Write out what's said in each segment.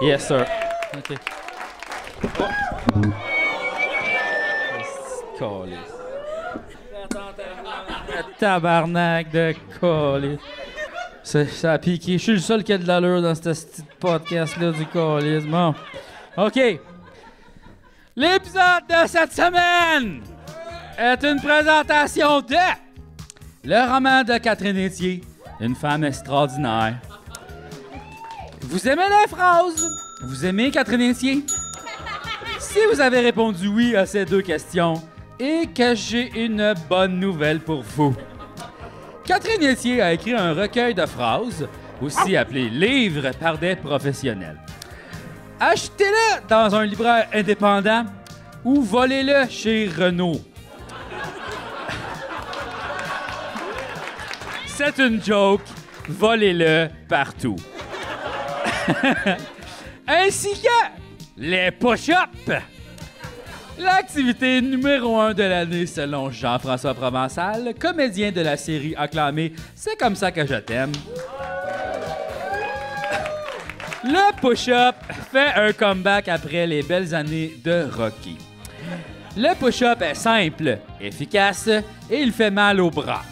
Yes, sir. OK. Oh. Tabarnak de colis. Ça a piqué. Je suis le seul qui a de l'allure dans ce petit podcast-là du colis. Bon. OK. L'épisode de cette semaine est une présentation de le roman de Catherine Etier, une femme extraordinaire. Vous aimez les phrases? Vous aimez Catherine Etier? Si vous avez répondu oui à ces deux questions, et que j'ai une bonne nouvelle pour vous. Catherine Etier a écrit un recueil de phrases, aussi appelé livre par des professionnels. Achetez-le dans un libraire indépendant ou volez-le chez Renault. C'est une joke, volez-le partout. Ainsi que les push-ups. L'activité numéro 1 de l'année selon Jean-François Provençal, comédien de la série acclamée C'est comme ça que je t'aime. Le push-up fait un comeback après les belles années de Rocky. Le push-up est simple, efficace et il fait mal aux bras.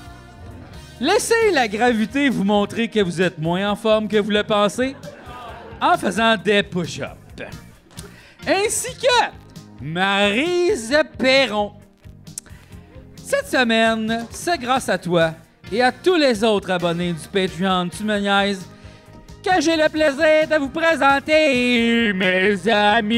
Laissez la gravité vous montrer que vous êtes moins en forme que vous le pensez en faisant des push-ups. Ainsi que Maryse Perron. Cette semaine, c'est grâce à toi et à tous les autres abonnés du Patreon Tu me niaises que j'ai le plaisir de vous présenter mes amis.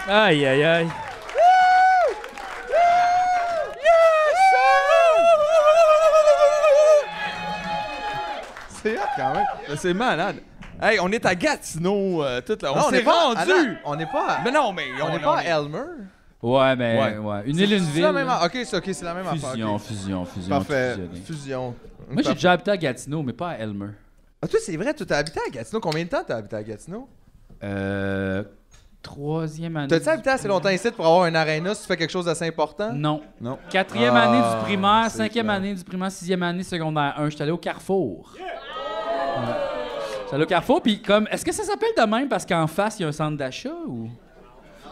Aïe, aïe, aïe. C'est hot quand même. C'est malade. Hey, on est à Gatineau. On s'est pas rendu. On n'est pas. Mais non, mais On n'est pas à Elmer. Ouais, mais ouais. Une île, une C'est ville. la même. Ok, c'est la même affaire. Fusion, ok. fusion. Parfait. fusionné. Fusion. Moi, j'ai déjà habité à Gatineau, mais pas à Elmer. Ah, toi, c'est vrai, tu t'as habité à Gatineau. Combien de temps t'as habité à Gatineau? Troisième année. T'as-tu habité assez longtemps ici pour avoir un aréna si tu fais quelque chose d'assez important? Non. Non. Quatrième année du primaire, c'est cinquième clair. année du primaire, sixième année secondaire 1. J'étais allé au Carrefour. Ouais. J'étais allé au Carrefour, puis comme, est-ce que ça s'appelle de même parce qu'en face, il y a un centre d'achat ou...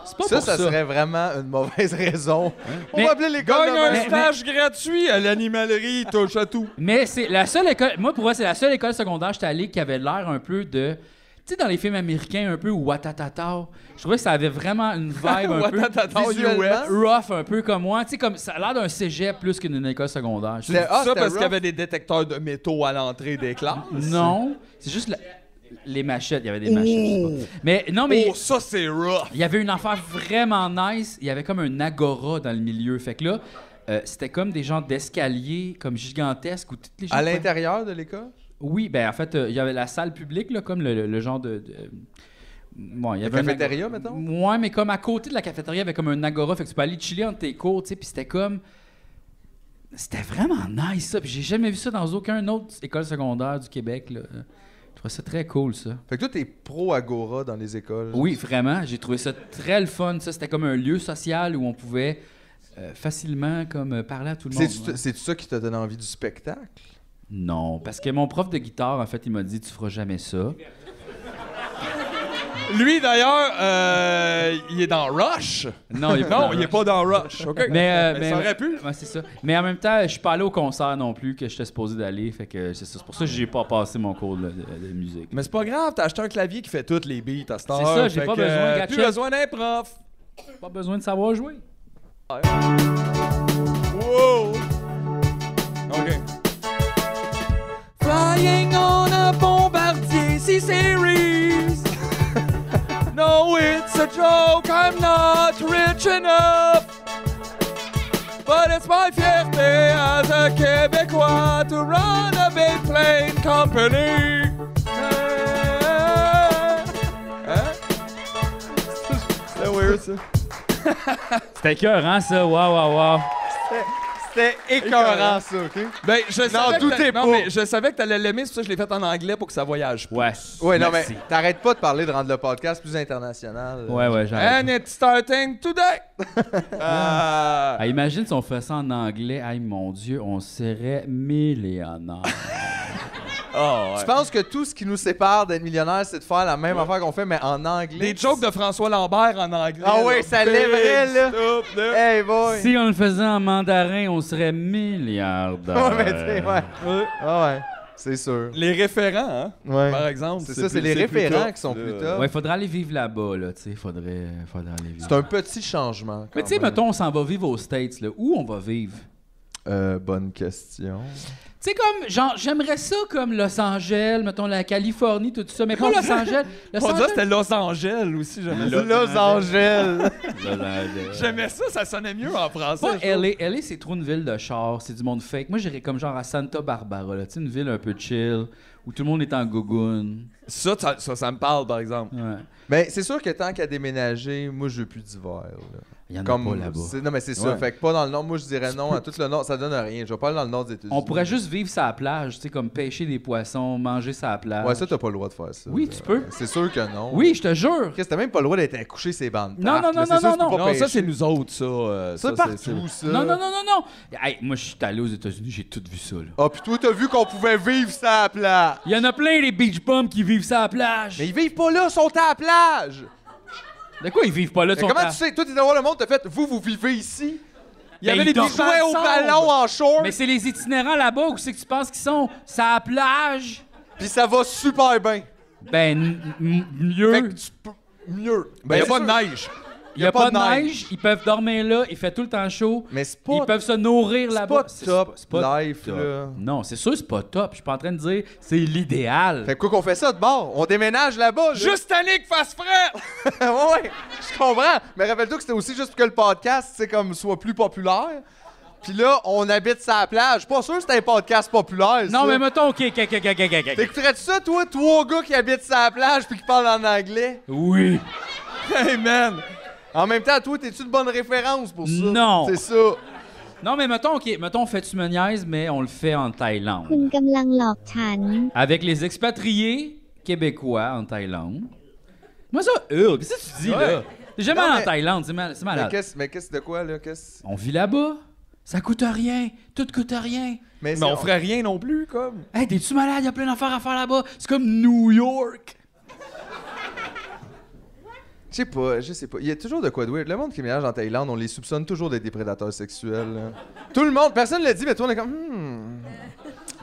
C'est pas Ça, pour ça. ça serait vraiment une mauvaise raison. On Mais- va appeler l'école Gagne de un même. stage gratuit à l'animalerie, touche à tout. Mais c'est la seule école... Moi, pour moi, c'est la seule école secondaire que j'étais allé qui avait l'air un peu de... Tu sais, dans les films américains, un peu Watatata, je trouvais que ça avait vraiment une vibe un peu Watatata visuellement. US. rough, un peu comme moi. Tu sais, comme ça a l'air d'un cégep plus qu'une école secondaire. Je C'était- trouve- Ah, Ça c'était parce qu'il y rough. avait des détecteurs de métaux à l'entrée des classes. Non, c'est juste les machettes. Il y avait des machettes, je sais pas. Mais non, mais Oh, ça c'est rough. il y avait une affaire vraiment nice. Il y avait comme un agora dans le milieu. Fait que là, c'était comme des genres d'escaliers comme gigantesques où toutes les gens... À l'intérieur de l'école? Oui, ben en fait, il y avait la salle publique, là, comme le genre de... Bon, il y avait un cafétéria, mettons? Ouais, mais comme à côté de la cafétéria, il y avait comme un agora, fait que tu peux aller chiller entre tes cours, tu sais, puis c'était comme... C'était vraiment nice, ça, puis j'ai jamais vu ça dans aucune autre école secondaire du Québec, là. Je trouvais ça très cool, ça. Fait que toi, t'es pro-agora dans les écoles. Oui, vraiment, j'ai trouvé ça très le fun, ça. C'était comme un lieu social où on pouvait facilement comme parler à tout le monde. C'est-tu ça qui t'a donné envie du spectacle? Non, parce que mon prof de guitare, en fait, il m'a dit « Tu feras jamais ça ». Lui d'ailleurs, il est dans Rush. Non, il est pas Non, dans il est pas dans Rush. OK. Mais ça aurait pu. Ouais, c'est ça. Mais en même temps, je suis pas allé au concert non plus que j'étais supposé d'aller. Fait que c'est ça. C'est pour ça que j'ai pas passé mon cours de musique. Mais c'est pas grave, t'as acheté un clavier qui fait toutes les beats à cette heure. C'est ça, j'ai fait pas que, besoin, plus Gatchel. besoin d'un prof. Pas besoin de savoir jouer. Wow. OK. Flying on a Bombardier C-Series. No, it's a joke, I'm not rich enough. But it's my fierté as a Québécois to run a big plane company. weird, ça. C'était écœurant, ça. Wow. C'était écœurant, ça, OK? Ben, je savais doutez pas. mais je savais que t'allais l'aimer, c'est pour ça que je l'ai fait en anglais pour que ça voyage plus. Ouais. Ouais, non, Merci. mais t'arrêtes pas de parler de rendre le podcast plus international. Ouais, j'arrête. And it's starting today! Ah, imagine si on fait ça en anglais. Hey, mon Dieu, on serait millionnaire. Oh, Tu penses que tout ce qui nous sépare d'être millionnaire, c'est de faire la même affaire qu'on fait, mais en anglais? Des jokes de François Lambert en anglais. Ah ouais, ça lèverait, là. Stop, là. Hey, boy! Si on le faisait en mandarin, on serait milliardaire. Ouais, mais tu sais, ouais. Ah ouais, c'est sûr. Les référents, hein, Ouais. par exemple. C'est ça, c'est les plus référents top, qui sont là. plus top. Ouais, faudrait aller vivre là-bas, là, tu sais. Faudrait aller vivre. C'est un petit changement. Mais tu sais, mettons, on s'en va vivre aux States, là. Où on va vivre? Bonne question. Tu sais, comme, genre, j'aimerais ça comme Los Angeles, mettons, la Californie, tout ça, mais pas Los Angeles. Los On dirait que Angeles. c'était Los Angeles aussi, j'aimais ça. Los Angeles. J'aimais ça, ça sonnait mieux en français. Pas je trouve. LA. LA, c'est trop une ville de char, c'est du monde fake. Moi, j'irais comme genre à Santa Barbara, là. Tu sais, une ville un peu chill, où tout le monde est en gougoune. Ça me parle, par exemple. Ouais. Mais c'est sûr que tant qu'à déménager, moi, je veux plus d'hiver. là. Il y en a Comme pas là-bas. Non, mais c'est ça. Ouais. Fait que pas dans le nord. Moi, je dirais non. À tout le nord, ça donne rien. Je vais pas aller dans le nord des États-Unis. On pourrait juste vivre sur la plage, tu sais, comme pêcher des poissons, manger sur la plage. Ouais, ça, t'as pas le droit de faire ça. Oui, là. tu peux. C'est sûr que non. Oui, je te jure. Chris, t'as même pas le droit d'être accouché ces bandes. Non, non, non, C'est sûr, non, tu peux non, pas Non, ça, pêcher. c'est nous autres, ça. Ça, partout, ça. Non, non, non, non, non. Hey, moi, je suis allé aux États-Unis, j'ai tout vu ça, là. Ah, puis toi, t'as vu qu'on pouvait vivre ça à la plage. Il y en a plein, les beach bums, qui vivent sur la plage. Mais ils vivent pas là, ils sont à la plage. De quoi ils vivent pas là, Mais sont comment à- tu sais? Toi, t'es dans le monde, t'as fait, vous vivez ici. Il y avait Ben, les ils dorment. petits Jouer au ballon en short. Mais c'est les itinérants là-bas, où c'est que tu penses qu'ils sont? Sur la plage? Puis ça va super bien. Ben, Fait mieux. que tu peux mieux. Ben, il n'y a c'est pas sûr. de neige. Il y a pas de neige, ils peuvent dormir là, il fait tout le temps chaud. Mais c'est Ils pas, peuvent se nourrir c'est là-bas. pas top c'est pas life, top. là. Non, c'est sûr, c'est pas top. Je suis pas en train de dire c'est l'idéal. Fait que quoi qu'on fait ça de bord? On déménage là-bas. là. Juste Annick fasse frais! ouais, je comprends. Mais rappelle-toi que c'était aussi juste pour que le podcast, tu sais, comme soit plus populaire. Puis là, on habite sur la plage. Je suis pas sûr que c'était un podcast populaire, Non, ça. mais mettons, OK. T'écouterais-tu ça, toi, 3 gars qui habitent sur la plage puis qui parlent en anglais? Oui. Hey, man! En même temps, toi, t'es-tu de bonne référence pour ça? Non. C'est ça. Non, mais mettons, OK, mettons, on fait tu me niaises, mais on le fait en Thaïlande. คุณกำลังหลอกฉัน Avec les expatriés québécois en Thaïlande. Moi, ça, qu'est-ce que tu dis, Ouais. là? T'es jamais Non, allé mais- en Thaïlande, c'est Mais malade. qu'est-ce de quoi, là? Qu'est-ce... On vit là-bas. Ça coûte rien. Tout coûte rien. Mais, Mais on ferait rien non plus, comme. Hey, t'es-tu malade? Il y a plein d'affaires à faire là-bas. C'est comme New York. Je sais pas. Il y a toujours de quoi de weird. Le monde qui ménage en Thaïlande, on les soupçonne toujours d'être des prédateurs sexuels. là. Tout le monde, personne ne l'a dit, mais toi, on est comme...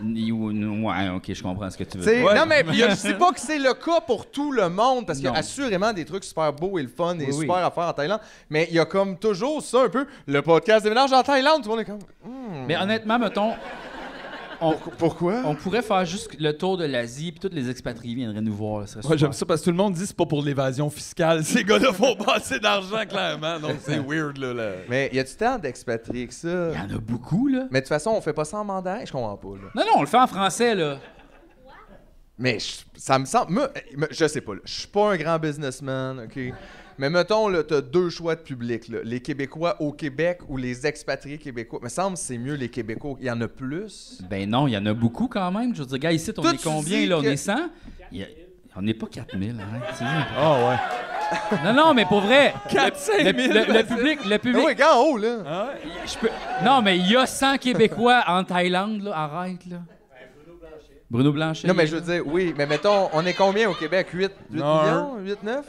Ouais, OK, je comprends ce que tu veux T'sais, dire. non, mais je sais pas que c'est le cas pour tout le monde, parce qu'il y a Non. assurément des trucs super beaux et le fun et Oui, oui. super à faire en Thaïlande, mais il y a comme toujours ça un peu, le podcast déménage en Thaïlande, tout le monde est comme... Mais honnêtement, mettons, Pourquoi? on pourrait faire juste le tour de l'Asie, puis tous les expatriés viendraient nous voir. Là, ce serait Ouais, super. j'aime ça parce que tout le monde dit que c'est pas pour l'évasion fiscale. Ces gars-là font pas assez d'argent, clairement. Donc c'est weird, là. Mais y a-tu tant d'expatriés que ça? Il y en a beaucoup, là. Mais de toute façon, on fait pas ça en mandarin, je comprends pas, là. Non, non, on le fait en français, là. Mais ça me semble... je sais pas, là. Je suis pas un grand businessman, OK? Mais mettons, là, t'as 2 choix de public, là. Les Québécois au Québec ou les expatriés québécois. Me semble que c'est mieux les Québécois. Il y en a plus. Ben non, il y en a beaucoup quand même. Je veux dire, gars, ici, on Toi, est tu combien, dis là? On que- est 100? On n'est pas 4000, hein? tu sais. Ah ouais. Non, non, mais pour vrai, 4-5 000. le public... Le Ah public oui, gars, en haut, là. Ah ouais? je peux- Non, mais il y a 100 Québécois en Thaïlande, là. Arrête, là. Bruno Blanchet. Non, mais je veux dire, oui, mais mettons, on est combien au Québec? 8 Non, millions? 8, 9?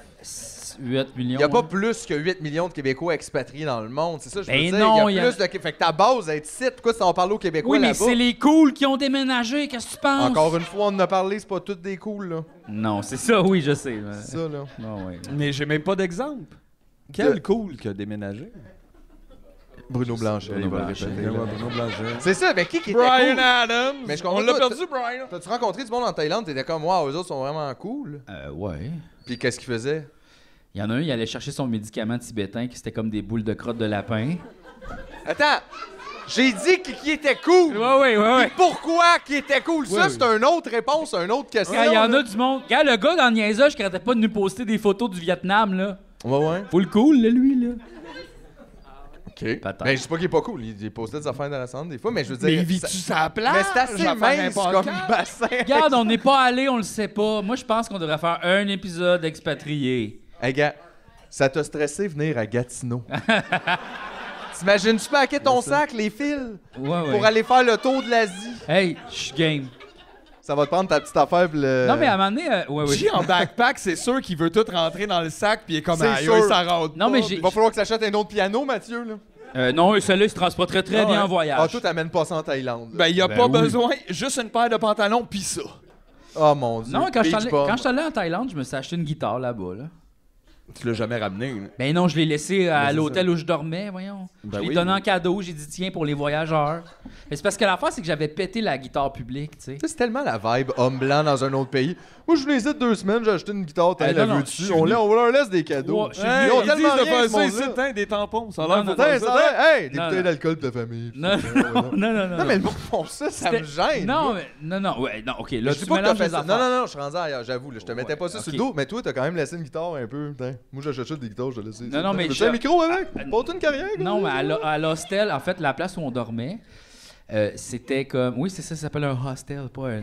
8 millions. Il n'y a pas hein. plus que 8 millions de Québécois expatriés dans le monde. C'est ça, je veux Ben dire. non, il y a plus de... Fait que ta base est ici. Pourquoi ça va parler aux Québécois Oui, mais là-bas? c'est les cools qui ont déménagé. Qu'est-ce que tu penses? Encore une fois, on en a parlé, c'est pas toutes des cools, là. Non, c'est ça, oui, je sais. mais- C'est ça, là. Non, ouais. Mais j'ai même pas d'exemple. Quel cool qui a déménagé. Bruno Blanchet, Bruno il va le Blanchet. répéter, là. Bruno Blanchet. C'est ça, mais qui était Brian cool? Adams. Mais je On comprends l'a pas, perdu, Brian. T'as-tu rencontré du monde en Thaïlande? T'étais comme, waouh, eux autres sont vraiment cool. Ouais. Puis qu'est-ce qu'ils faisaient? Il y en a un, il allait chercher son médicament tibétain qui c'était comme des boules de crotte de lapin. Attends! J'ai dit qui était cool! Ouais. Puis pourquoi qui était cool? Ça, Ouais, c'est une autre réponse, une autre question. Quand il y en là. a du monde. Quand le gars dans le niaisage qui arrêtait pas de nous poster des photos du Vietnam, là. Ouais. Full cool, là, lui, là. OK. Peut-être. Mais je dis pas qu'il est pas cool. Il postait des affaires intéressantes des fois, mais je veux dire... Mais il vit-tu sa place? Mais c'est assez mince comme bassin. Regarde, on n'est pas allé, on le sait pas. Moi, je pense qu'on devrait faire un épisode expatrié. Hey, gars, ça t'a stressé venir à Gatineau. T'imagines-tu paquer ton sac, les fils, Ouais. pour aller faire le tour de l'Asie? Hey, je suis game. Ça va te prendre ta petite affaire pis le... Non, mais à un moment donné, ouais. J en backpack, c'est sûr qu'il veut tout rentrer dans le sac puis il est comme C'est aïe, sûr. ça rentre Non, pas. mais Il va falloir que tu achètes un autre piano, Mathieu, là. Non, celui-là, il se transporterait très bien en voyage. Ah, toi, t'amènes pas ça en Thaïlande. Ben, il y a Ben pas oui. besoin, juste une paire de pantalons pis ça. Oh mon Dieu. Non, quand je Beach suis bum. allé en Thaïlande, je me suis acheté une guitare là-bas, là. Tu l'as jamais ramené. Ben non, je l'ai laissé à c'est l'hôtel où je dormais, voyons. Ben je l'ai oui. donné en cadeau, j'ai dit tiens pour les voyageurs. Mais c'est parce que l'affaire, c'est que j'avais pété la guitare publique, tu sais. Tu sais, c'est tellement la vibe homme blanc dans un autre pays. Moi, je les ai 2 semaines, j'ai acheté une guitare, t'as la non, veux je dessus. suis On venu- leur laisse des cadeaux. Ouais, je suis Hey, venu- ils ont Ils tellement disent de rien, faire ce ça ici, monde-là. t'as des tampons. Ça a Non, l'air non, de faire Putain, ça. ça a l'air- Hey, des Non, bouteilles non. d'alcool de ta famille. Non, non. Non, mais le monde font ça me gêne. Non, mais non, ouais, non, ok, là Je dis tu pas que t'as mélanges fait les ça. affaires. Non, je suis rendu ailleurs, j'avoue. Je te mettais pas ça sur le ok. dos, mais toi, t'as quand même laissé une guitare un peu. Putain. Moi, j'achète des guitares, je te laisse. Non, mais T'as un micro avec? Pas une carrière, quoi. Non, mais à l'hostel, en fait, la place où on dormait, c'était comme. Oui, c'est ça, ça s'appelle un hostel, pas un.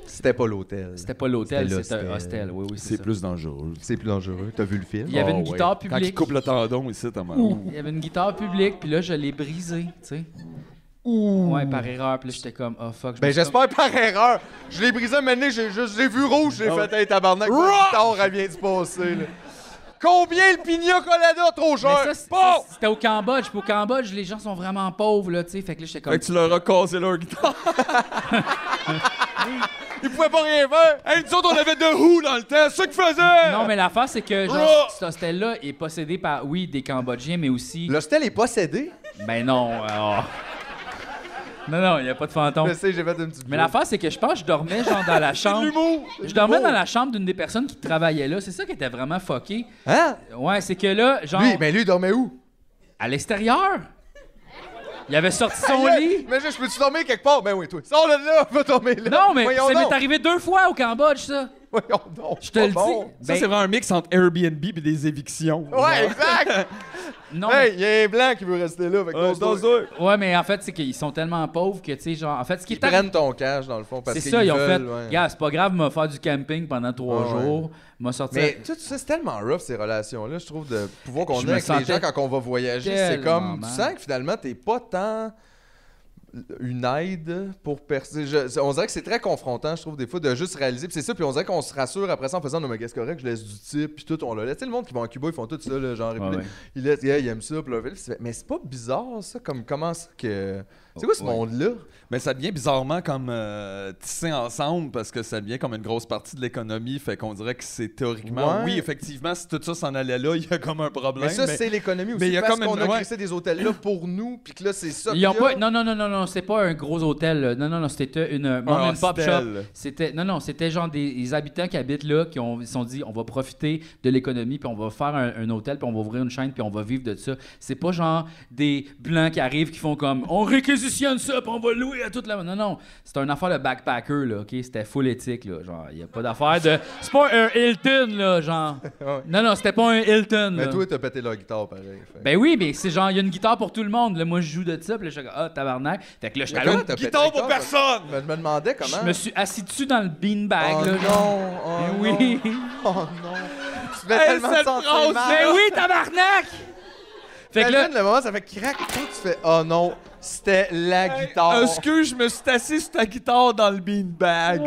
C'était pas l'hôtel. C'était pas l'hôtel, C'était c'était un l'hostel. hostel. Oui, c'est C'est ça. plus dangereux. C'est plus dangereux. T'as vu le film? Il y avait Oh, une ouais. guitare Quand il publique. coupe le tendon ici, t'as mal. Il y avait une guitare publique, puis là, je l'ai brisée, tu sais. Ouais, par erreur, puis là, j'étais comme, oh fuck. Ben, j'espère par erreur. Je l'ai brisé un moment donné, j'ai vu rouge, j'ai fait un tabarnak. La guitare, elle vient de se passer, là. Combien le pina colada trop Mais cher? ça, c'était au Cambodge. Puis au Cambodge, les gens sont vraiment pauvres, là, tu sais. Fait que là, j'étais comme. Fait que tu leur as cassé leur guitare. Ils pouvaient pas rien faire. Hey, nous autres, on avait de Who dans le temps, c'est ça qu'ils faisaient! Non, mais l'affaire, c'est que, genre, cet hostel-là est possédé par, oui, des Cambodgiens, mais aussi. L'hostel est possédé. Ben non. Non, il n'y a pas de fantôme. Je sais, j'ai fait une petite. Mais l'affaire, c'est que je pense que je dormais, genre, dans la chambre. Je dormais dans la chambre d'une des personnes qui travaillait là. C'est ça qui était vraiment fucké. Hein? Ouais, c'est que là, genre, Lui, il dormait où? à l'extérieur. Il avait sorti son Aïe, lit. Mais je peux-tu dormir quelque part? Ben oui, toi. Sors de là, va dormir là. Non, mais Voyons ça donc. m'est arrivé 2 fois au Cambodge, ça. Voyons donc. Je te le dis. Pas bon. Ça, Ben, c'est vraiment un mix entre Airbnb et des évictions. Ouais, exact. non, Hey, il y a un blanc qui veut rester là. Fait que pose-toi. ouais, mais en fait, c'est qu'ils sont tellement pauvres que, tu sais, genre, en fait, ce qui Ils est prennent ton cash, dans le fond, parce c'est qu'ils ça, ils ont fait. veulent, ouais. Regarde, c'est pas grave, m'a faire du camping pendant 3 Ouais, jours, m'a sorti. Mais tout ça, c'est tellement rough, ces relations-là, je trouve, de pouvoir qu'on Je a me avec les sentais gens quand on va voyager. C'est tellement comme, tu mal. sens que finalement, t'es pas tant une aide pour percer. On dirait que c'est très confrontant, je trouve, des fois, de juste réaliser. Puis c'est ça, puis on dirait qu'on se rassure après ça en faisant, non, mais qu'est-ce correct, je laisse du type, puis tout, on le laisse. Tu sais, le monde qui va en Cuba, ils font tout ça, là, genre, Ouais, ouais. ils laissent, yeah, ils aiment ça, puis leur vie, mais c'est pas bizarre, ça, comme comment ça que. C'est quoi ce Ouais. monde-là? Mais ça devient bizarrement comme tissé ensemble parce que ça devient comme une grosse partie de l'économie. Fait qu'on dirait que c'est théoriquement. Ouais. Oui, effectivement, si tout ça s'en allait là, il y a comme un problème. Mais ça, c'est l'économie aussi. mais il y a parce comme qu'on une- a ouais. crissé des hôtels là pour nous, puis que là, c'est ça. Ils ont qu'il y a. pas. Non, c'était pas un gros hôtel. Là. Non, c'était une mom and pop shop. hostel. C'était genre des habitants qui habitent là qui se sont dit on va profiter de l'économie puis on va faire un hôtel puis on va ouvrir une chaîne puis on va vivre de ça. C'est pas genre des blancs qui arrivent qui font comme on réquisitionne ça puis on va louer à toute la. Non, c'est une affaire de backpacker là, ok. C'était full éthique là, genre y a pas d'affaire de. C'est pas un Hilton là, genre. Ouais. Non, c'était pas un Hilton. Mais là. toi, t'as pété leur guitare, pareil. Fait. Ben oui, mais c'est genre, il y a une guitare pour tout le monde. Là, moi, je joue de ça, puis là, je suis comme, ah, tabarnak. Fait que là, je suis Mais allé comment au- t'as pété Guitare la pour guitare? personne! Je me demandais comment. Je me suis assis dessus dans le beanbag, Oh là, non, genre. oh Ben oui. Oh non. Tu fais Hey, tellement de cette sentir phrase, mal. Ben oui, tabarnak! Fait que là, Imagine le moment, ça fait crack. Quand tu fais oh non, c'était la guitare. Excuse, je me suis assis sur ta guitare dans le beanbag.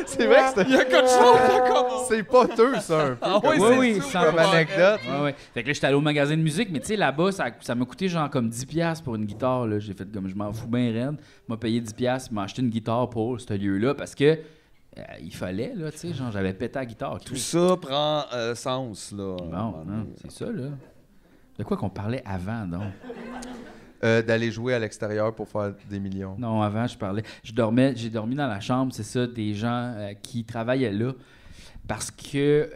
C'est vrai que c'était. Il y a quelque chose qui a commencé. C'est poteux, ça, un peu. Ah oui, comme- c'est oui, tout ça comme va. anecdote. Ouais. Fait que là, j'étais allé au magasin de musique, mais tu sais, là-bas, ça m'a coûté genre comme 10$ pour une guitare, là. J'ai fait comme je m'en fous bien raide. M'a payé 10$, m'a acheté une guitare pour ce lieu-là parce que il fallait, là, tu sais, genre, j'avais pété la guitare. Tout ça prend sens, là. Bon, non, c'est ça, là. De quoi qu'on parlait avant, donc? D'aller jouer à l'extérieur pour faire des millions. Non, avant, j'ai dormi dans la chambre, c'est ça, des gens qui travaillaient là. Parce que,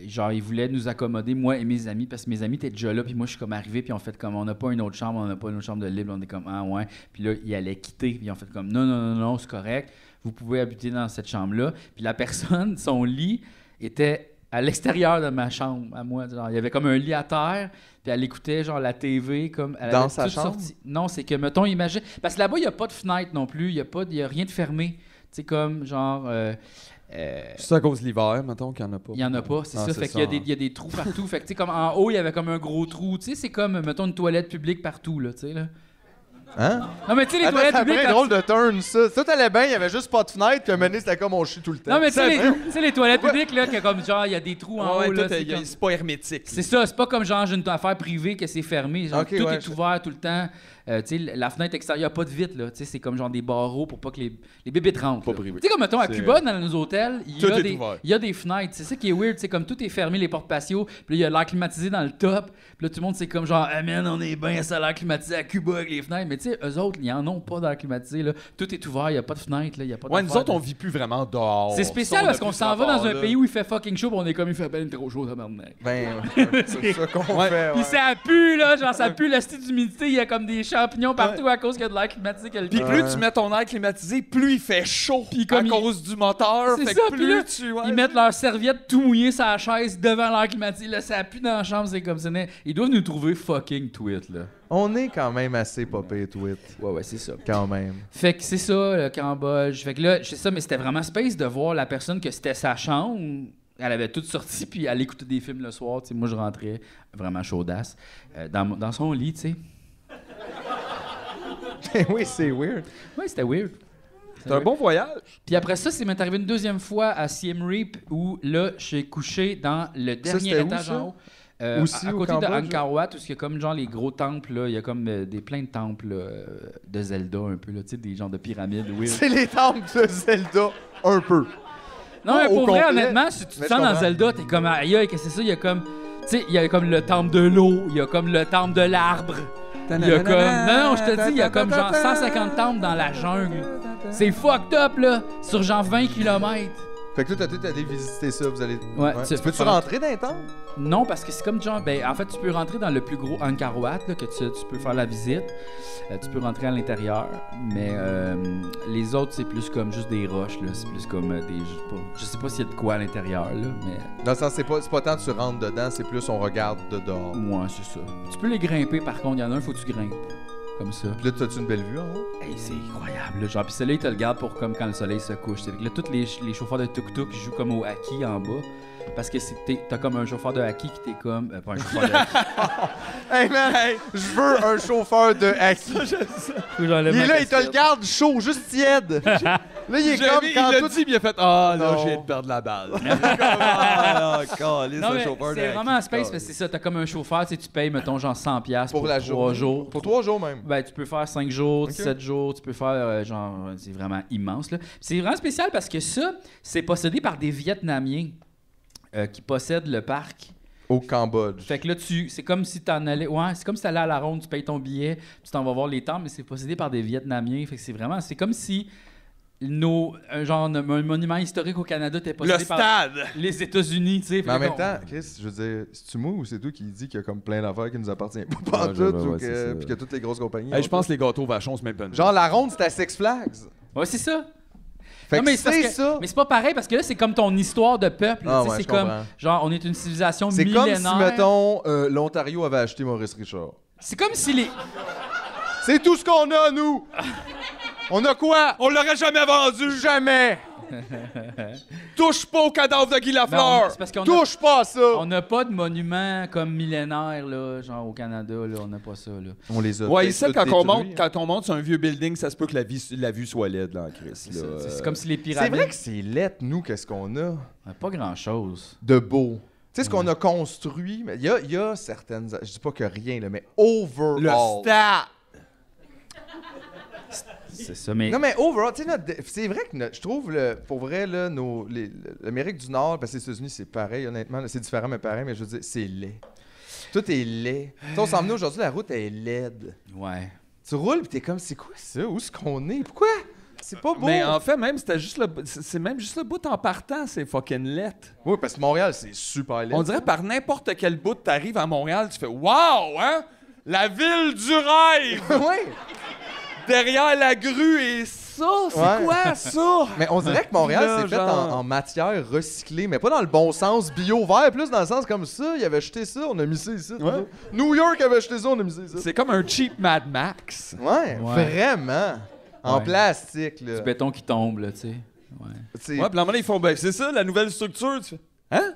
genre, ils voulaient nous accommoder, moi et mes amis, parce que mes amis étaient déjà là, puis moi, je suis comme arrivé, puis on fait comme, on n'a pas une autre chambre, de libre, on est comme, ah ouais. Puis là, ils allaient quitter, puis ils ont fait comme, non, c'est correct, vous pouvez habiter dans cette chambre-là. Puis la personne, son lit était à l'extérieur de ma chambre, à moi. Genre, il y avait comme un lit à terre, puis elle écoutait genre la TV comme elle Dans avait sa tout chambre? sorti. Non, c'est que mettons imagine parce que là-bas il y a pas de fenêtre non plus, il y a rien de fermé. Tu sais comme genre C'est à cause de l'hiver, mettons qu'il n'y en a pas. il y en a pas, c'est Ah, ça. c'est Fait qu'il y a des trous partout. Fait que tu sais comme en haut il y avait comme un gros trou. Tu sais c'est comme mettons une toilette publique partout là, tu sais là. Hein? Non mais tu sais les Attends, toilettes c'est publiques. un quand drôle de turn, ça. Ça t'allait bien, il y avait juste pas de fenêtre, puis un moment donné, c'était comme on chie tout le temps. Non mais tu sais C'est vrai? tu sais, les toilettes publiques là que comme genre il y a des trous en haut là, c'est comme- c'est pas hermétique. c'est ça, c'est pas comme genre j'ai une affaire privée que c'est fermé. Genre, Ok, tout ouais, est ouvert tout le temps. Tu sais, la fenêtre extérieure, il n'y a pas de vitre. Là. Tu sais, c'est comme genre des barreaux pour pas que les bébés rentrent. Pas là. privé. Tu sais, comme mettons à C'est Cuba, dans nos hôtels, Tout est ouvert. il y a des fenêtres. C'est ça qui est weird. C'est comme tout est fermé, les portes patios. Puis là, il y a l'air climatisé dans le top. Puis là, tout le monde, c'est comme genre, ah man, on est bien, ça a l'air climatisé à Cuba avec les fenêtres. Mais tu sais, eux autres, ils en ont pas d'air climatisé. Là. Tout est ouvert, il n'y a pas de fenêtre. Là. Y a pas Ouais, nous d'affaire, autres, là. on vit plus vraiment dehors. C'est spécial Ça, on a parce qu'on plus s'en ce va dans un rapport-là. pays où il fait fucking chaud, puis on est comme il fait ben trop chaud, tabarnak. Ben, c'est ça qu'on Ouais. fait. Puis Ouais. ça pue, là, genre ça pue la style d'humidité, il y a comme des champignons partout à cause qu'il y a de l'air climatisé. Puis plus tu mets ton air climatisé, plus il fait chaud. Puis comme à il- cause du moteur. C'est Fait ça, que puis là, plus tu. ouais, Ils mettent leur serviette tout mouillée sur la chaise devant l'air climatisé. Là, ça pue dans la chambre, c'est comme ça. Ils doivent nous trouver fucking tweet, là. On est quand même assez popé tweet. Ouais, c'est ça. Quand même. Fait que c'est ça, le Cambodge. Fait que là, c'est ça, mais c'était vraiment space de voir la personne que c'était sa chambre. Elle avait tout sorti, puis elle écoutait des films le soir. Tu sais, moi, je rentrais vraiment chaudasse dans son lit, tu sais. Oui, c'est weird. Ouais, c'était weird. C'est un bon voyage. Puis après ça, c'est m'est arrivé une deuxième fois à Siem Reap où là, j'ai couché dans le dernier c'était où, étage ça? en haut. Aussi à au côté de Cambodge? Angkor Wat, où il y a comme genre les gros temples, là, il y a comme plein de temples de Zelda un peu, là, tu sais, des genres de pyramides. weird. C'est les temples de Zelda, un peu. Non, mais au pour vrai, complet. honnêtement, si tu te Mais sens je dans comprends. Zelda, t'es comme aïe, aïe, qu'est-ce que c'est ça? Il y a comme, tu sais, il y a comme le temple de l'eau, il y a comme le temple de l'arbre. Il y a comme, non, je te dis, il y a comme genre 150 temples dans la jungle. C'est fucked up, là, sur genre 20 km. Fait que toi, t'as allé visiter ça, vous allez. Ouais, Tu peux-tu rentrer dans les temples? Non, parce que c'est comme genre, ben, en fait, tu peux rentrer dans le plus gros Angkor Wat, là, que tu peux faire la visite. Tu peux rentrer à l'intérieur, mais les autres, c'est plus comme juste des roches, là. C'est plus comme je sais pas s'il y a de quoi à l'intérieur, là, mais Dans le sens, c'est pas tant que tu rentres dedans, c'est plus on regarde de dehors. moi, c'est ça. Tu peux les grimper, par contre. Il y en a un, faut que tu grimpes. Comme ça. Puis là, t'as-tu une belle vue en haut? Hey, c'est incroyable, là. Genre, pis celui-là, il te le garde pour comme quand le soleil se couche. C'est que là, tous les chauffeurs de tuk-tuk jouent comme au haki en bas. Parce que t'as comme un chauffeur de haki qui t'est comme. Pas un chauffeur de haki. Hey man, je veux un chauffeur de haki. Faut que j'enlève Il est ma là, il te le casquette. garde chaud, juste tiède. Là, il est comme Il quand l'a tout. dit, puis il a fait Ah, là, Non. je viens de perdre la balle. Non, mais c'est vraiment un space, parce que c'est ça. T'as comme un chauffeur, tu sais, tu payes, mettons, genre 100$ Pour la 3 journée. jours. Pour 3 jours même. Ben, tu peux faire 5 jours, Ok. 7 jours, tu peux faire genre, c'est vraiment immense, là. C'est vraiment spécial parce que ça, c'est possédé par des Vietnamiens qui possèdent le parc. Au Cambodge. Fait que là, c'est comme si t'en allais. Ouais, c'est comme si t'allais à la ronde, tu payes ton billet, tu t'en vas voir les temples, mais c'est possédé par des Vietnamiens. Fait que c'est vraiment. C'est comme si un monument historique au Canada était Le possédé par stade. les États-Unis, tu sais. Mais en Fait même qu'on- temps, Chris, je veux dire, c'est-tu moi ou c'est toi qui dit qu'il y a comme plein d'affaires qui nous appartiennent pas en Ouais, tout, ouais, ou ouais, c'est ça. puis que toutes les grosses compagnies. Hey, ont je pense tout. que les gâteaux vachons, c'est même pas une Genre, la ronde, c'est à Six Flags. Ouais, c'est ça. Fait Non, que mais c'est parce c'est que- ça. Mais c'est pas pareil parce que là, c'est comme ton histoire de peuple. Ah tu sais, ouais, c'est je comme. comprends. Genre, on est une civilisation C'est millénaire. comme si, mettons, l'Ontario avait acheté Maurice Richard. C'est comme si les. C'est tout ce qu'on a, nous! On a quoi? On l'aurait jamais vendu. Jamais! Touche pas au cadavre de Guy Ben, Lafleur. c'est parce qu'on a- Touche pas à ça! on n'a pas de monument comme millénaire, là, genre au Canada, là, on n'a pas ça. Là. On les a Ouais, peut-être ici, tous quand on, monte, détruits. quand on monte sur un vieux building, ça se peut que la vue soit laide, là, en Chris. C'est là. ça. C'est comme si les C'est pyramides. vrai que c'est laid, nous, qu'est-ce qu'on a Pas grand-chose. de beau. Tu sais, ce qu'on a construit, mais il y a certaines... Je dis pas que rien, là, mais overall... Le stade. C'est ça, mais. Non, mais overall, tu sais, c'est vrai que je trouve, pour vrai, là, l'Amérique du Nord, parce que les États-Unis, c'est pareil, honnêtement. là, c'est différent, mais pareil, mais je veux dire, c'est laid. Tout est laid. Tu sais, on s'en venait aujourd'hui, la route est laide. Ouais. Tu roules, pis t'es comme, c'est quoi ça? Où est-ce qu'on est? Pourquoi? C'est pas beau. Mais en fait, même, c'est même juste le bout en partant, c'est fucking lettre. Oui, parce que Montréal, c'est super laid. On dirait par n'importe quel bout, t'arrives à Montréal, tu fais Wow, hein? La ville du rêve! Oui! Derrière la grue est ça? C'est Ouais. quoi ça? Mais on dirait que Montréal, Là, c'est fait genre- en matière recyclée, mais pas dans le bon sens bio-vert, plus dans le sens comme ça. Il avait jeté ça, on a mis ça ici. Ouais. New York avait jeté ça, on a mis ça ici. C'est comme un cheap Mad Max. Ouais, vraiment. En Ouais. plastique, là. Du béton qui tombe, là, tu sais. Ouais. C'est- Ouais, puis à un moment donné, ils font, ben, c'est ça, la nouvelle structure. Tu fais, hein?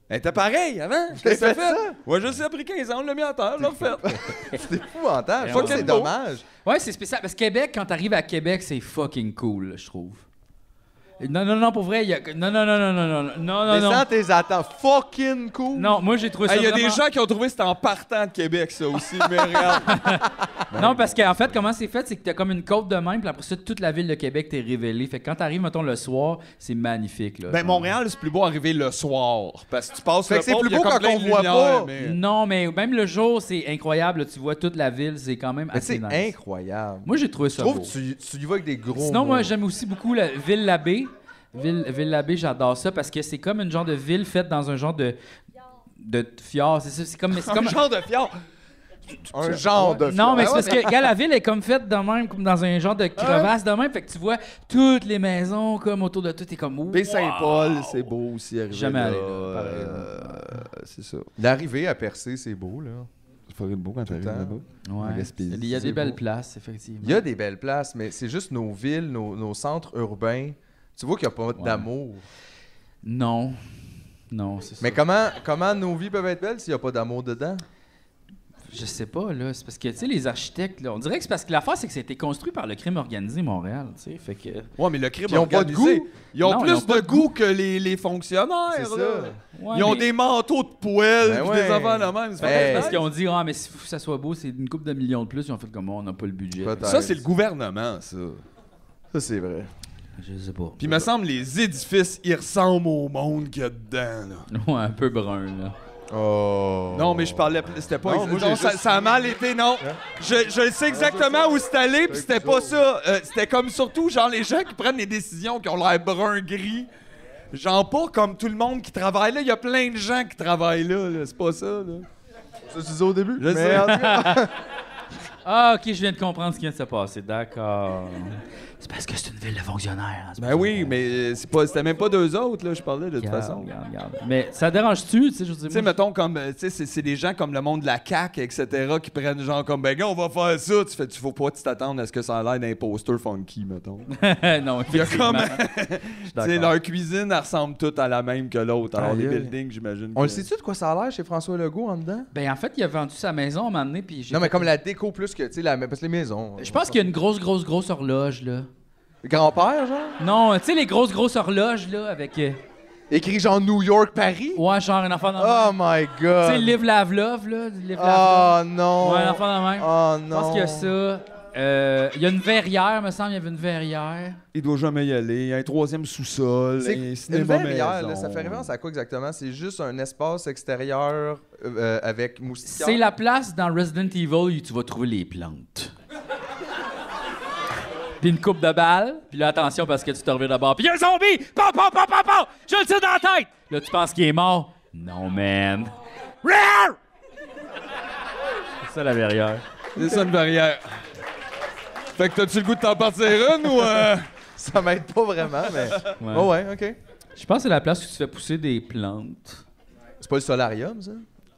Elle était pareille avant. Qu'est-ce que fait t'as fait? ça? Ouais, je sais, après 15 ans, on l'a mis à terre, on l'a refait. C'est épouvantable. Je Ouais, trouve que c'est ouais. beau. dommage. Ouais, c'est spécial. Parce que Québec, quand t'arrives à Québec, c'est fucking cool, je trouve. Non, pour vrai, il y a... Non. Descends tes attentes. Fucking cool. Non, moi, j'ai trouvé ça Il y a vraiment... des gens qui ont trouvé que c'était en partant de Québec, ça aussi, mais regarde. Non, parce qu'en fait, comment c'est fait, c'est que t'as comme une côte de même, puis après ça, toute la ville de Québec t'est révélée. Fait que quand t'arrives, mettons, le soir, c'est magnifique, là. Ben, Montréal, c'est plus beau arriver le soir. Parce que tu passes Fait le que c'est pont, plus puis il y a beau comme quand plein on de voit lumière, pas. mais- Non, mais même le jour, c'est incroyable. Là, tu vois toute la ville, c'est quand même Mais assez c'est nice. incroyable. Moi, j'ai trouvé Je ça trouve beau. que tu y vas avec des gros Sinon, mots. moi, j'aime aussi beaucoup la Ville-l'Abbé. Ville-l'Abbé, j'adore ça parce que c'est comme une genre de ville faite dans un genre de fjord. C'est ça, c'est comme... C'est comme Un genre de fjord. Un genre de non, mais c'est Ah ouais, parce que regarde, la ville est comme faite de même, comme dans un genre de crevasse de même. Fait que tu vois toutes les maisons comme autour de tout. T'es comme... Baie Saint-Paul, c'est beau aussi arriver Jamais là. allé là, pareil. C'est ça. L'arrivée à percer, c'est beau, là. C'est pas beau quand t'arrives le temps. là-bas. Ouais. En Gaspésie, Il y a c'est des belles beau. places, effectivement. Il y a des belles places, mais c'est juste nos villes, nos centres urbains. Tu vois qu'il n'y a pas d'amour. Non, c'est ça. Mais comment nos vies peuvent être belles s'il n'y a pas d'amour dedans? Je sais pas, là. C'est parce que, tu sais, les architectes, là, on dirait que c'est parce que l'affaire, c'est que ça a été construit par le crime organisé Montréal, tu sais. Fait que... Ouais, mais le crime Ils ont pas de organisé, goût. Ils ont Non, plus ils ont pas de de goût que les fonctionnaires. C'est ça. là. Ouais, Ils ont mais- des manteaux de poêle, Ben pis ouais. des affaires de même. c'est Ben, pas Parce nice. qu'ils ont dit, ah, mais s'il faut que ça soit beau, c'est une couple de millions de plus. Ils ont fait comme, on n'a pas le budget. Peut-être. Ça, c'est le gouvernement, ça. Ça, c'est vrai. Je sais pas. Puis il me semble les édifices, ils ressemblent au monde qu'il y a dedans, là. Ouais, un peu brun, là. Oh. Non, mais je parlais... C'était pas... Non, moi, non, j'ai ça, juste- ça a mal été, non. Je sais exactement où c'est allé, puis c'était pas ça. C'était comme surtout, genre, les gens qui prennent les décisions qui ont l'air brun-gris. Genre, pas comme tout le monde qui travaille là. Il y a plein de gens qui travaillent là. C'est pas ça, là. Ça, tu disais au début? Je Mais sais. en tout cas- Ah, ok, je viens de comprendre ce qui vient de se passer. D'accord. C'est parce que c'est une ville de fonctionnaires. hein, c'est Ben pour oui, mais c'était même pas deux autres, là, je parlais de toute ça. façon. Regarde. Mais ça dérange-tu, tu sais, je veux dire, Tu sais, moi, mettons, comme, tu sais, c'est des gens comme le monde de la CAQ, etc., qui prennent genre comme, ben, gars, on va faire ça. Tu faut pas t'attendre à ce que ça a l'air d'un poster funky, mettons. non, Il y a effectivement. comme, Je suis tu sais, d'accord. leur cuisine, elle ressemble toutes à la même que l'autre. Alors, Aïe, les aïe. buildings, j'imagine. On le que- sait-tu de quoi ça a l'air chez François Legault en dedans? Ben, en fait, il a vendu sa maison à un moment donné, puis j'ai Non, mais fait- comme la déco plus que, tu sais, parce que les maisons. Je pense qu'il y a une grosse horloge, là. Grand-père, genre? Non, tu sais, les grosses horloges, là, avec... Écrit genre New York, Paris? Ouais, genre un enfant dans Oh my Tu sais, le god! livre Lave-Love, là. Le livre Lave-Love. Oh non! Ouais, un enfant dans même. Oh Je non! pense qu'il y a ça. Il y a une verrière, me semble, il y avait une verrière. Il doit jamais y aller. Il y a un troisième sous-sol. C'est un une cinéma verrière, là, maison. ça fait référence à quoi exactement? C'est juste un espace extérieur avec moustiquaires. C'est la place dans Resident Evil où tu vas trouver les plantes. Puis une coupe de balles. Puis là, attention parce que tu te reviens d'abord. Puis il y a un zombie! Pam! Je le tire dans la tête! Là, tu penses qu'il est mort? Non, man. Rawr! C'est ça, la verrière. C'est ça, une barrière. Fait que t'as-tu le goût de t'en partir une ou... Ça m'aide pas vraiment, mais. Ouais. Oh ouais, ok. Je pense que c'est la place où tu fais pousser des plantes. C'est pas le solarium, ça?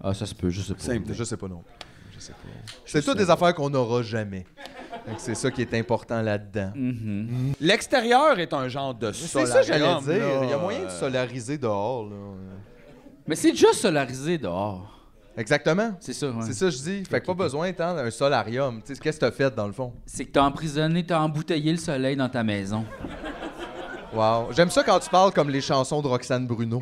Ah, ça se peut, je sais pas. Simple. Je sais pas non. Je sais pas. C'est toutes des affaires qu'on n'aura jamais. Donc, c'est ça qui est important là-dedans. Mhm. L'extérieur est un genre de C'est solarium. ça que j'allais dire. là. Il y a moyen de solariser dehors, là. Mais c'est déjà solarisé dehors. Exactement. C'est ça, ouais. C'est ça que je dis. Fait que pas besoin tant d'un solarium. Tu sais, qu'est-ce que t'as fait dans le fond? C'est que t'as emprisonné, t'as embouteillé le soleil dans ta maison. Wow. J'aime ça quand tu parles comme les chansons de Roxane Bruno.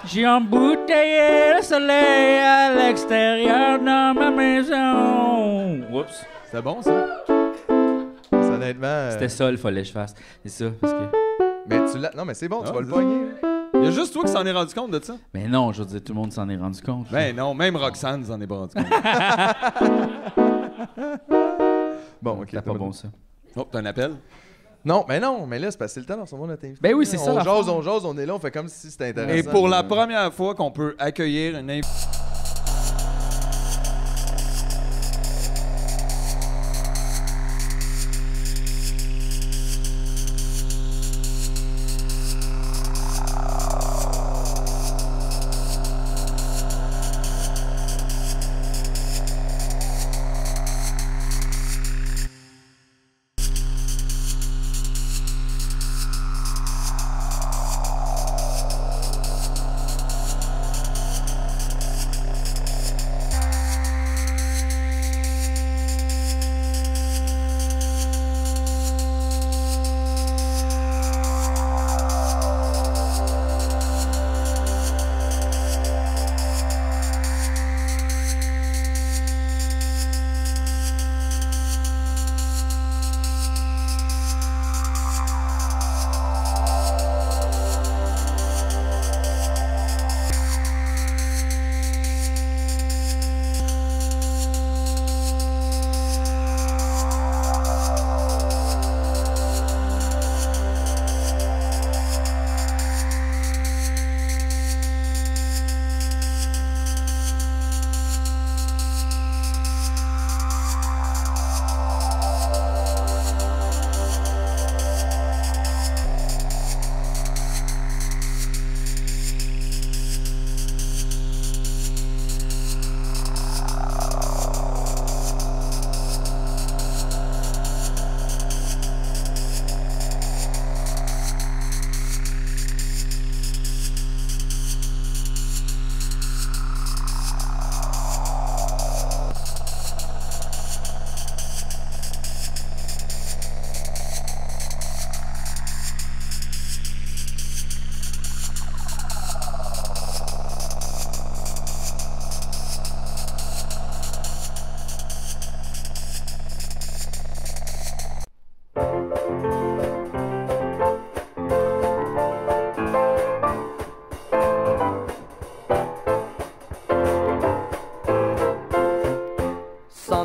J'ai embouteillé le soleil à l'extérieur dans ma maison. Oups. C'est bon, ça? Honnêtement. C'était ça, il fallait que je fasse. C'est ça, parce que... Mais tu l'as. Non, mais c'est bon, tu Ah, vas le c'est pogner. Il y a juste toi qui s'en est rendu compte de ça? Mais non, je veux dire, tout le monde s'en est rendu compte. Ben non, même Roxane s'en est pas rendu compte. Bon, ok. C'est pas bon, ça. Oh, t'as un appel? Non, mais là, c'est passé le temps dans ce monde notre invité. Ben oui, c'est ça, On la jase, forme. on est là, on fait comme si c'était intéressant. Et pour la première fois qu'on peut accueillir une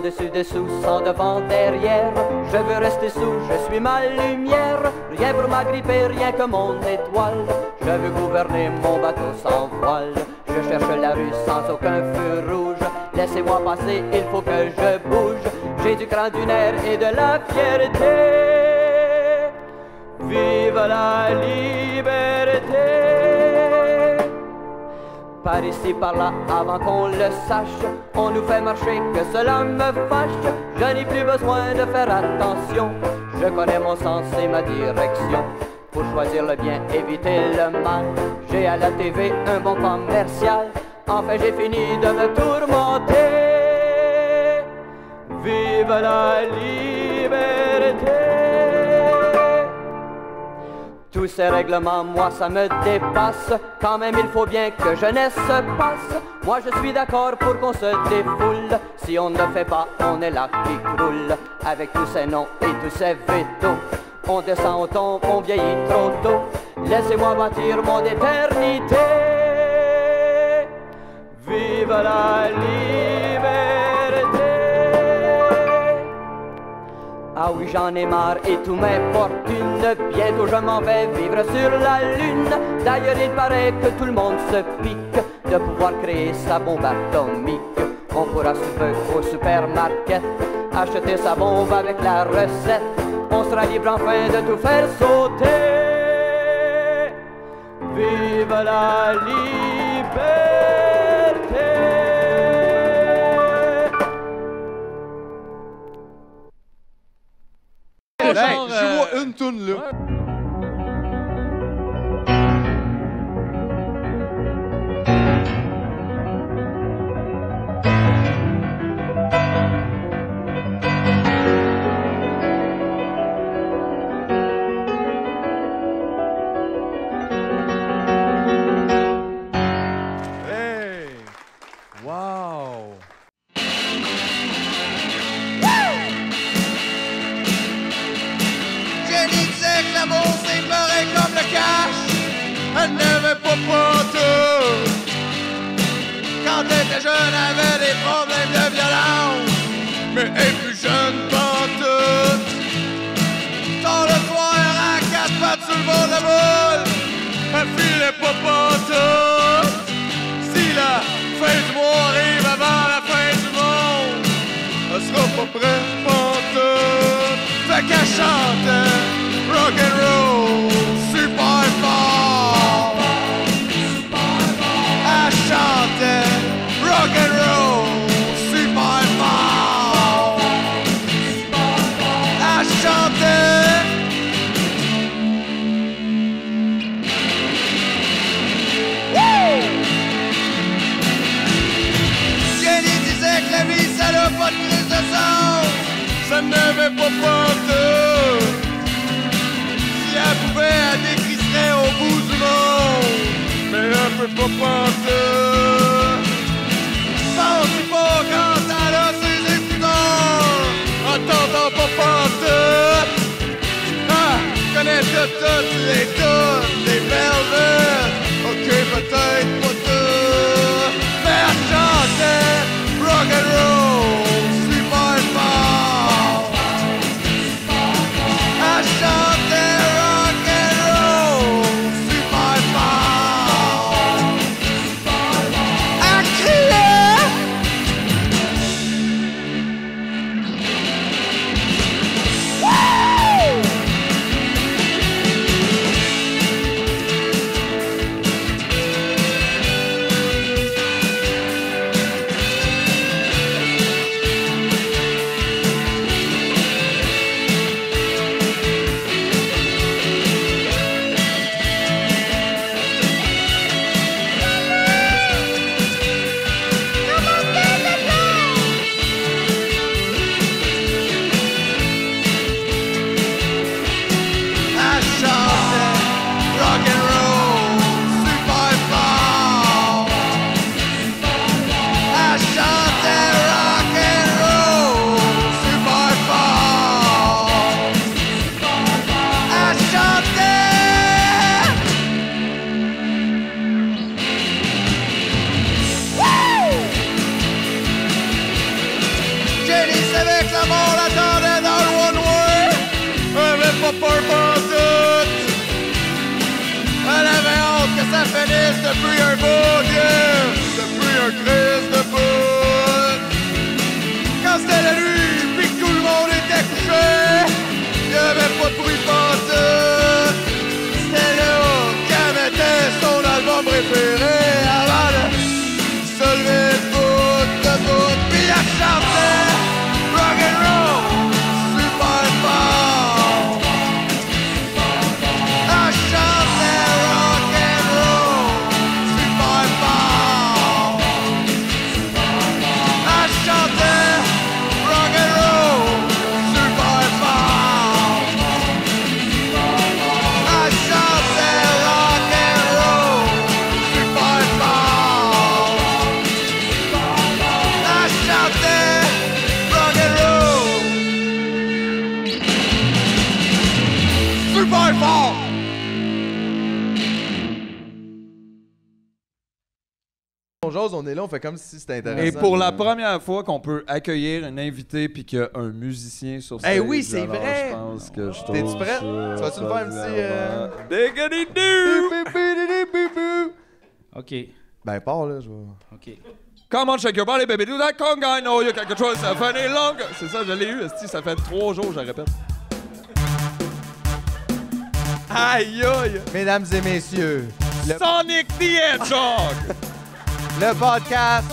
dessus, dessous, sans devant, derrière. Je veux rester sous, je suis ma lumière. Rien pour m'agripper, rien que mon étoile. Je veux gouverner mon bateau sans voile. Je cherche la rue sans aucun feu rouge. Laissez-moi passer, il faut que je bouge. J'ai du cran, du nerf et de la fierté. Vive la liberté! Par ici, par là, avant qu'on le sache, on nous fait marcher, que cela me fâche. Je n'ai plus besoin de faire attention. Je connais mon sens et ma direction. Pour choisir le bien, éviter le mal. J'ai à la TV un bon commercial. Enfin, j'ai fini de me tourmenter. Vive la liberté! Tous ces règlements, moi ça me dépasse. Quand même il faut bien que jeunesse se passe. Moi je suis d'accord pour qu'on se défoule. Si on ne le fait pas, on est là qui croule. Avec tous ces noms et tous ces vétos, on descend, on tombe, on vieillit trop tôt. Laissez-moi bâtir mon éternité. Vive la liberté! Ah oui, j'en ai marre et tout m'importune. Bientôt je m'en vais vivre sur la lune. D'ailleurs il paraît que tout le monde se pique de pouvoir créer sa bombe atomique. On pourra au supermarket acheter sa bombe avec la recette. On sera libre enfin de tout faire sauter. Vive la liberté! Hey, genre, joue une toune là. Hey! Wow! Jenny disait que l'amour c'est pareil comme le cash. Elle n'avait pas pantoute. Quand elle était jeune, elle avait des problèmes de violence. Mais elle est plus jeune pantoute. Tard le soir, à 4 pattes sur le bord de la boule, elle filait pas pantoute. Si la fin du mois arrive avant la fin du monde, elle sera pas prête pantoute. Fait qu'elle chante rock'n'roll super fort. Elle chante rock'n'roll super fort. Elle chante. Jenny disait que la vie ça n'a pas de crise de sens. Ça n'avait pas pantoute. Si elle pouvait, elle décrisserait au bout du monde. Mais elle peut pas pantoute. Pense-y pas quand elle a ses écouteurs. On t'entend pas pantoute. Ah, je connais toutes les tunes des Velvet. Ok, peut-être pas tout. Mais elle chantait rock'n'roll super fort. Elle chantait rock'n'roll super fort. Elle criait. Wouh! ça finisse depuis un bout, yeah. Depuis un crise de bout. Quand c'était la nuit, pis que tout le monde était couché, y'avait pas de bruit pantoute. C'était là qu'elle mettait son album préféré avant de se lever de bout, pis elle chantait rock and roll super fort. Elle chantait rock and roll super fort. Elle chantait rock and roll super fort. Elle chantait rock and roll super fort. Elle chantait rock and roll super fort. Jose, on est là, on fait comme si c'était intéressant. Et pour la première fois qu'on peut accueillir un invité puis qu'il y a un musicien sur scène. Eh oui, c'est alors vrai. Je pense que je trouve T'es-tu prêt? ça Tu vas-tu nous faire un petit... Diggity-doo! OK. Ben, pars là, je vais... OK. Come on, shake your body, baby, do that conga. I know you can control ça fait des longues. C'est ça, je l'ai eu, esti, ça fait 3 jours, je le répète. Aïe, aïe! Mesdames et messieurs, Sonic the Hedgehog! le podcast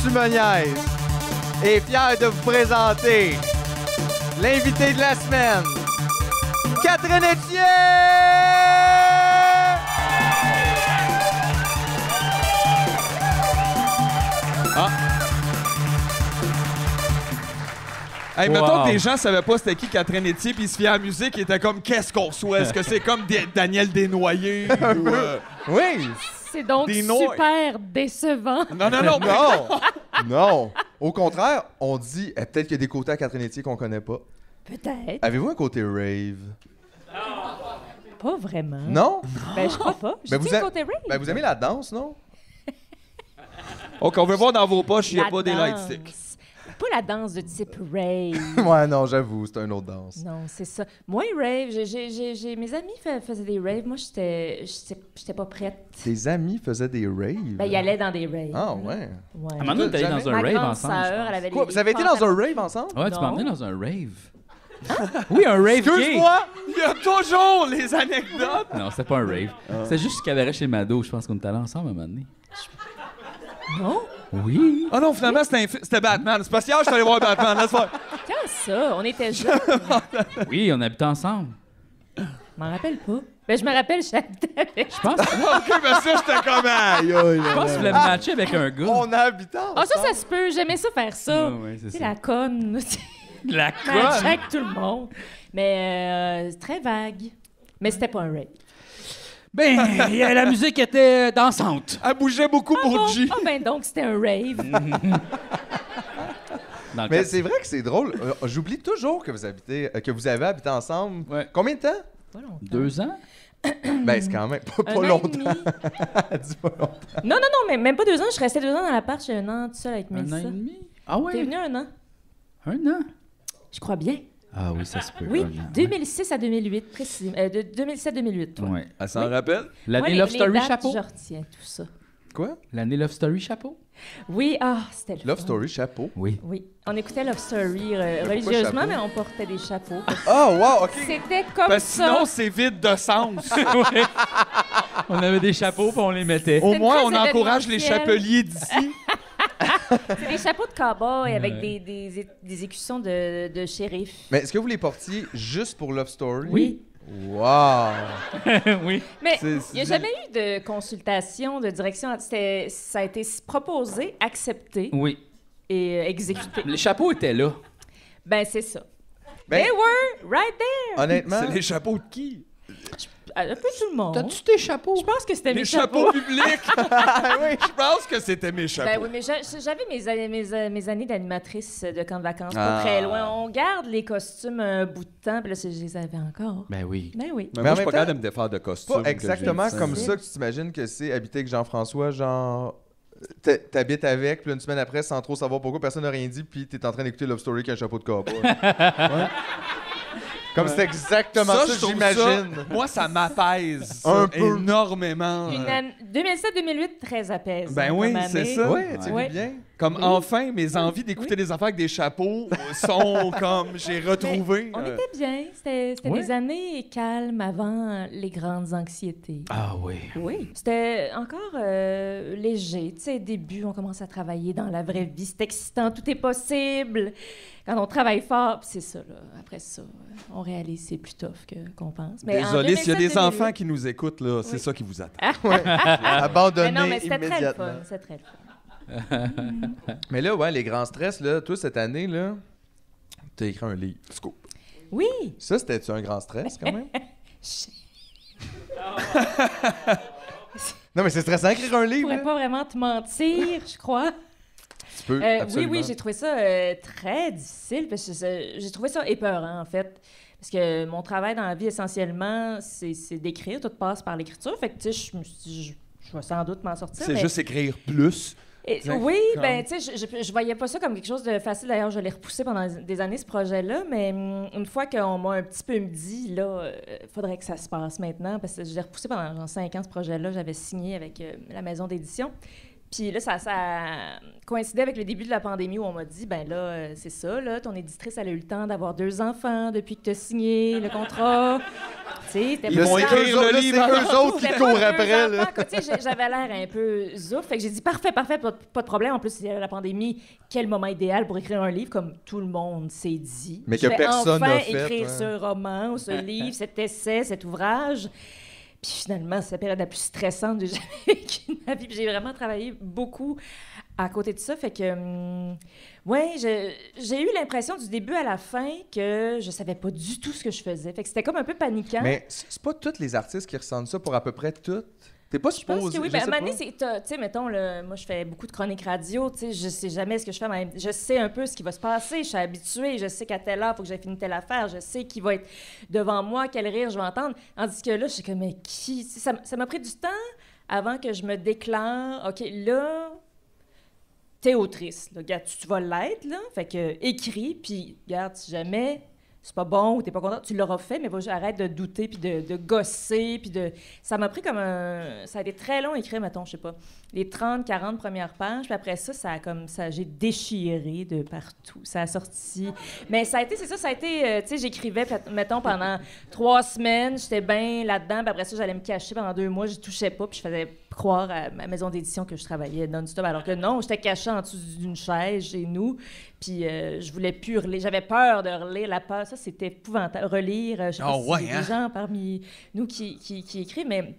Sumoniaise est fier de vous présenter l'invité de la semaine, Catherine Etier! Hey, mettons Wow. que des gens savaient pas c'était qui Catherine Etier, puis ils se fiaient à la musique, ils étaient comme qu'est-ce qu'on reçoit? Est-ce que c'est comme Daniel Desnoyers? ou, Oui! C'est donc Des noix. super décevant. Non, non, non! Non! Non! Au contraire, on dit, peut-être qu'il y a des côtés à Catherine Etier qu'on connaît pas. Peut-être. Avez-vous un côté rave? Pas vraiment. Non? Ben, je crois pas. Ben, J'ai dit vous le a- côté rave. Ben, vous aimez la danse, non? OK, on veut voir dans vos poches s'il n'y a La pas des light danse. sticks. Pas la danse de type rave. Ouais, non, j'avoue, c'est une autre danse. Non, c'est ça. Moi, rave, mes amis faisaient des raves. Moi, j'étais pas prête. Tes amis faisaient des raves? Ben, ils allaient dans des raves. Ah, ouais. Ouais. À un moment donné, t'es allé dans un Ma rave grande ensemble. sœur, elle avait Quoi, les vous avez été dans un rave ensemble? Ouais, tu m'as Non. emmené dans un rave. Oui, un rave gay. Excuse-moi! Il y a toujours les anecdotes! Non, c'était pas un rave. C'était juste ce cabaret chez Mado. Je pense qu'on était allés ensemble à un moment donné. Non? Oui. Ah non, finalement, c'était Batman. C'est parce que hier, je suis allé voir Batman. Laisse faire. Quand ça? On était jeunes. Oui, on habitait ensemble. Je m'en rappelle pas. Ben, je me rappelle, j'habitais avec. Je pense, OK, ben ça, j'étais comme aïe, aïe. je pense que tu voulais me matcher avec un gars. On habite ensemble. Ah, ça se peut. J'aimais ça faire ça. Ah ouais, c'est Tu sais, ça. la conne. La Match conne. avec tout le monde. Mais c'est très vague. Mais c'était pas un rave. Ben, la musique était dansante. Elle bougeait beaucoup pour G. Ah ben donc c'était un rave. Dans le Mais cas- c'est vrai que c'est drôle. J'oublie toujours que vous avez habité ensemble. Ouais. Combien de temps? Pas longtemps. 2 ans? Ben, c'est quand même pas Un an et longtemps. demi. Dis pas longtemps. Non, mais même pas 2 ans. Je restais 2 ans dans l'appart. J'ai 1 an tout seul avec Un an Mélissa. et demi? Ah T'es ouais? venu 1 an? 1 an? Je crois bien. Ah oui, ça se peut. Oui, 1 an. 2006 à 2008, précisément. De 2007-2008, toi. Ouais. Elle s'en rappelle? L'année Moi, Love les Story dates, chapeau? je retiens tout ça. Quoi? L'année Love Story chapeau? Oui, c'était le Love fun. Story, chapeau. Oui. Oui, on écoutait Love Story religieusement, chapeau? mais on portait des chapeaux. Oh, wow, OK. C'était comme Parce que ça. sinon, c'est vide de sens. On avait des chapeaux puis on les mettait. Au moins, très on encourage les événementiel. chapeliers d'ici. C'est des chapeaux de cow-boy avec Ouais. des écussons de shérif. Mais est-ce que vous les portiez juste pour Love Story? Oui. Wow! Oui. Mais C'est- il n'y a jamais eu de consultation, de direction. Ça a été proposé, accepté Oui. et exécuté. Les chapeaux étaient là. Ben, c'est ça. Ben, They were right there. honnêtement, C'est les chapeaux de qui? Un peu tout le monde. T'as-tu tes chapeaux? Je pense que c'était Les mes chapeaux publics. Oui, je pense que c'était mes chapeaux. Ben oui, mais j'avais mes années d'animatrice de camp de vacances, Ah. pas très loin. On garde les costumes un bout de temps, puis là, je les avais encore. Ben oui. Ben oui. Mais Mais moi, en je suis même pas capable de temps, me défaire de costume. pas exactement je comme sais. ça que tu t'imagines que c'est habiter avec Jean-François, genre... T'habites avec, puis une semaine après, sans trop savoir pourquoi, personne n'a rien dit, puis t'es en train d'écouter Love Story avec un chapeau de cowboy. Comme c'est exactement ça, je trouve j'imagine. Moi, ça m'apaise Un peu. énormément. 2007-2008, très apaisant. Ben oui, comme c'est année. ça. Ouais, tu Ouais. vis bien. Comme Oui. enfin, mes envies d'écouter des affaires avec des chapeaux sont comme j'ai retrouvé. On était bien. C'était Ouais. des années calmes avant les grandes anxiétés. Ah oui. Oui. C'était encore léger. Tu sais, début, on commence à travailler dans la vraie vie. C'est excitant, tout est possible. Quand on travaille fort, puis c'est ça, là. Après ça, on réalise que c'est plus tough qu'on pense. Mais en Désolé, s'il y a des 2007-2008, enfants qui nous écoutent, là, c'est Oui. ça qui vous attend. Abandonné Mais non, mais c'était très le immédiatement. fun. C'était très le fun. Mais là, ouais, les grands stress, là, toi, cette année, là, t'as écrit un livre. Scoop. Oui. Ça, c'était-tu un grand stress, quand même? Non, mais c'est stressant d'écrire un Je livre, pourrais là. pas vraiment te mentir, je crois. Tu peux, Oui, absolument. oui, j'ai trouvé ça très difficile parce que j'ai trouvé ça épeurant, en fait. Parce que mon travail dans la vie, essentiellement, c'est d'écrire. Tout passe par l'écriture. Fait que, tu sais, je me suis dit, je vais sans doute m'en sortir. C'est mais- juste écrire plus. Oui, comme- ben, tu sais, je voyais pas ça comme quelque chose de facile. D'ailleurs, je l'ai repoussé pendant des années, ce projet-là. Mais une fois qu'on m'a un petit peu dit, là, faudrait que ça se passe maintenant. Parce que je l'ai repoussé pendant genre 5 ans, ce projet-là. J'avais signé avec la maison d'édition. Puis là, ça coïncidait avec le début de la pandémie où on m'a dit, ben là, c'est ça, là, ton éditrice, elle a eu le temps d'avoir 2 enfants depuis que tu as signé le contrat. Tu sais, t'es Ils pas vont ça. écrire le là, livre. c'est eux autres qui C'était courent pas après, deux là. enfants, quoi. Tu sais, j'avais l'air un peu zouf. Fait que j'ai dit, parfait, pas de problème. En plus, il y a la pandémie. Quel moment idéal pour écrire un livre, comme tout le monde s'est dit. Mais Je que vais personne enfin n'a fait, écrire ouais. ce roman ou ce livre, cet essai, cet ouvrage. Puis finalement, c'est la période la plus stressante que j'ai jamais vécue de ma vie. Puis j'ai vraiment travaillé beaucoup à côté de ça. Fait que, ouais, j'ai eu l'impression du début à la fin que je savais pas du tout ce que je faisais. Fait que c'était comme un peu paniquant. Mais c'est pas tous les artistes qui ressentent ça pour à peu près toutes. T'es pas Je pense supposé. que oui. je Ben, à sais un moment pas. donné, tu sais, mettons, moi, je fais beaucoup de chroniques radio, tu sais, je sais jamais ce que je fais, mais je sais un peu ce qui va se passer, je suis habituée, je sais qu'à telle heure, il faut que j'ai fini telle affaire, je sais qui va être devant moi, quel rire je vais entendre. Tandis que là, je suis comme, mais qui? Ça m'a pris du temps avant que je me déclare, OK, là, t'es autrice, là, regarde, tu vas l'être, là, fait que écris, puis regarde, si jamais c'est pas bon ou t'es pas content, tu l'auras fait, mais arrête de douter puis de gosser puis de... Ça m'a pris comme un... Ça a été très long à écrire, mettons, je sais pas, les 30, 40 premières pages, puis après ça, j'ai déchiré de partout. Ça a sorti... Mais ça a été, c'est ça, ça a été... tu sais, j'écrivais, mettons, pendant 3 semaines, j'étais bien là-dedans, puis après ça, j'allais me cacher pendant 2 mois, je touchais pas, puis je faisais croire à ma maison d'édition que je travaillais non-stop, alors que non, j'étais cachée en dessous d'une chaise chez nous, puis je voulais plus hurler. J'avais peur de relire la peur. Ça, c'était épouvantable. Relire, je sais pas Oh, si ouais, y a des gens parmi nous qui écrivent, mais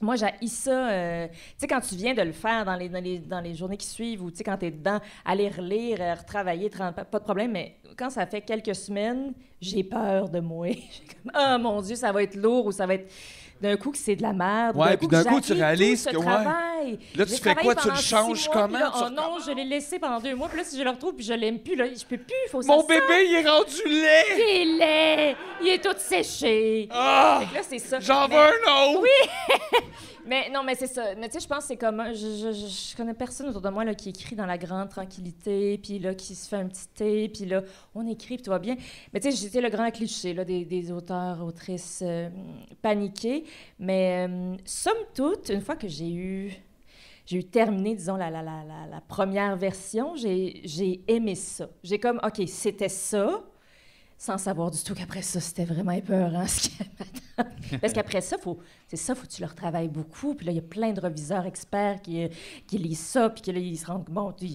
moi, j'haïs ça. Tu sais, quand tu viens de le faire dans les journées qui suivent ou, tu sais, quand tu es dedans, aller relire, retravailler, pas de problème, mais quand ça fait quelques semaines, j'ai peur de moi. J'ai comme, oh mon Dieu, ça va être lourd ou ça va être... D'un coup, que c'est de la merde. Ouais, puis d'un coup, tu j'haïs réalises tout ce que, ouais. travail. Là, tu J'ai fais travaillé quoi? Tu le pendant 6 changes mois, comment? puis là, Tu oh non, je l'ai laissé pendant 2 mois, puis là, si je le retrouve, puis je l'aime plus, là, je peux plus, il faut Mon ça bébé, il est rendu laid! Il est laid, il est tout séché. Ah! Fait que là, c'est ça. J'en Mais- veux un autre! Mais non, mais c'est ça. Mais tu sais, je pense que c'est comme... Je connais personne autour de moi là, qui écrit dans la grande tranquillité, puis là, qui se fait un petit thé, puis là, on écrit, puis tout va bien. Mais tu sais, j'étais le grand cliché là, des auteurs, autrices paniqués. Mais somme toute, une fois que j'ai eu terminé, disons, la première version, j'ai aimé ça. J'ai comme, OK, c'était ça, sans savoir du tout qu'après ça, c'était vraiment épeurant ce qui m'attend. Parce qu'après ça, faut que tu le retravailles beaucoup. Puis là, il y a plein de reviseurs experts qui lisent ça, puis que là, ils se rendent compte. Je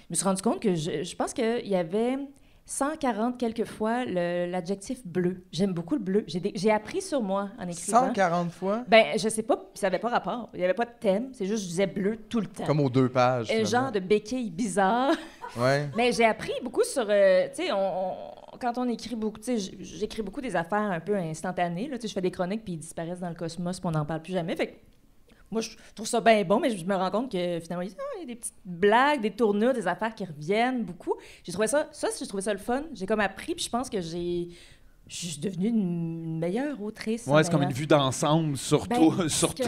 me suis rendu compte que je pense qu'il y avait 140 quelques fois l'adjectif bleu. J'aime beaucoup le bleu. J'ai appris sur moi en écrivant. 140 fois? Ben, je sais pas, ça n'avait pas rapport. Il n'y avait pas de thème. C'est juste, je disais bleu tout le temps. Comme aux 2 pages. Un genre de béquille bizarre. Ouais. Mais j'ai appris beaucoup sur... tu sais, quand on écrit beaucoup... Tu sais, j'écris beaucoup des affaires un peu instantanées. Là, tu sais, je fais des chroniques, puis ils disparaissent dans le cosmos, puis on n'en parle plus jamais. Fait que moi, je trouve ça bien bon, mais je me rends compte que finalement, il y a des petites blagues, des tournures, des affaires qui reviennent beaucoup. J'ai trouvé ça le fun. J'ai comme appris, puis je pense que j'ai je suis devenue une meilleure autrice. Ouais, c'est comme une vue d'ensemble sur, sur ton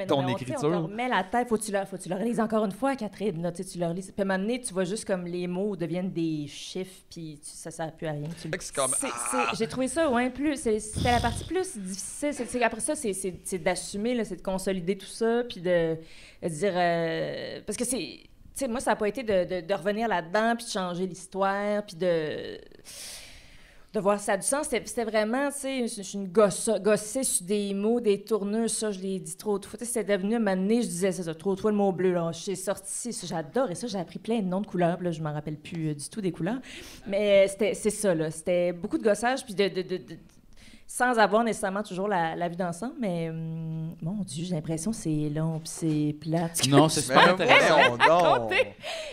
On écriture. te remet la tête, faut que tu le relises encore une fois, Catherine. Là, tu le relises. Puis à un moment donné, tu vois juste comme les mots deviennent des chiffres, puis ça sert plus à rien. C'est comme... J'ai trouvé ça, c'était la partie plus difficile. Après ça, c'est d'assumer, là, c'est de consolider tout ça, puis de dire... parce que c'est... Tu sais, moi, ça n'a pas été de revenir là-dedans, puis de changer l'histoire, puis de voir ça a du sens. C'était vraiment, tu sais, je suis une gossée sur des mots, des tournures, ça, je l'ai dit trop de fois. C'était devenu, à un moment donné, je disais, c'est ça, trop de fois le mot bleu, là. J'ai sorti ça, j'adore, et ça, j'ai appris plein de noms de couleurs, là, je m'en rappelle plus du tout des couleurs. Mais c'est ça, là. C'était beaucoup de gossage, puis sans avoir nécessairement toujours la vue d'ensemble, mais mon Dieu, j'ai l'impression que c'est long puis c'est plate. Non, c'est super intéressant.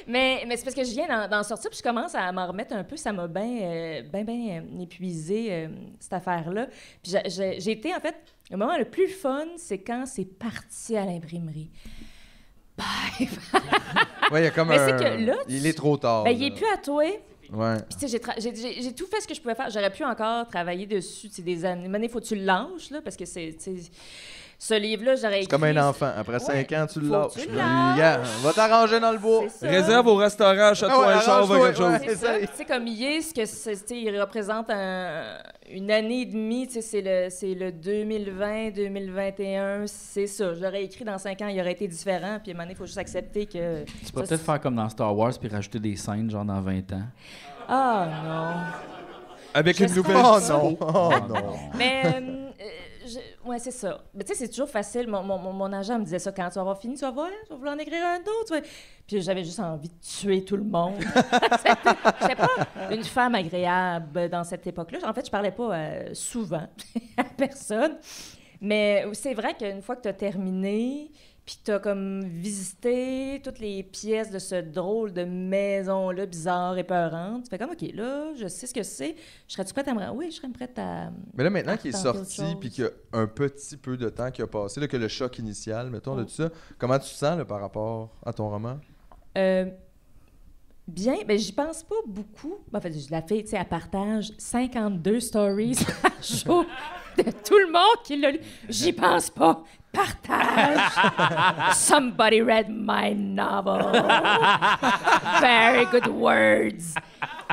Mais c'est parce que je viens d'en sortir puis je commence à m'en remettre un peu. Ça m'a bien épuisé, cette affaire-là. Puis j'ai été, en fait, le moment le plus fun, c'est quand c'est parti à l'imprimerie. Oui, il y a comme il est trop tard. Il est plus à toi. Ouais. Puis, tu sais, j'ai tout fait ce que je pouvais faire. J'aurais pu encore travailler dessus, tu sais, des années. Maintenant, il faut que tu le lâches, là, parce que ce livre-là, j'aurais écrit... C'est comme un enfant. Après 5 ans, tu le lâches. Tu le lâches. Va t'arranger dans le bois. Réserve au restaurant, achète-toi un char ou quelque chose. C'est ça. Tu sais, comme il représente une année et demie, tu sais, c'est le 2020, 2021, c'est ça. J'aurais écrit dans 5 ans, il aurait été différent, puis à un moment donné, il faut juste accepter que... Tu pourrais peut-être faire comme dans Star Wars puis rajouter des scènes, genre dans 20 ans. Ah, non. Avec une nouvelle... Oh non! Oh non! Mais... ouais, c'est ça. Mais tu sais, c'est toujours facile. Mon agent me disait ça. Quand tu vas avoir fini, tu vas voir, tu vas vouloir en écrire un autre. Puis j'avais juste envie de tuer tout le monde. J'étais pas une femme agréable dans cette époque-là. En fait, je parlais pas souvent à personne. Mais c'est vrai qu'une fois que tu as terminé, puis tu as comme visité toutes les pièces de ce drôle de maison-là, bizarre et peurante, tu fais comme, OK, là, je sais ce que c'est. Serais-tu prête à me... Oui, je serais prête à... Mais là, maintenant qu'il est sorti, puis qu'il y a un petit peu de temps qui a passé, là, que le choc initial, mettons, de tout ça, comment tu te sens là, par rapport à ton roman? Bien, mais j'y pense pas beaucoup. En fait, je la fais, tu sais, elle partage 52 stories par jour de tout le monde qui l'a lu. J'y pense pas. Partage. Somebody read my novel. Very good words.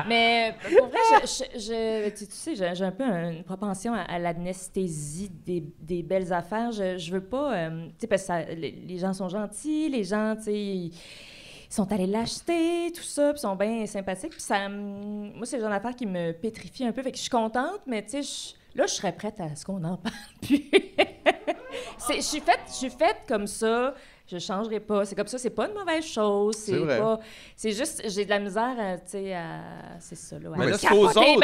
Mais pour vrai, tu sais, j'ai un peu une propension à l'anesthésie des belles affaires. Je veux pas... tu sais, parce que les gens sont gentils, les gens, tu sais... Ils sont allés l'acheter, tout ça, puis sont bien sympathiques. Puis moi, c'est le genre d'affaire qui me pétrifie un peu. Fait que je suis contente, mais tu sais, là, je serais prête à ce qu'on en parle plus. Je suis faite comme ça. Je changerai pas. C'est comme ça. C'est pas une mauvaise chose. C'est vrai. C'est juste, j'ai de la misère, tu sais, c'est ça, là. Mais là, c'est aux autres.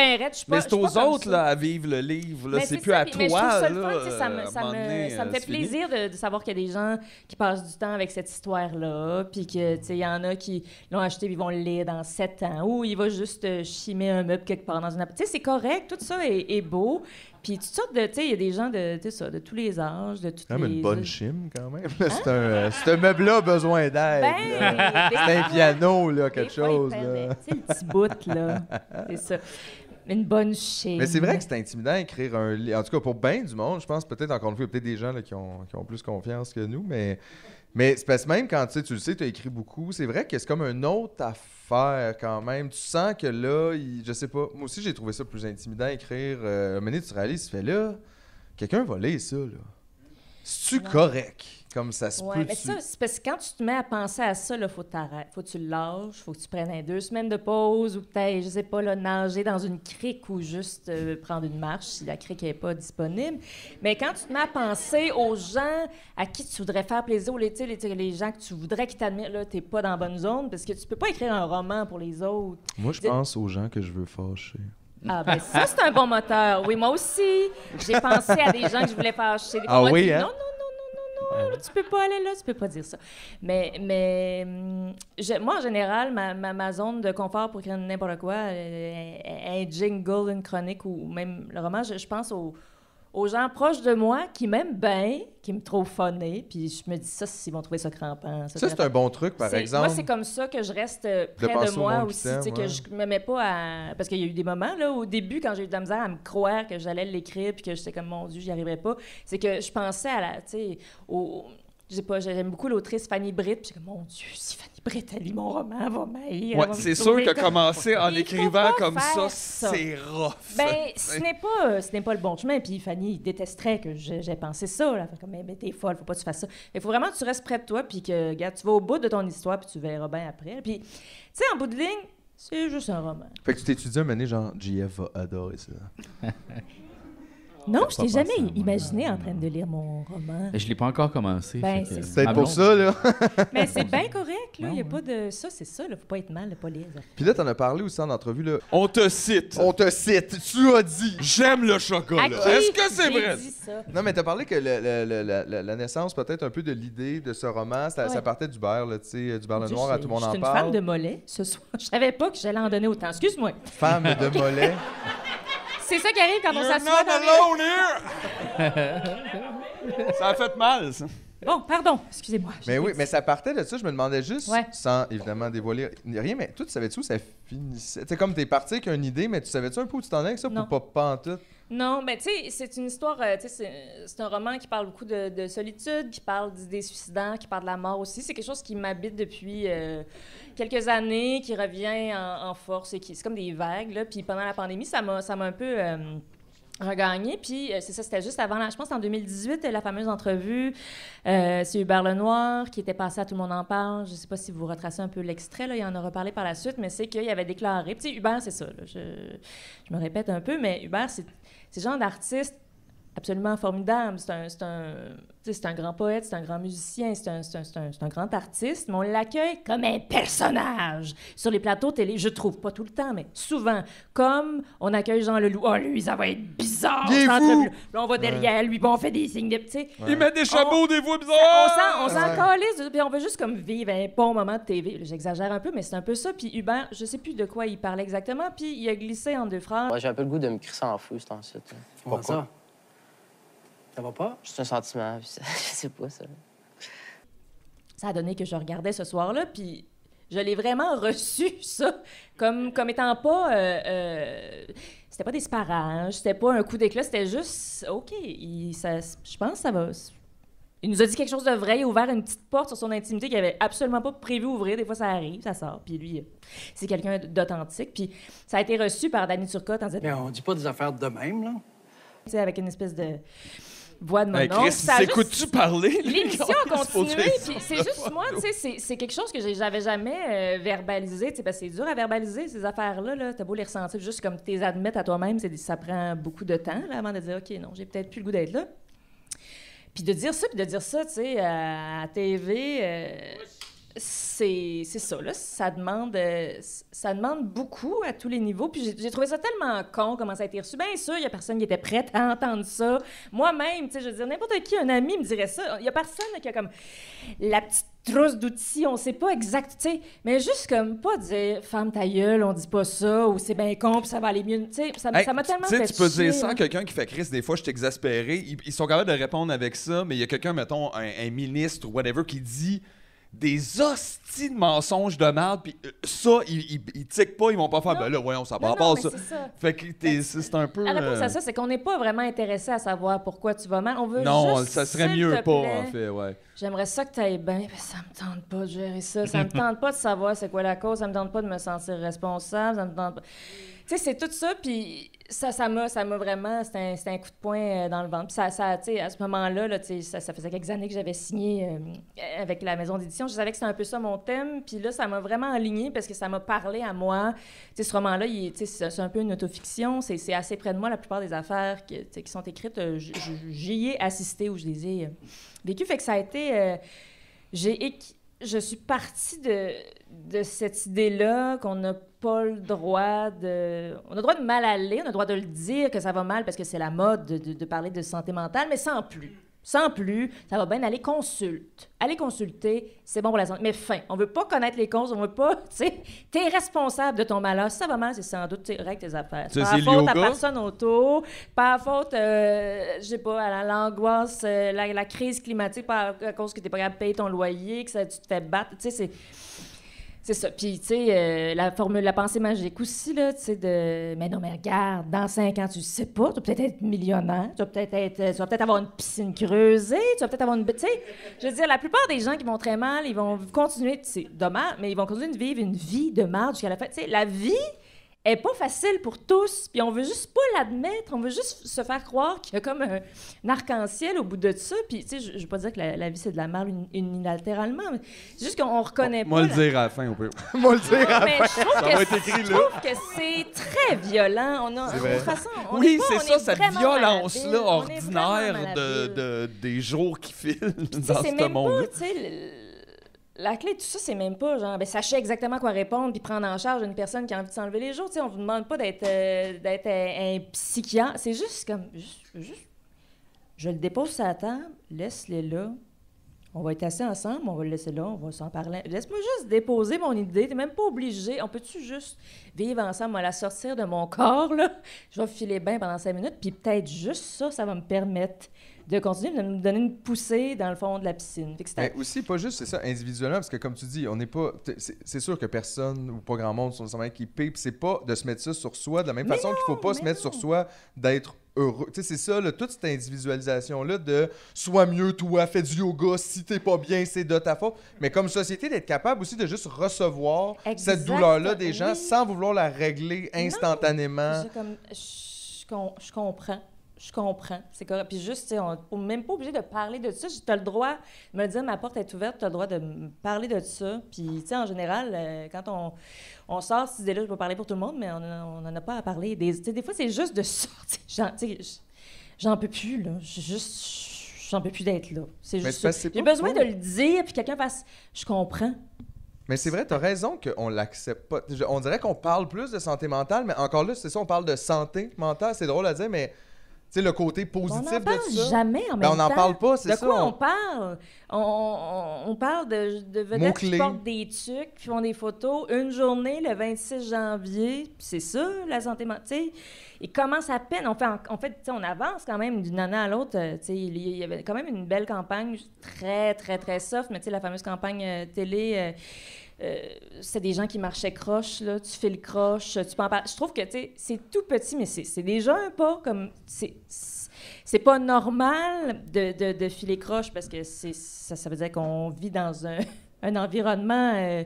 Mais c'est aux autres, là, à vivre le livre. Là, c'est plus à toi, mais je trouve ça le là. fun, ça me fait plaisir de savoir qu'il y a des gens qui passent du temps avec cette histoire-là, puis que, tu sais, il y en a qui l'ont acheté, puis ils vont le lire dans 7 ans, ou il va juste chimer un meuble quelque part dans une... Tu sais, c'est correct, tout ça est beau. Puis toutes sortes de... Tu sais, il y a des gens de tous les âges, de toutes les... C'est quand même une bonne chime, quand même. C'est un meuble-là a besoin d'aide. C'est un piano, là, quelque chose. Tu sais, le petit bout, là. C'est ça. Une bonne chime. Mais c'est vrai que c'est intimidant d'écrire un livre. En tout cas, pour bien du monde, je pense peut-être, encore une fois, il y a peut-être des gens là, qui ont plus confiance que nous, mais c'est parce que même quand tu le sais, tu as écrit beaucoup, c'est vrai que c'est comme une autre affaire quand même. Tu sens que là, je sais pas, moi aussi j'ai trouvé ça plus intimidant d'écrire. Un moment donné, tu réalises, tu fais là, quelqu'un va lire ça, là. C'est-tu correct? Comme ça se peut. Mais ça, c'est parce que quand tu te mets à penser à ça, il faut t'arrêter. Faut que tu le lâches, faut que tu prennes 2 semaines de pause ou peut-être, je sais pas, là, nager dans une crique ou juste prendre une marche si la crique n'est pas disponible. Mais quand tu te mets à penser aux gens à qui tu voudrais faire plaisir, ou les gens que tu voudrais qui t'admirent, là, t'es pas dans la bonne zone parce que tu peux pas écrire un roman pour les autres. Moi, je pense aux gens que je veux fâcher. Ah, ben ça, c'est un bon moteur. Oui, moi aussi. J'ai pensé à des gens que je voulais fâcher. Ah oui, hein? Non, tu peux pas aller là, tu peux pas dire ça. Mais moi, en général, ma zone de confort pour écrire n'importe quoi, un jingle, une chronique ou même le roman, je pense aux gens proches de moi qui m'aiment bien, qui me trouvent funny, puis je me dis ça, s'ils vont trouver ça crampant. Ça, c'est un bon truc, par exemple. Moi, c'est comme ça que je reste près penser de au moi monde aussi, qui t'aime, tu sais, que je me mets pas à... Parce qu'il y a eu des moments, là, au début, quand j'ai eu de la misère à me croire que j'allais l'écrire, puis que j'étais comme, mon Dieu, j'y arriverais pas, c'est que je pensais à la, tu sais, je sais pas, j'aime beaucoup l'autrice Fanny Britt, puis j'ai comme, mon Dieu, si Fanny Britt, elle lit mon roman, elle va m'haïr. Ouais, elle va me c'est sûr trouver que comme- commencer en Il faut écrivant pas comme faire ça, c'est rough. Ben, ce n'est pas le bon chemin. Puis Fanny détesterait que j'ai pensé ça. Là. Fait comme, mais t'es folle, faut pas que tu fasses ça. Il faut vraiment que tu restes près de toi, puis que, regarde, tu vas au bout de ton histoire, puis tu verras bien après. Puis, tu sais, en bout de ligne, c'est juste un roman. Fait que tu t'étudies un moment donné, genre, JF va adorer ça. Non, je t'ai pas jamais pensé à moi. imaginé en train de lire mon roman. Je l'ai pas encore commencé. Ben, fait que- c'est C'est peut-être Ma pour blonde- ça, là. Mais c'est bien correct, là. Il Non, n'y a pas de... Ça, c'est ça, là. Faut pas être mal de pas lire. Puis là, t'en as parlé aussi en entrevue, là. On te cite. On te cite, tu as dit. J'aime le chocolat. À qui Est-ce que c'est j'ai vrai? dit ça? Non, mais t'as parlé que la naissance, peut-être un peu de l'idée de ce roman, ça Ouais. partait du beurre, là, tu sais, du beurre le Dieu, noir, à tout le monde je en suis une femme parle. de mollet ce soir. Je savais pas que j'allais en donner autant. Excuse-moi. Femme de mollet. C'est ça qui arrive quand on You're s'assoit not dans les... alone here! Ça a fait mal, ça. Bon, pardon. Excusez-moi. Mais oui, mais ça partait de ça, je me demandais juste, Ouais. sans évidemment dévoiler rien, mais toi, tu savais-tu où ça finissait? Tu sais, comme t'es parti avec une idée, mais tu savais-tu un peu où tu t'en allais avec ça, Non. pour pas en tout? Non, mais tu sais, c'est une histoire, tu sais, c'est un roman qui parle beaucoup de solitude, qui parle d'idées suicidaires, qui parle de la mort aussi. C'est quelque chose qui m'habite depuis quelques années, qui revient en force, et qui c'est comme des vagues, là. Puis pendant la pandémie, ça m'a un peu regagné. Puis c'est ça, c'était juste avant, je pense en 2018, la fameuse entrevue. C'est Hubert Lenoir qui était passé à Tout le monde en parle. Je sais pas si vous retracez un peu l'extrait, là, il en a reparlé par la suite, mais c'est qu'il avait déclaré. Puis tu sais, Hubert, c'est ça, là, je me répète un peu, mais Hubert, c'est le genre d'artiste absolument formidable. C'est un grand poète, c'est un grand musicien, c'est un grand artiste, mais on l'accueille comme un personnage sur les plateaux télé. Je trouve, pas tout le temps, mais souvent, comme on accueille Jean Leloup. Oh, lui, ça va être bizarre. Il est cette fou! entrevue-là. Là, on va derrière lui, bon, on fait des signes de... Tu sais, Il met des chapeaux, des voix bizarres! on s'en calisse, puis on veut juste comme vivre un bon moment de TV. J'exagère un peu, mais c'est un peu ça. Puis Hubert, je sais plus de quoi il parlait exactement, puis il a glissé en deux phrases. Ouais, j'ai un peu le goût de me crisser en feu, c'est ensuite. Comment ça? Ça va pas? C'est un sentiment, puis ça, je sais pas, ça. Ça a donné que je regardais ce soir-là, puis je l'ai vraiment reçu, ça, comme étant pas... c'était pas des sparages, c'était pas un coup d'éclat, c'était juste... OK, je pense que ça va... Il nous a dit quelque chose de vrai, il a ouvert une petite porte sur son intimité qu'il avait absolument pas prévu ouvrir. Des fois, ça arrive, ça sort, puis lui, c'est quelqu'un d'authentique. Puis ça a été reçu par Danny Turcotte en disant... Mais on dit pas des affaires de même, là. Tu sais, avec une espèce de voix de mon Hey, oncle. Chris, Ça a juste- s'écoutes-tu parler? L'émission a Qu'est-ce qu'il faut continué, dire puis ça? c'est juste moi, tu sais, c'est quelque chose que j'avais jamais verbalisé, tu sais, parce que c'est dur à verbaliser, ces affaires-là, là. T'as beau les ressentir, juste comme t'es admettre à toi-même, ça prend beaucoup de temps, là, avant de dire, OK, non, j'ai peut-être plus le goût d'être là. Puis de dire ça, tu sais, à TV, c'est ça, là, ça demande beaucoup à tous les niveaux. Puis j'ai trouvé ça tellement con, comment ça a été reçu. Bien sûr, il y a personne qui était prête à entendre ça. Moi-même, tu sais, je veux dire, n'importe qui, un ami me dirait ça. Il y a personne qui a comme la petite trousse d'outils, on sait pas exact, tu sais, mais juste comme pas dire « Ferme ta gueule, on dit pas ça » ou « C'est bien con, puis ça va aller mieux », tu sais, ça m'a tellement Tu fait sais, tu peux chier, dire ça là. à quelqu'un qui fait Chris, des fois, je suis exaspéré. Ils sont capables de répondre avec ça, mais il y a quelqu'un, mettons, un ministre ou whatever, qui dit des hosties de mensonges de merde, puis ça, ils tiquent pas, ils vont pas faire, Non. ben là, voyons, ça Non, va non, pas mais ça. c'est ça. Fait que c'est un peu. La réponse à ça, c'est qu'on n'est pas vraiment intéressé à savoir pourquoi tu vas mal. On veut Non, juste, ça serait s'il mieux te pas, plaît, en fait, ouais. J'aimerais ça que tu ailles bien, mais ça me tente pas de gérer ça. Ça me tente pas de savoir c'est quoi la cause. Ça me tente pas de me sentir responsable. Ça me tente pas... Tu sais, c'est tout ça, puis ça m'a vraiment... C'était un coup de poing dans le ventre. Puis ça tu sais, à ce moment-là, là, tu sais, ça faisait quelques années que j'avais signé avec la maison d'édition. Je savais que c'était un peu ça mon thème. Puis là, ça m'a vraiment aligné parce que ça m'a parlé à moi. Tu sais, ce roman-là, tu sais, c'est un peu une autofiction. C'est assez près de moi, la plupart des affaires qui sont écrites. J'y ai assisté ou je les ai vécues. Fait que ça a été... Je suis partie de cette idée-là qu'on n'a pas le droit de... On a le droit de mal aller, on a le droit de le dire que ça va mal parce que c'est la mode de parler de santé mentale, mais sans plus. Sans plus, ça va bien, aller consulte. Aller consulter, c'est bon pour la santé. Mais fin, on veut pas connaître les causes, on veut pas, tu sais, t'es responsable de ton malheur. Si ça va mal, c'est sans doute, tu sais, règle tes affaires. C'est pas la faute à personne autour, pas la faute, je sais pas, à l'angoisse, la crise climatique, pas à cause que t'es pas capable de payer ton loyer, que tu te fais battre, tu sais, c'est ça. Puis, tu sais, la formule, la pensée magique aussi, là, tu sais, de... Mais non, mais regarde, dans 5 ans, tu sais pas, tu vas peut-être être millionnaire, tu vas peut-être avoir une piscine creusée, tu vas peut-être avoir une... Tu sais, je veux dire, la plupart des gens qui vont très mal, ils vont continuer, c'est dommage, mais ils vont continuer de vivre une vie de merde jusqu'à la fin. Tu sais, la vie est pas facile pour tous, puis on veut juste pas l'admettre, on veut juste se faire croire qu'il y a comme un arc-en-ciel au bout de ça, puis tu sais, je veux pas dire que la vie c'est de la merde unilatéralement, mais c'est juste qu'on reconnaît pas... Moi le dire à la fin, au pire. Moi le dire à la fin. Ça va être écrit là. Je trouve que c'est très violent. C'est vrai. De toute façon, Oui, c'est ça, cette violence-là ordinaire des jours qui filent dans ce monde-là. La clé de tout ça, c'est même pas genre, sachez exactement quoi répondre puis prendre en charge une personne qui a envie de s'enlever les jours. Tu sais, on vous demande pas d'être un psychiatre. C'est juste comme, je le dépose sur la table, laisse-les là. On va être assis ensemble, on va le laisser là, on va s'en parler. Laisse-moi juste déposer mon idée. T'es même pas obligé. On peut-tu juste vivre ensemble, moi, la sortir de mon corps, là? Je vais filer bien pendant 5 minutes, puis peut-être juste ça va me permettre de continuer, de me donner une poussée dans le fond de la piscine. Mais aussi, pas juste, c'est ça, individuellement, parce que comme tu dis, on n'est pas... C'est sûr que personne ou pas grand monde sont nécessairement équipés, puis c'est pas de se mettre ça sur soi, de la même façon qu'il faut pas se mettre sur soi d'être heureux. Tu sais, c'est ça, là, toute cette individualisation-là de « sois mieux, toi, fais du yoga, si t'es pas bien, c'est de ta faute ». Mais comme société, d'être capable aussi de juste recevoir cette douleur-là des gens sans vouloir la régler instantanément. Je comprends. Je comprends. C'est correct. Puis juste, tu sais, on n'est même pas obligé de parler de ça. Tu as le droit de me dire, ma porte est ouverte, tu as le droit de me parler de ça. Puis, tu sais, en général, quand on sort cette idée-là, je vais parler pour tout le monde, mais on n'en a pas à parler. Des fois, c'est juste de sortir. J'en peux plus, là. J'en peux plus d'être là. C'est juste ça. J'ai besoin de le dire, puis quelqu'un fasse, je comprends. Mais c'est vrai, t'as raison qu'on l'accepte pas. On dirait qu'on parle plus de santé mentale, mais encore là, c'est ça, on parle de santé mentale. C'est drôle à dire, mais... Tu sais, le côté positif de ça. On n'en parle jamais en même temps. On n'en parle pas, c'est ça. De quoi on parle? On parle de vedettes qui portent des tucs, qui font des photos. Une journée, le 26 janvier, puis c'est ça, la santé mentale. Ils commencent à peine. En fait, on avance quand même d'une année à l'autre. Il y avait quand même une belle campagne, très, très, très soft, mais tu sais, la fameuse campagne télé... c'est des gens qui marchaient croche, là, tu files croche, tu peux en parler. Je trouve que, tu sais, c'est tout petit, mais c'est déjà un pas comme... C'est pas normal de filer croche parce que ça veut dire qu'on vit dans un environnement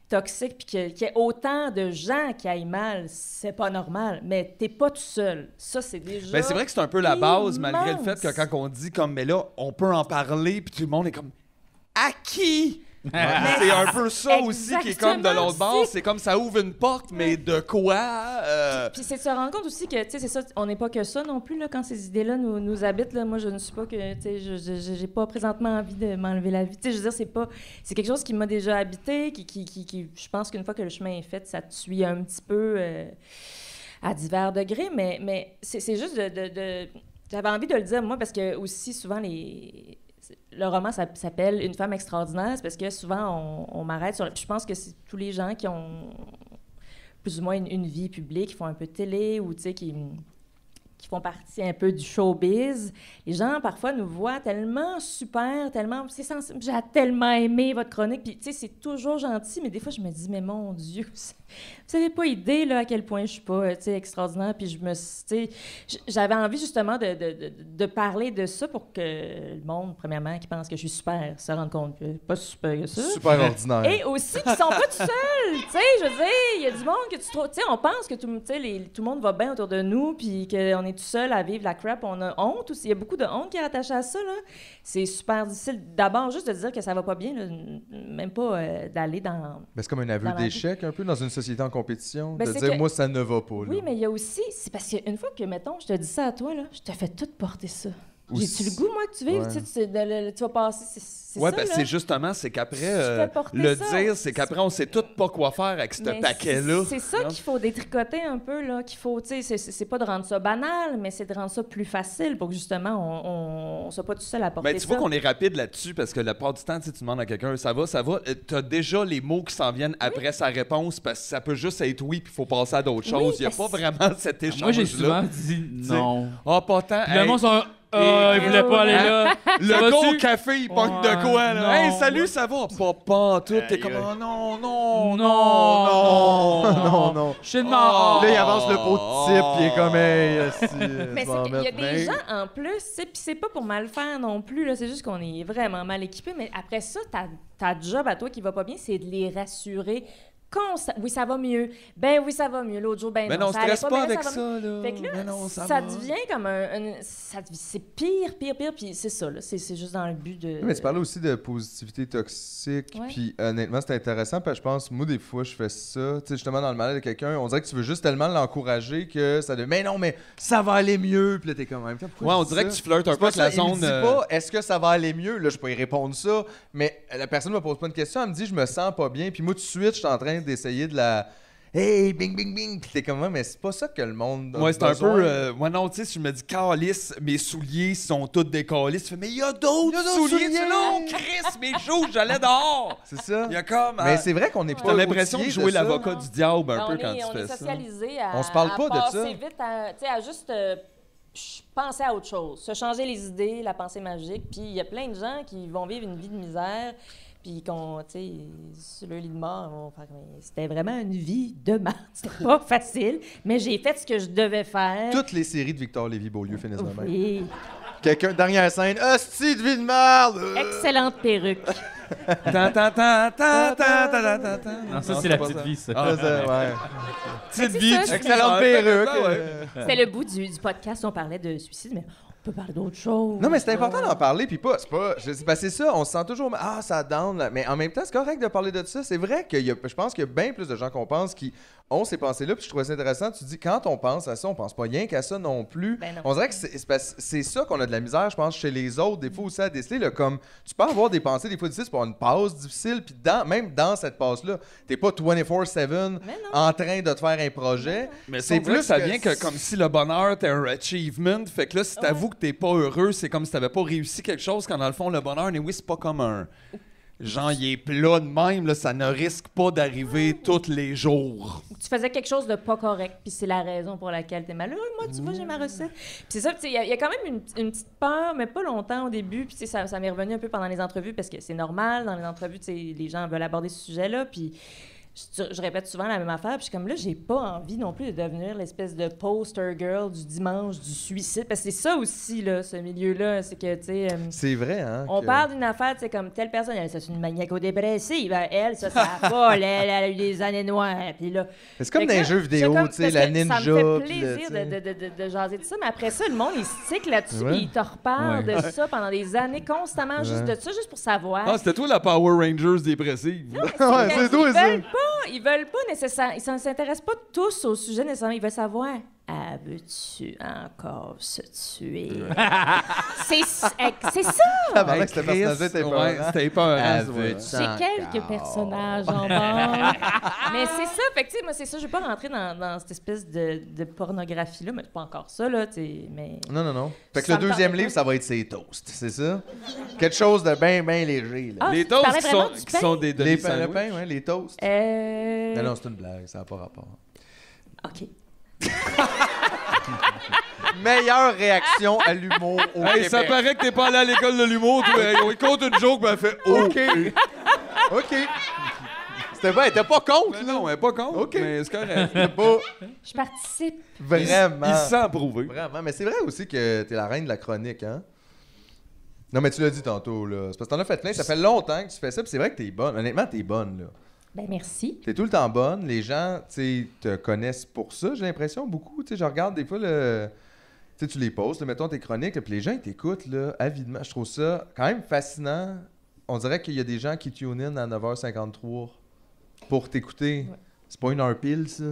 toxique puis qu'il y ait autant de gens qui aillent mal. C'est pas normal, mais t'es pas tout seul. Ça, c'est déjà... Ben, c'est vrai que c'est un peu la base, malgré le fait que quand on dit comme, mais là, on peut en parler, puis tout le monde est comme, à qui? C'est un peu ça aussi qui est comme de l'autre bord. C'est comme ça ouvre une porte, mais de quoi? Puis c'est de se rendre compte aussi que, tu sais, c'est ça, on n'est pas que ça non plus, là, quand ces idées-là nous habitent. Là, moi, je ne suis pas que, tu sais, j'ai pas présentement envie de m'enlever la vie. Tu sais, je veux dire, c'est quelque chose qui m'a déjà habité, qui je pense qu'une fois que le chemin est fait, ça te suit un petit peu à divers degrés, mais c'est juste j'avais envie de le dire, moi, parce que aussi, souvent, le roman s'appelle « Une femme extraordinaire », c'est parce que souvent, on m'arrête sur... Je pense que c'est tous les gens qui ont plus ou moins une vie publique, qui font un peu de télé ou, tu sais, qui font partie un peu du showbiz. Les gens, parfois, nous voient tellement super, tellement... C'est sensible. J'ai tellement aimé votre chronique. Puis, tu sais, c'est toujours gentil, mais des fois, je me dis, mais mon Dieu, vous n'avez pas idée, là, à quel point je suis pas, tu sais, extraordinaire. Puis, j'avais envie, justement, de parler de ça pour que le monde, premièrement, qui pense que je suis super, se rende compte que je suis pas super que ça. Super ordinaire. Et aussi qu'ils sont pas tout seuls. Tu sais, je veux dire, il y a du monde que tu trouves... Tu sais, on pense que tout le monde va bien autour de nous, puis qu'on est tout seul à vivre la crap. On a honte aussi. Il y a beaucoup de honte qui est attachée à ça, là. C'est super difficile. D'abord, juste de dire que ça va pas bien, là, même pas d'aller dans... Ben, c'est comme un aveu d'échec, un peu, dans une société en compétition, ben, de dire, moi, ça ne va pas. Oui, mais il y a aussi... C'est parce qu'une fois que, mettons, je te dis ça à toi, là, je te fais tout porter ça. J'ai-tu le goût, moi, que tu vives? Ouais. Tu vas passer... C'est Ouais, ça, ben là. c'est justement, c'est qu'après, fais porter le ça. dire, c'est qu'après, on sait tout pas quoi faire avec ce Mais paquet-là. C'est ça qu'il faut détricoter un peu, là, qu'il faut, tu sais, c'est pas de rendre ça banal, mais c'est de rendre ça plus facile pour que, justement, on soit pas tout seul à porter Mais tu ça. vois qu'on est rapide là-dessus parce que la plupart du temps, tu demandes à quelqu'un, ça va, t'as déjà les mots qui s'en viennent après sa réponse parce que ça peut juste être oui, puis il faut passer à d'autres choses. Il n'y a pas vraiment cet échange-là. Moi, j'ai souvent dit non. Ah, pas tant. Puis le monde sont... Ah, il voulait pas aller là. Le Ça gars va-tu? au café, il pogne Ouais, de quoi, là? non. Hey, salut, ça va? Pas tout. T'es comme, oh non, non, Non, Non, non. Je suis mort. Là, il avance le pot de type, puis il est comme, hey, Mais c'est qu'il y a des gens en plus, puis c'est pas pour mal faire non plus, là, c'est juste qu'on est vraiment mal équipés, mais après ça, ta job à toi qui va pas bien, c'est de les rassurer. Oui, ça va mieux. Ben oui, ça va mieux. L'autre jour, ben mais non, non, ça allait stresse pas, pas mais là, avec ça va mieux. ça, là. Fait que là, Mais non, ça va. devient comme c'est pire, puis c'est ça, là. C'est juste dans le but de... Mais tu parlais aussi de positivité toxique, Ouais. puis honnêtement, c'est intéressant, parce que je pense, moi, des fois, je fais ça, tu sais, justement, dans le mal de quelqu'un, on dirait que tu veux juste tellement l'encourager que ça devient, mais non, mais ça va aller mieux, puis là, t'es comme, en même temps, pourquoi Ouais, on je dis dirait ça? que tu flirtes un C'est peu pas avec la ça, il me zone. dit pas, est-ce que ça va aller mieux? Là, je peux y répondre ça, mais la personne me pose pas une question, elle me dit, je me sens pas bien, puis moi, tout de suite, je suis en train d'essayer de la... Hey, bing, bing, bing! Puis t'es comme, ouais, mais c'est pas ça que le monde a Ouais, c'est un besoin. peu. Ouais, non, tu sais, si je me dis calice, mes souliers sont tous des calices, tu fais, mais il y a d'autres souliers! Tu sais, non, Chris, mes joues, j'allais dehors! C'est ça. Il y a comme. Mais c'est vrai qu'on est pas T'as l'impression de outillés jouer ça. l'avocat du diable un Ben, peu on quand est tu fais ça. socialisés à, On se parle pas à de passer ça. vite à, tu sais, à juste penser à autre chose, se changer les idées, la pensée magique. Puis il y a plein de gens qui vont vivre une vie de misère, puis qu'on, tu sais, sur le lit de mort, on va faire comme, c'était vraiment une vie de merde. C'était pas facile, mais j'ai fait ce que je devais faire. Toutes les séries de Victor Lévy-Beaulieu finissent de même. Oui. Quelqu'un, dernière scène, hostie de vie de merde! Excellente perruque. Non, ça, c'est la petite vie, ça. Ouais. Petite c'est vie, ça, tu- c'est- Excellente Ah, perruque! ouais. C'était le bout du podcast où on parlait de suicide, mais on peut parler d'autre chose. Non, mais c'est important d'en parler, puis pas. C'est ça, on se sent toujours. Ah, ça down, là. Mais en même temps, c'est correct de parler de ça. C'est vrai que je pense qu'il y a bien plus de gens qu'on pense qui ont ces pensées-là, puis je trouvais ça intéressant. Tu dis, quand on pense à ça, on pense pas rien qu'à ça non plus. Ben non. On dirait que c'est ça qu'on a de la misère, je pense, chez les autres, des fois aussi à déceler. Là, comme, tu peux avoir des pensées, des fois difficiles, pour une passe difficile, puis même dans cette passe-là, t'es pas 24/7 Mais non. en train de te faire un projet. Mais c'est plus, ça vient que comme si le bonheur était un achievement. Fait que là, si t'avoues que t'es pas heureux, c'est comme si t'avais pas réussi quelque chose, quand dans le fond, le bonheur, oui, c'est pas comme un. Genre, il est plat de même, là, ça ne risque pas d'arriver tous les jours. Tu faisais quelque chose de pas correct, puis c'est la raison pour laquelle t'es malheureux. Moi, tu vois, j'ai ma recette. Puis c'est ça, tu sais, il y a quand même une petite peur, mais pas longtemps au début. Puis tu sais, ça m'est revenu un peu pendant les entrevues, parce que c'est normal, dans les entrevues, tu sais, les gens veulent aborder ce sujet-là, puis je répète souvent la même affaire, puis je suis comme là, j'ai pas envie non plus de devenir l'espèce de poster girl du dimanche du suicide, parce que c'est ça aussi, là, ce milieu-là, c'est que, tu sais... C'est vrai, hein? On que- parle d'une affaire, tu sais, comme telle personne, elle, ça, c'est une maniaco-dépressive. Elle, ça la folle. Elle a eu des années noires. Puis là... C'est comme Fait dans que les là, jeux vidéo, comme- tu sais, parce la que ninja. Ça me fait puis le- plaisir tu sais. de jaser de ça, mais après ça, le monde, il se tique là-dessus, Ouais. puis il te reparle Ouais. de ça pendant des années, constamment, juste de ça, juste pour savoir. Ah, c'était toi la Power Rangers dépressive. Ouais, c'est toi, Ils ça. veulent pas nécessairement, ils ne s'intéressent pas tous au sujet nécessairement, ils veulent savoir. Ah, veux-tu encore se tuer? c'est ça! Tabarnak, ce personnage-là était Ouais, épeurant. c'était épeurant. Ah, ça, ouais. veux-tu J'ai quelques personnages en bord. Mais c'est ça, fait que, tu sais, moi, c'est ça, je vais pas rentrer dans cette espèce de pornographie-là, mais c'est pas encore ça, là, tu sais, mais... Non, non, non. Fait que Ça le me deuxième tente livre, pas. ça va être ses toasts, c'est ça? Quelque chose de bien, bien léger, là. Ah, Les tu toasts parlais qui vraiment sont, du qui pain? sont des Les demi pains, le sandwich. pain, ouais, les toasts. Non, non, c'est une blague, ça n'a pas rapport. OK. Meilleure réaction à l'humour au Hey, Québec. ça paraît que t'es pas allé à l'école de l'humour. toi. Hey, on compte une joke, ben elle fait OK. OK. C'était vrai, t'es pas contre, Mais là. non, elle est pas con. OK. Mais c'est correct. T'es pas Je participe. vraiment. Il se sent approuvé. Vraiment. Mais c'est vrai aussi que t'es la reine de la chronique, hein? Non, mais tu l'as dit tantôt, là. C'est parce que t'en as fait plein. Ça fait longtemps que tu fais ça, puis c'est vrai que t'es bonne. Honnêtement, t'es bonne, là. Ben, merci. T'es tout le temps bonne. Les gens, tu sais, te connaissent pour ça, j'ai l'impression, beaucoup. Tu sais, je regarde des fois le... Tu sais, tu les postes, là, mettons tes chroniques, là, puis les gens, ils t'écoutent, là, avidement. Je trouve ça quand même fascinant. On dirait qu'il y a des gens qui tune in à 9h53 pour t'écouter. Ouais. C'est pas une heure pile, ça.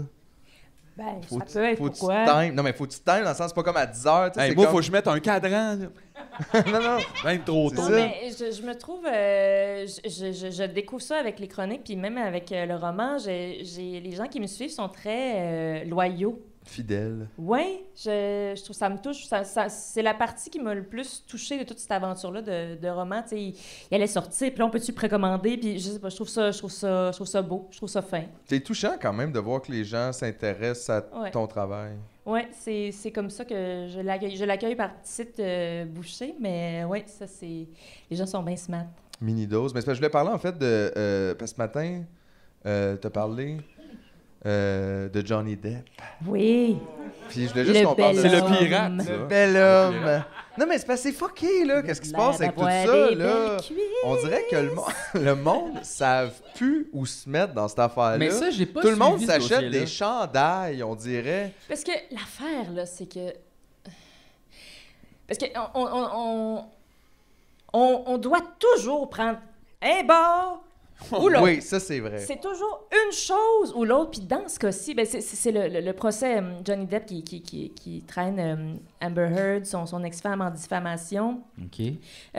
Ben, Faut ça peut être faut que pourquoi. tu times. Non, mais faut que tu times dans le sens, c'est pas comme à 10h. Hey, moi, faut que je mette un cadran. Là. non. Même trop tôt. C'est Non, ça. mais je me trouve... je découvre ça avec les chroniques, puis même avec le roman. Les gens qui me suivent sont très loyaux. Fidèle. Oui, je trouve ça me touche. C'est la partie qui m'a le plus touchée de toute cette aventure-là de roman. Tu sais, il allait sortir, puis là, on peut-tu précommander? Puis je sais pas, je trouve ça beau, je trouve ça fin. C'est touchant quand même de voir que les gens s'intéressent à Ouais. ton travail. Oui, c'est comme ça que je l'accueille. Je l'accueille par petite bouchée, mais oui, ça, c'est... Les gens sont bien smart. Mini-dose. Mais c'est parce que je voulais parler en fait de... parce que ce matin, t'as parlé de Johnny Depp. Oui. Puis je voulais juste Le qu'on parle... bel C'est le homme. pirate, ça. Le bel homme. Non, mais c'est parce que c'est fucké, là. Qu'est-ce qui se passe avec tout ça, là? On dirait que le monde ne savent plus où se mettre dans cette affaire-là. Mais ça, j'ai pas Tout le monde suivi ce s'achète dossier-là. des chandails, on dirait. Parce que l'affaire, là, c'est que... Parce que on doit toujours prendre un bord ou l'autre. Oui, ça, c'est vrai. C'est toujours une chose ou l'autre. Puis dans ce cas-ci, ben c'est le procès Johnny Depp qui traîne Amber Heard, son ex-femme, en diffamation. OK.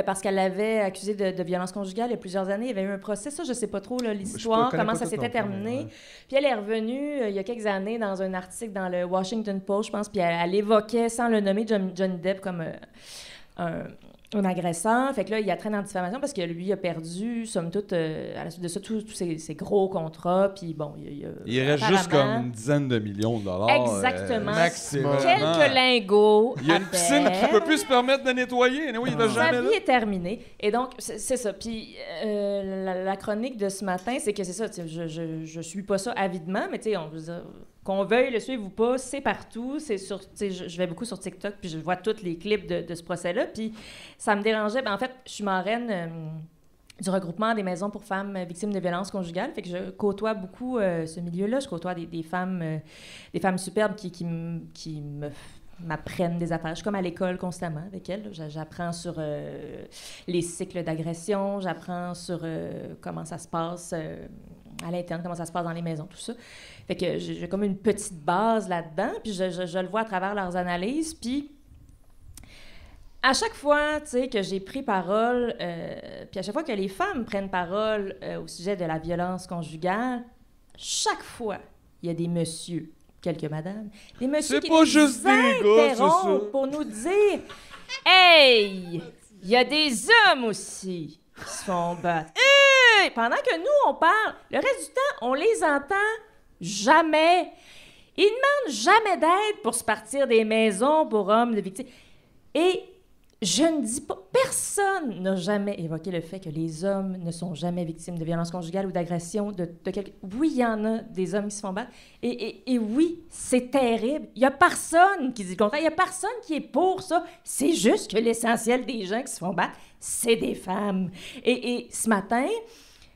Parce qu'elle l'avait accusé de violence conjugale il y a plusieurs années. Il y avait eu un procès, ça, je sais pas trop là, l'histoire, connais comment pas ça tout s'était non plus, terminé. ouais. Puis elle est revenue il y a quelques années dans un article dans le Washington Post, je pense, puis elle évoquait, sans le nommer, Johnny Depp comme un agresseur. Fait que là, il a traîné en diffamation parce que lui a perdu, somme toute, à la suite de ça, tous ses gros contrats. Puis bon, Il reste juste comme apparemment- une dizaine de millions de dollars. Exactement. maximum. Quelques lingots. Il y a une piscine qui peut plus se permettre de nettoyer. Oui, il va Sa jamais vie là. est terminée. Et donc, c'est ça. Puis la chronique de ce matin, c'est que c'est ça. Je suis pas ça avidement, mais tu sais, on veut dire, qu'on veuille le suivre ou pas, c'est partout. C'est sur, je vais beaucoup sur TikTok, puis je vois tous les clips de ce procès-là. Puis ça me dérangeait. Ben, en fait, je suis marraine du regroupement des maisons pour femmes victimes de violences conjugales. Fait que je côtoie beaucoup ce milieu-là. Je côtoie des femmes superbes qui m'apprennent des affaires. Je suis comme à l'école constamment avec elles. J'apprends sur les cycles d'agression, j'apprends sur comment ça se passe à l'interne, comment ça se passe dans les maisons, tout ça. Fait que j'ai comme une petite base là-dedans, puis je le vois à travers leurs analyses, puis à chaque fois, tu sais, que j'ai pris parole, puis à chaque fois que les femmes prennent parole au sujet de la violence conjugale, chaque fois, il y a des messieurs, quelques madames, des messieurs C'est qui pas nous juste des gars, c'est ça. interrompent pour nous dire « Hey, il y a des hommes aussi qui se font battre. » Hey! Pendant que nous, on parle, le reste du temps, on les entend jamais. Ils demandent jamais d'aide pour se partir des maisons pour hommes de victimes. Et je ne dis pas... Personne n'a jamais évoqué le fait que les hommes ne sont jamais victimes de violences conjugales ou d'agressions de quelqu'un. Oui, il y en a des hommes qui se font battre. Et oui, c'est terrible. Il n'y a personne qui dit le contraire. Il n'y a personne qui est pour ça. C'est juste que l'essentiel des gens qui se font battre, c'est des femmes. Et ce matin...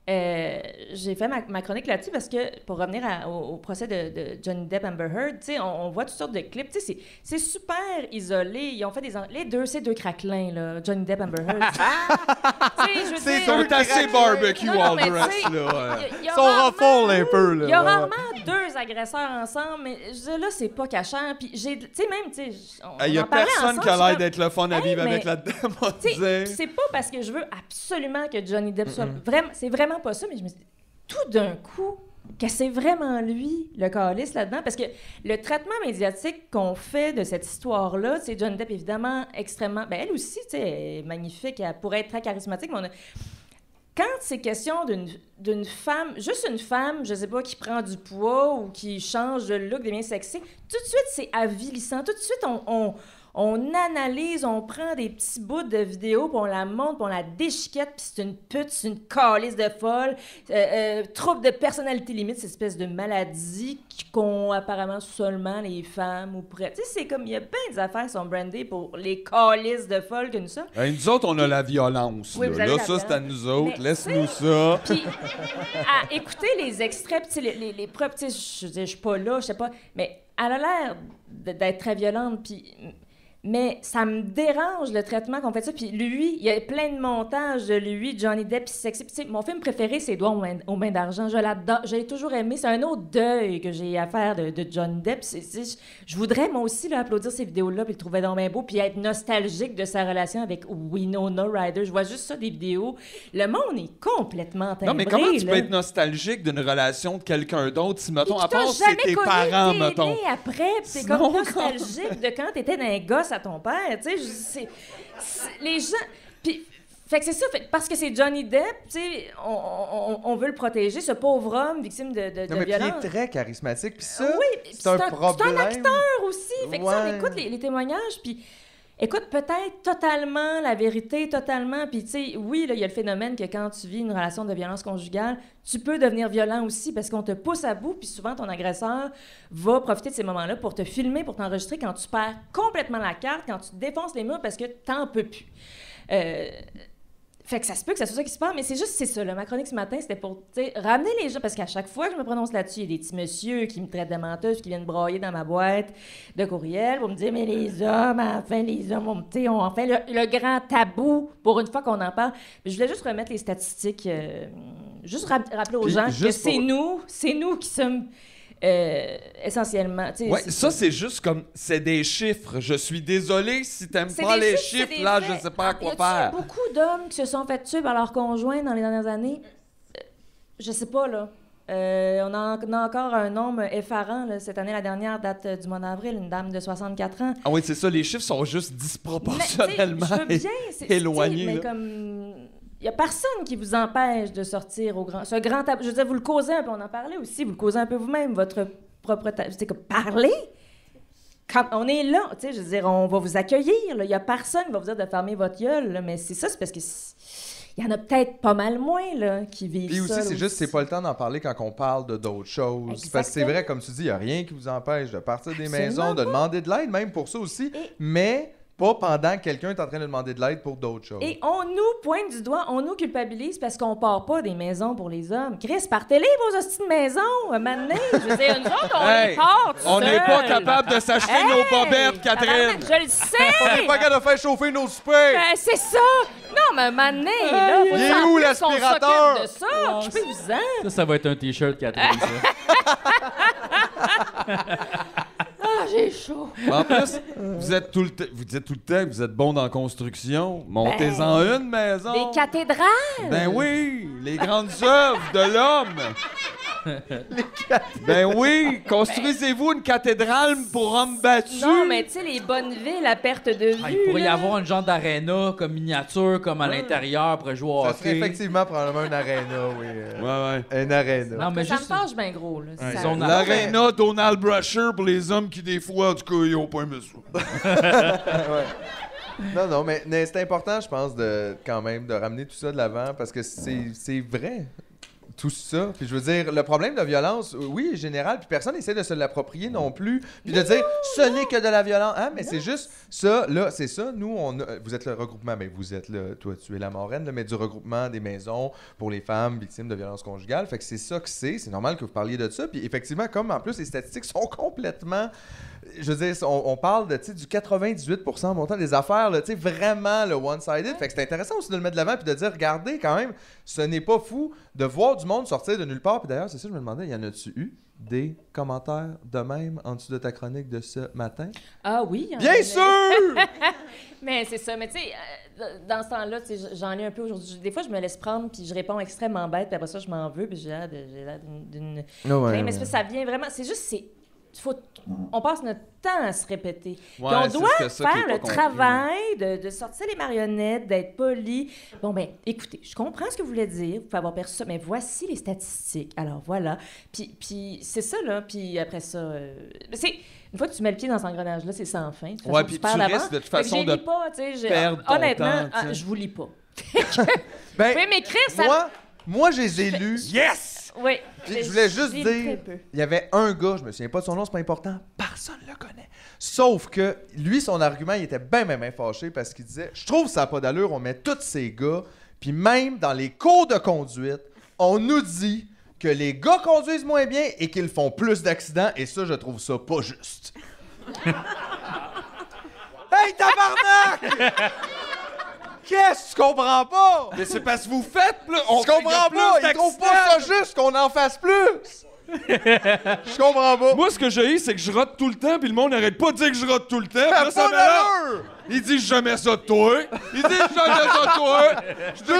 j'ai fait ma chronique là-dessus parce que, pour revenir au procès de Johnny Depp Amber Heard, tu sais, on voit toutes sortes de clips. Tu sais, c'est super isolé. Ils ont fait ces deux craquelins, là, Johnny Depp Amber Heard. Tu sais, je veux C'est dire- Ils sont assez barbecue Non, all mais dress, tu sais, là. Ouais. il y a Ils sont rarement- ruffles un peu, là. il y a Ouais. rarement deux agresseurs ensemble, mais je veux dire, là, c'est pas cachant. Puis j'ai, tu sais, même, tu sais, Il y a en parlait personne qui ensemble, a je l'air suis d'être le fun à Hey, vivre avec mais- là-dedans, moi, tu sais, disais. c'est pas parce que je veux absolument que Johnny Depp soit vraiment, c'est vraiment pas ça, mais je me suis dit, tout d'un coup, que c'est vraiment lui le calice là-dedans, parce que le traitement médiatique qu'on fait de cette histoire-là, c'est Johnny Depp évidemment extrêmement, ben elle aussi, tu sais, elle est magnifique, elle pourrait être très charismatique, mais quand c'est question d'une femme, juste une femme, je sais pas, qui prend du poids ou qui change de look, devient sexy, tout de suite, c'est avilissant. Tout de suite, on analyse, on prend des petits bouts de vidéo, puis on la monte, puis on la déchiquette, puis c'est une pute, c'est une calice de folle, trouble de personnalité limite, cette espèce de maladie qu'ont apparemment seulement les femmes ou près. Tu sais, c'est comme, il y a plein des affaires qui sont brandées pour les calices de folles que nous sommes. Nous autres, on a la violence. Oui, là, vous avez Là, la ça, c'est à violence. nous autres. Mais Laisse-nous ça. Puis, à écouter les extraits, puis tu sais, les preuves, tu sais, je veux dire, je suis pas là, je sais pas, mais elle a l'air d'être très violente, puis... Mais ça me dérange le traitement qu'on fait de ça. Puis lui, il y a plein de montages de lui, Johnny Depp, sexy. Puis, tu sais, mon film préféré, c'est Doigts aux mains d'argent. Je l'adore. Je l'ai toujours aimé. C'est un autre deuil que j'ai à faire de Johnny Depp. Je voudrais, moi aussi, là, applaudir ces vidéos-là, puis le trouver dans mes beau, puis être nostalgique de sa relation avec Winona Ryder. Je vois juste ça, des vidéos. Le monde est complètement timbré. Non, mais comment tu là. peux être nostalgique d'une relation de quelqu'un d'autre si, mettons, à Puis part t'as c'est jamais tes connu, parents, t'es mettons. né après, puis t'es Sinon, comme nostalgique de quand t'étais dans un gosse à ton père, tu sais, les gens... Puis, fait que c'est ça, parce que c'est Johnny Depp, tu sais, on veut le protéger, ce pauvre homme victime de Non, mais puis violence. il est très charismatique, puis ça, Oui, puis c'est un problème. C'est un acteur aussi, fait que ça, on Ouais. écoute les témoignages, puis... Écoute, peut-être totalement la vérité, totalement. Puis, tu sais, oui, là, il y a le phénomène que quand tu vis une relation de violence conjugale, tu peux devenir violent aussi parce qu'on te pousse à bout. Puis souvent, ton agresseur va profiter de ces moments-là pour te filmer, pour t'enregistrer quand tu perds complètement la carte, quand tu te défonces les murs parce que t'en peux plus. Fait que ça se peut que ça soit ça qui se passe, mais c'est ça. Là. Ma chronique ce matin, c'était pour ramener les gens, parce qu'à chaque fois que je me prononce là-dessus, il y a des petits messieurs qui me traitent de menteuse, qui viennent brailler dans ma boîte de courriel pour me dire « Mais les hommes, enfin, ont enfin le grand tabou pour une fois qu'on en parle. » Je voulais juste remettre les statistiques, juste rappeler aux Puis, gens que juste c'est nous qui sommes... essentiellement. Ouais, ça, c'est juste comme. C'est des chiffres. Je suis désolé si t'aimes C'est pas des les chiffres, chiffres, c'est là, des je faits. sais pas à quoi Y a-tu faire. beaucoup d'hommes qui se sont fait tuer par leur conjoint dans les dernières années? Je sais pas, là. On a encore un nombre effarant. Là. Cette année, la dernière date du mois d'avril, une dame de 64 ans. Ah oui, c'est ça, les chiffres sont juste disproportionnellement Mais, tu sais, je veux bien, éloignés. mais là. comme... Il n'y a personne qui vous empêche de sortir ce grand tabou. Je veux dire, vous le causez un peu, on en parlait aussi, vous le causez un peu vous-même, votre propre tabou. C'est comme parler. Quand on est là, tu sais, je veux dire, on va vous accueillir. Il n'y a personne qui va vous dire de fermer votre gueule, là, mais c'est ça, c'est parce que il y en a peut-être pas mal moins là, qui vivent Puis aussi, ça. c'est juste, c'est pas le temps d'en parler quand on parle de d'autres choses. Exactement. Parce que c'est vrai, comme tu dis, il n'y a rien qui vous empêche de partir des Absolument maisons, de pas. demander de l'aide, même pour ça aussi. Et- Mais pas pendant que quelqu'un est en train de demander de l'aide pour d'autres choses. Et on nous pointe du doigt, on nous culpabilise parce qu'on part pas des maisons pour les hommes. Chris, partez-les vos hosties de maisons, maintenant. Je veux dire, nous autres, on Hey, les part tout on n'est seuls. pas capable de s'acheter nos bobettes, Catherine. tabarnak, je le sais! On n'est pas capable de faire chauffer nos soupers! Ben, c'est ça! Non, mais maintenant, là, faut Il est s'en où plus l'aspirateur? qu'on s'occupe de ça. Occupez-vous-en. Ça va être un T-shirt, Catherine, ça. Ah, j'ai chaud. En plus, vous dites tout le temps que vous êtes bon dans la construction. Montez-en une maison. Des cathédrales! Ben oui, les grandes œuvres de l'homme. Ben oui, construisez-vous une cathédrale pour hommes battus. Non, mais tu sais, les bonnes villes à perte de vue. Ah, il pourrait y là. avoir une genre d'aréna comme miniature, comme à l'intérieur pour jouer au Ça serait hockey. effectivement probablement une aréna, oui. Ouais. Une aréna. Non, mais Ça me juste... fâche bien gros, là. Ouais, Ça- zone à- L'aréna Donald Brasher pour les hommes qui, des fois, en tout cas, ils ont pas aimé ça. Non, mais c'est important, je pense, quand même, de ramener tout ça de l'avant parce que c'est vrai. Tout ça. Puis je veux dire, le problème de violence, oui, est général, puis personne n'essaie de se l'approprier non plus, puis de dire ce n'est que de la violence. Ah, mais c'est juste ça, là, c'est ça. Nous, vous êtes le regroupement, mais vous êtes là, toi, tu es la marraine, là, mais du regroupement des maisons pour les femmes victimes de violences conjugales. Fait que c'est ça que c'est normal que vous parliez de ça. Puis effectivement, comme en plus les statistiques sont complètement. Je veux dire, on parle de, du 98% montant des affaires, là, vraiment le one-sided. Fait que c'est intéressant aussi de le mettre de l'avant puis de dire, regardez quand même, ce n'est pas fou de voir du monde sortir de nulle part. Puis d'ailleurs, c'est ça, je me demandais, y en a-tu eu des commentaires de même en dessous de ta chronique de ce matin? Ah oui. il y en Bien a. sûr! Mais c'est ça. Mais tu sais, dans ce temps-là, tu sais, j'en ai un peu aujourd'hui. Des fois, je me laisse prendre, puis je réponds extrêmement bête, puis après ça, je m'en veux, puis j'ai l'air d'une... Mais ça vient vraiment... C'est juste, on passe notre temps à se répéter. Ouais, Puis on c'est doit ce que ça qui est faire pas le compris. travail de sortir les marionnettes, d'être poli. Bon, ben, écoutez, je comprends ce que vous voulez dire, vous pouvez avoir perçu ça, mais voici les statistiques. Alors, voilà. Puis c'est ça, là. Puis après ça... Une fois que tu mets le pied dans cet engrenage-là, c'est sans fin. De toute façon, Puis perds tu l'avance. risques de toute Fait que façon je de lis pas, tu sais. perdre ton Honnêtement, temps, tu sais. je vous lis pas. Ben, Vous pouvez m'écrire, ça... moi, je les ai lus. Yes! Oui. Puis je voulais juste lis dire, très peu. il y avait un gars, je me souviens pas de son nom, c'est pas important, personne le connaît. Sauf que lui, son argument, il était bien fâché parce qu'il disait, je trouve ça n'a pas d'allure, on met tous ces gars, puis même dans les cours de conduite, on nous dit que les gars conduisent moins bien et qu'ils font plus d'accidents, et ça, je trouve ça pas juste. Hey, tabarnak! Qu'est-ce que tu comprends pas? Mais c'est parce que vous faites, là. Je comprends pas! Ils trouvent pas ça juste qu'on en fasse plus! Je comprends pas. Moi, ce que j'ai eu, c'est que je rote tout le temps, puis le monde n'arrête pas de dire que je rote tout le temps. Puis là, Pas ça m'énerve. d'allure! Il dit jamais ça de toi. Il dit jamais ça de toi. Je te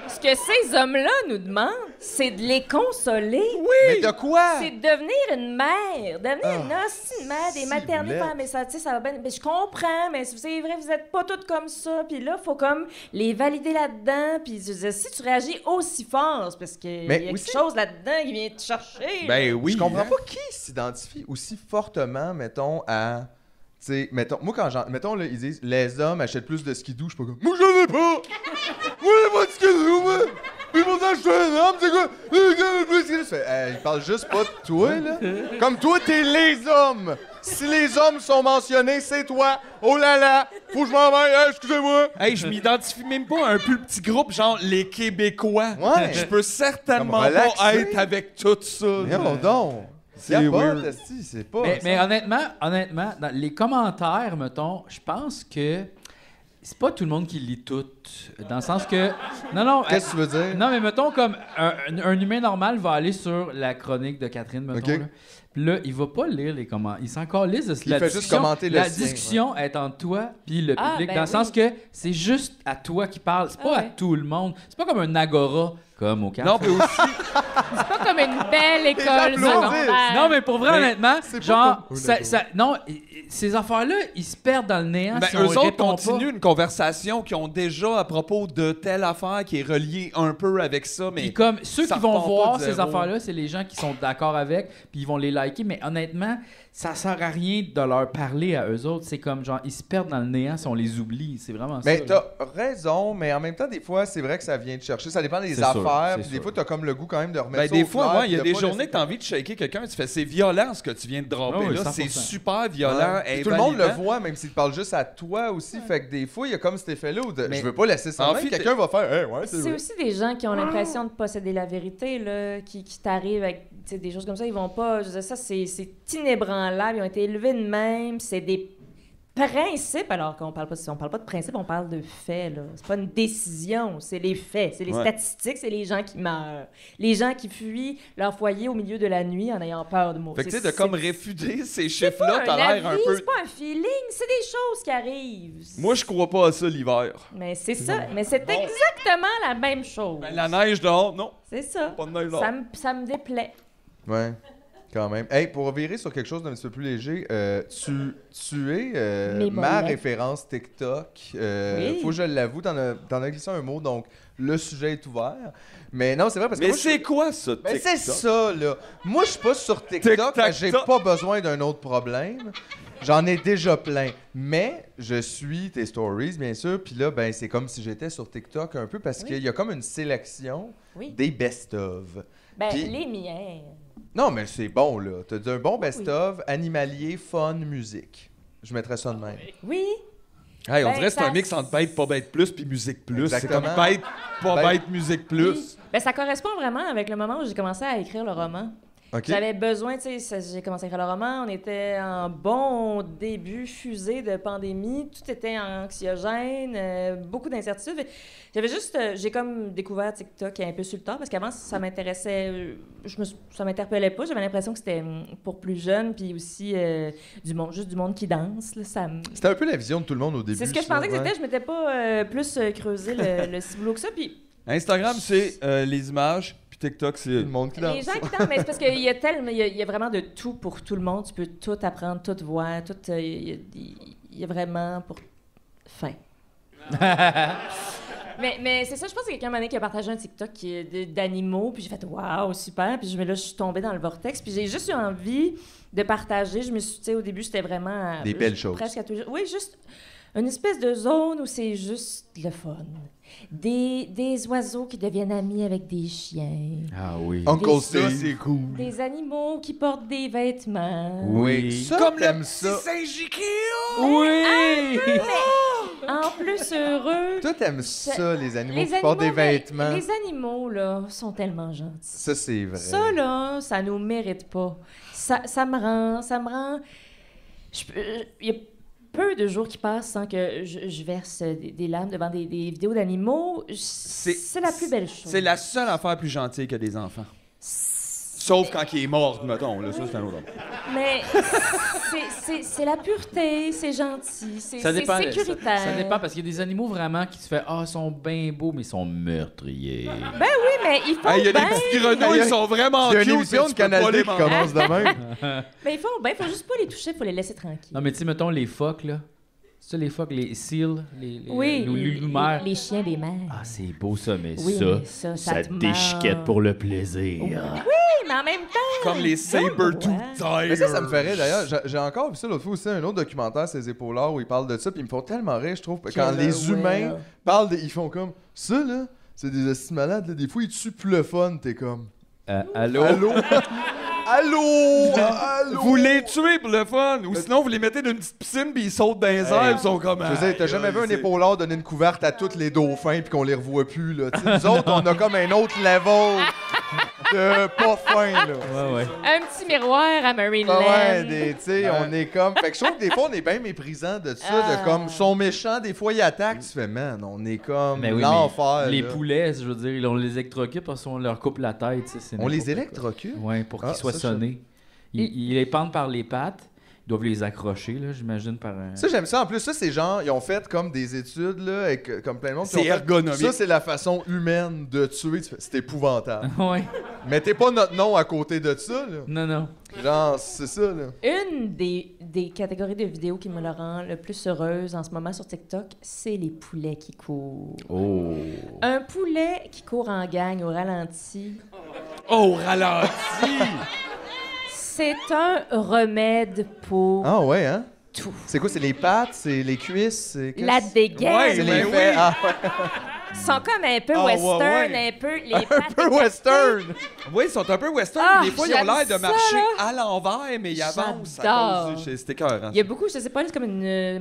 Ce que ces hommes-là nous demandent, c'est de les consoler. Mais de quoi? C'est de devenir une mère, devenir une hostie de mère, des si maternités. laid. Mais ça, tu sais, ça va bien. Mais je comprends, mais c'est vrai, vous êtes pas toutes comme ça. Puis là, faut comme les valider là-dedans. Puis je veux dire, si tu réagis aussi fort, c'est parce qu'il y a aussi- quelque chose là-dedans qui vient te chercher. Ben oui. Je comprends pas qui s'identifie aussi fortement, mettons, à... Tu sais, mettons, moi quand mettons, là, ils disent les hommes achètent plus de skidoo, je suis pas comme. Moi j'en ai pas! Moi j'ai pas de skidoo, moi! Puis pourtant je suis un homme, c'est quoi? Je fais, ils parlent juste pas de toi, là. Comme toi, t'es les hommes! Si les hommes sont mentionnés, c'est toi! Oh là là! Faut que je m'en aille, excusez-moi! Hey, je m'identifie même pas à un plus petit groupe, genre les Québécois. Ouais. Je peux certainement Comme relaxer. pas être avec tout ça. Non, donc! C'est C'est weird. pas, c'est pas. Mais honnêtement, dans les commentaires, mettons, je pense que c'est pas tout le monde qui lit tout. Dans le sens que. Non. Qu'est-ce que tu veux dire? Non, mais mettons, comme un humain normal va aller sur la chronique de Catherine, mettons. Ok. Là. Puis là, il va pas lire les commentaires. Il s'en calisse de Il la fait juste discussion. commenter le La sien, discussion est entre toi puis le Ah, public. ben dans le sens oui. que c'est juste à toi qui parle. C'est pas à ouais. tout le monde. C'est pas comme un agora, comme au café. Non, mais aussi, C'est pas comme une belle école applaudissent. secondaire. Non, mais pour vrai, Mais honnêtement, c'est pas genre, comme- non, ces affaires-là, ils se perdent dans le néant ben, si eux on autres répond continuent une conversation qu'ils ont déjà à propos de telle affaire qui est reliée un peu avec ça, pas. mais Puis comme ceux ça qui vont repart pas voir de ces zéro. affaires-là, c'est les gens qui sont d'accord avec, puis ils vont les liker, mais honnêtement, ça sert à rien de leur parler à eux autres. C'est comme, genre, ils se perdent dans le néant si on les oublie. C'est vraiment Mais ça. t'as raison, mais en même temps, des fois, c'est vrai que ça vient te chercher. Ça dépend des C'est sûr, affaires. c'est puis des sûr. fois, t'as comme le goût quand même de remettre ben, ça des au fois, clair, ouais, il y a puis de des pas journées laisser- que t'as envie de shaker quelqu'un, tu fais c'est violent ce que tu viens de dropper Ah oui, là, 100%. c'est super violent. Ouais. Puis tout le monde le invalidant. voit, même s'il te parle juste à toi aussi. Fait que des fois, il y a comme cet effet-là où Mais- je veux pas laisser ça. En Même fait, quelqu'un va faire, hey, ouais, c'est C'est vrai. aussi des gens qui ont l'impression de posséder la vérité, là, qui t'arrivent avec tu sais, des choses comme ça. Ils vont pas. Je veux dire, ça, c'est inébranlable. Ils ont été élevés de même. C'est des principes, alors qu'on parle pas, si on parle pas de principes, on parle de faits, là. C'est pas une décision, c'est les faits, c'est les Ouais. statistiques, c'est les gens qui meurent. Les gens qui fuient leur foyer au milieu de la nuit en ayant peur de mourir. Fait que tu sais, de comme réfuter ces c'est pas chiffres-là, un t'as l'air un avis, peu. c'est pas un feeling, c'est des choses qui arrivent. Moi, je crois pas à ça l'hiver. Mais c'est ça, mais c'est exactement la même chose. Ben, la neige dehors, non. C'est ça. Pas de neige dehors. Ça me déplaît. Ouais, quand même. Hey, pour virer sur quelque chose d'un petit peu plus léger, tu es Mes ma mollets. référence TikTok. Oui. Faut que je l'avoue, t'en as glissé un mot, donc le sujet est ouvert. Mais non, c'est vrai parce que Mais moi, c'est quoi ça, Ben, TikTok? c'est ça, là. Moi, je suis pas sur TikTok, Tic-tac-toc. parce que j'ai pas besoin d'un autre problème. J'en ai déjà plein. Mais je suis tes stories, bien sûr. Puis là, ben, c'est comme si j'étais sur TikTok un peu parce qu'il y a comme une sélection Oui. des best-of. Ben, Puis- les miens. Non, mais c'est bon, là. T'as dit un bon best-of, animalier, fun, musique. Je mettrais ça de même. Oui. Hey, on Ben, dirait que c'est ça- un mix entre bête, pas bête plus, puis musique plus. C'est Exactement. comme bête, pas Ben- bête, musique plus. Oui. Ben, ça correspond vraiment avec le moment où j'ai commencé à écrire le roman. OK? J'avais besoin, tu sais, j'ai commencé à écrire le roman, on était en bon début fusée de pandémie, tout était anxiogène, beaucoup d'incertitudes. J'avais juste, j'ai comme découvert TikTok un peu sur le tard, parce qu'avant, ça m'intéressait, ça m'interpellait pas, j'avais l'impression que c'était pour plus jeunes, puis aussi du monde, juste du monde qui danse, là, ça me... C'était un peu la vision de tout le monde au début. C'est ce que je ça, pensais que ouais. c'était, je m'étais pas plus creusé le ciboulot que ça, puis... Instagram, c'est les images, puis TikTok, c'est. Tout le monde qui danse. Les gens qui dansent, mais c'est parce qu'il y a tellement, il y a vraiment de tout pour tout le monde. Tu peux tout apprendre, tout voir, tout. Il y a vraiment pour fin. mais c'est ça, je pense que quelqu'un m'a dit qui a partagé un TikTok d'animaux, puis j'ai fait waouh, super, puis là je suis tombée dans le vortex, puis j'ai juste eu envie de partager. Je me suis, tu sais, au début c'était vraiment Des belles choses. presque à tous les jours. Oui, juste une espèce de zone où c'est juste le fun. Des oiseaux qui deviennent amis avec des chiens. Ah oui. Uncle Des- Steve. c'est cool. Des animaux qui portent des vêtements. Oui. Ça, Comme t'aimes le ça. Saint-Jikio! Oui! En plus heureux. Toi, t'aimes ça, les animaux Les qui portent des mais vêtements. les animaux, là, sont tellement gentils. Ça, c'est vrai. Ça, là, ça nous mérite pas. Ça me rend Il y a peu de jours qui passent sans que je verse des larmes devant des vidéos d'animaux. C'est la plus belle chose. C'est la seule affaire plus gentille que des enfants. Sauf quand il est mort, mettons. Là, ça, c'est un autre. Mais c'est la pureté, c'est gentil, c'est sécuritaire. Ça dépend parce qu'il y a des animaux vraiment qui se font ils sont bien beaux, mais ils sont meurtriers. Ben oui, mais ils font Il y a bien. des petits grenouilles, ils sont vraiment Il y a cute. une émission de Canal D qui commence demain. Mais ils font bien, faut juste pas les toucher, faut les laisser tranquilles. Non, mais tu sais, mettons les phoques, là. C'est ça, les phoques, les seals, les loups-mères. Les chiens des mers. Ah, c'est beau ça, mais Oui, mais ça te déchiquette meurt. pour le plaisir. Oui, mais en même temps. Comme les saber-tooth tigers. Mais ça me ferait d'ailleurs. J'ai encore vu ça l'autre fois aussi, un autre documentaire, Ces épaulards, où ils parlent de ça, puis ils me font tellement rire, je trouve. Quand les humains parlent, ils font comme ça, là, c'est des estimes malades, là. Des fois, ils tuent plus le fun, t'es comme. Allô? Allô? Allô? Allô? Vous les tuez pour le fun, ou sinon vous les mettez dans une petite piscine puis ils sautent dans les airs, ils sont comme. Je veux dire, t'as jamais vu un épaulard donner une couverte à tous les dauphins puis qu'on les revoit plus, là. T'sais, nous autres, on a comme un autre level de pas fin, là. Ouais. Un petit miroir à Marineland. Ouais, tu sais, on est comme. Fait que je trouve que des fois, on est bien méprisant de ça, de comme, ils sont méchants, des fois, ils attaquent, tu fais, man, on est comme Mais oui, l'enfer. mais les là. poulets, je veux dire, on les électrocute parce qu'on leur coupe la tête. C'est On les n'importe quoi. électrocute? Ouais, pour qu'ils soient ça, sonnés. Ils les pendent par les pattes. Ils doivent les accrocher, là, j'imagine, par un... Ça, j'aime ça. En plus, ça, c'est genre, ils ont fait comme des études, là, avec comme plein de monde. C'est puis ils ont fait, ergonomique. Ça, c'est la façon humaine de tuer. C'est épouvantable. Ouais. Mettez pas notre nom à côté de ça, là. Non. Genre, c'est ça, là. Une des catégories de vidéos qui me le rend le plus heureuse en ce moment sur TikTok, c'est les poulets qui courent. Oh. Un poulet qui court en gang au ralenti, Oh, ralenti! c'est un remède pour Ah ouais, hein? tout. C'est quoi? C'est les pattes? C'est les cuisses? C'est La dégaine. Ouais, C'est ben les oui. faits. Ah ouais. Ils sont comme un peu Ah, western, ouais. un peu les Un pattes peu écartées. western! Oui, ils sont un peu western. Ah, Des fois, ils ont j'aime l'air de ça, marcher là. à l'envers, mais ils avancent à J'adore. cause du... C'était écœurant. Il y a beaucoup, je sais pas, c'est comme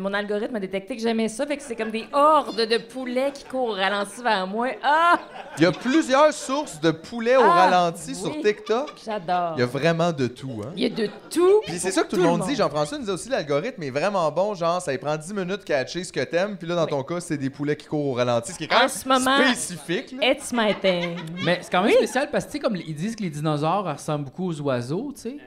mon algorithme a détecté que j'aimais ça, fait que c'est comme des hordes de poulets qui courent au ralenti vers moi. Ah! Il y a plusieurs sources de poulets au Ah, ralenti sur oui. TikTok. J'adore. Il y a vraiment de tout, hein? Il y a de tout. Puis c'est ça que tout le monde dit. Jean-François nous disait aussi, l'algorithme est vraiment bon. Genre, ça lui prend 10 minutes de catcher ce que t'aimes. Puis là, dans ton cas, c'est des poulets qui courent au ralenti. Ce qui est quand En même ce moment, spécifique, là. It's my thing. Mais c'est quand même spécial parce que, tu sais, comme ils disent que les dinosaures ressemblent beaucoup aux oiseaux, tu sais.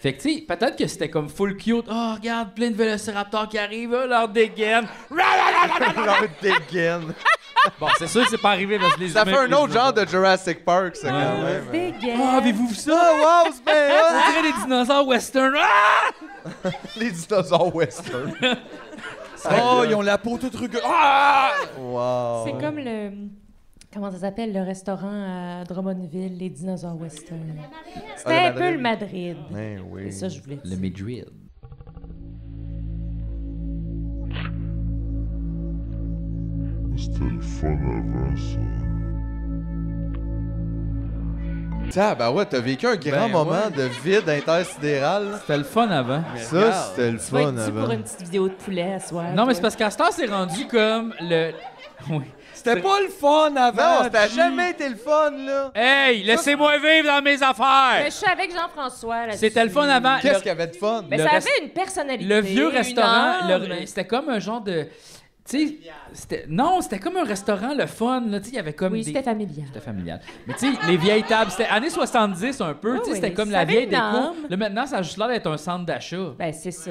Fait que, tu sais, peut-être que c'était comme full cute. Oh, regarde, plein de vélociraptors qui arrivent, leur dégaine. Leur dégaine. Bon, c'est sûr que c'est pas arrivé parce que les Ça humains- fait un les autre genre dinosaures- de Jurassic Park, ça, quand même. Dégaine. Ah, avez-vous vu ça? Ah, wow, c'est bien hot! On dirait des dinosaures western. Ah! Les dinosaures western. Oh, ils ont la peau toute rugueuse. Ah! Wow. C'est comme le... Comment ça s'appelle, le restaurant à Drummondville, les dinosaures western. C'était Ah, un le peu Madrid. le Madrid. Ben oui. C'est ça que je voulais Le dire. Madrid. C'était le fun avant ça. Bah ouais, t'as vécu un grand Ben moment de vide intersidéral. là. C'était le fun avant. Ça, c'était le Tu vas fun être dû avant. pour une petite vidéo de poulet à soir. Non, mais toi. c'est parce qu'à ce temps, c'est rendu comme le... Oui. C'était pas le fun avant. Non, ça a G. jamais été le fun, là. Hey, laissez-moi vivre dans mes Mais affaires! je suis avec Jean-François là-dessus. C'était le fun avant. Qu'est-ce Le- qu'il y avait de fun? Mais Le ça rest- avait une personnalité. Le vieux une restaurant, âme. c'était comme un genre de... Tu sais, c'était comme un restaurant, le fun, là. Tu sais, il y avait comme Oui, des... c'était familial. C'était familial. Mais tu sais, les vieilles tables, c'était années 70 un peu, Oui, tu sais, oui, c'était comme ça la avait vieille une déco. âme. Là, maintenant, ça a juste l'air d'être un centre d'achat. Ben, c'est ça.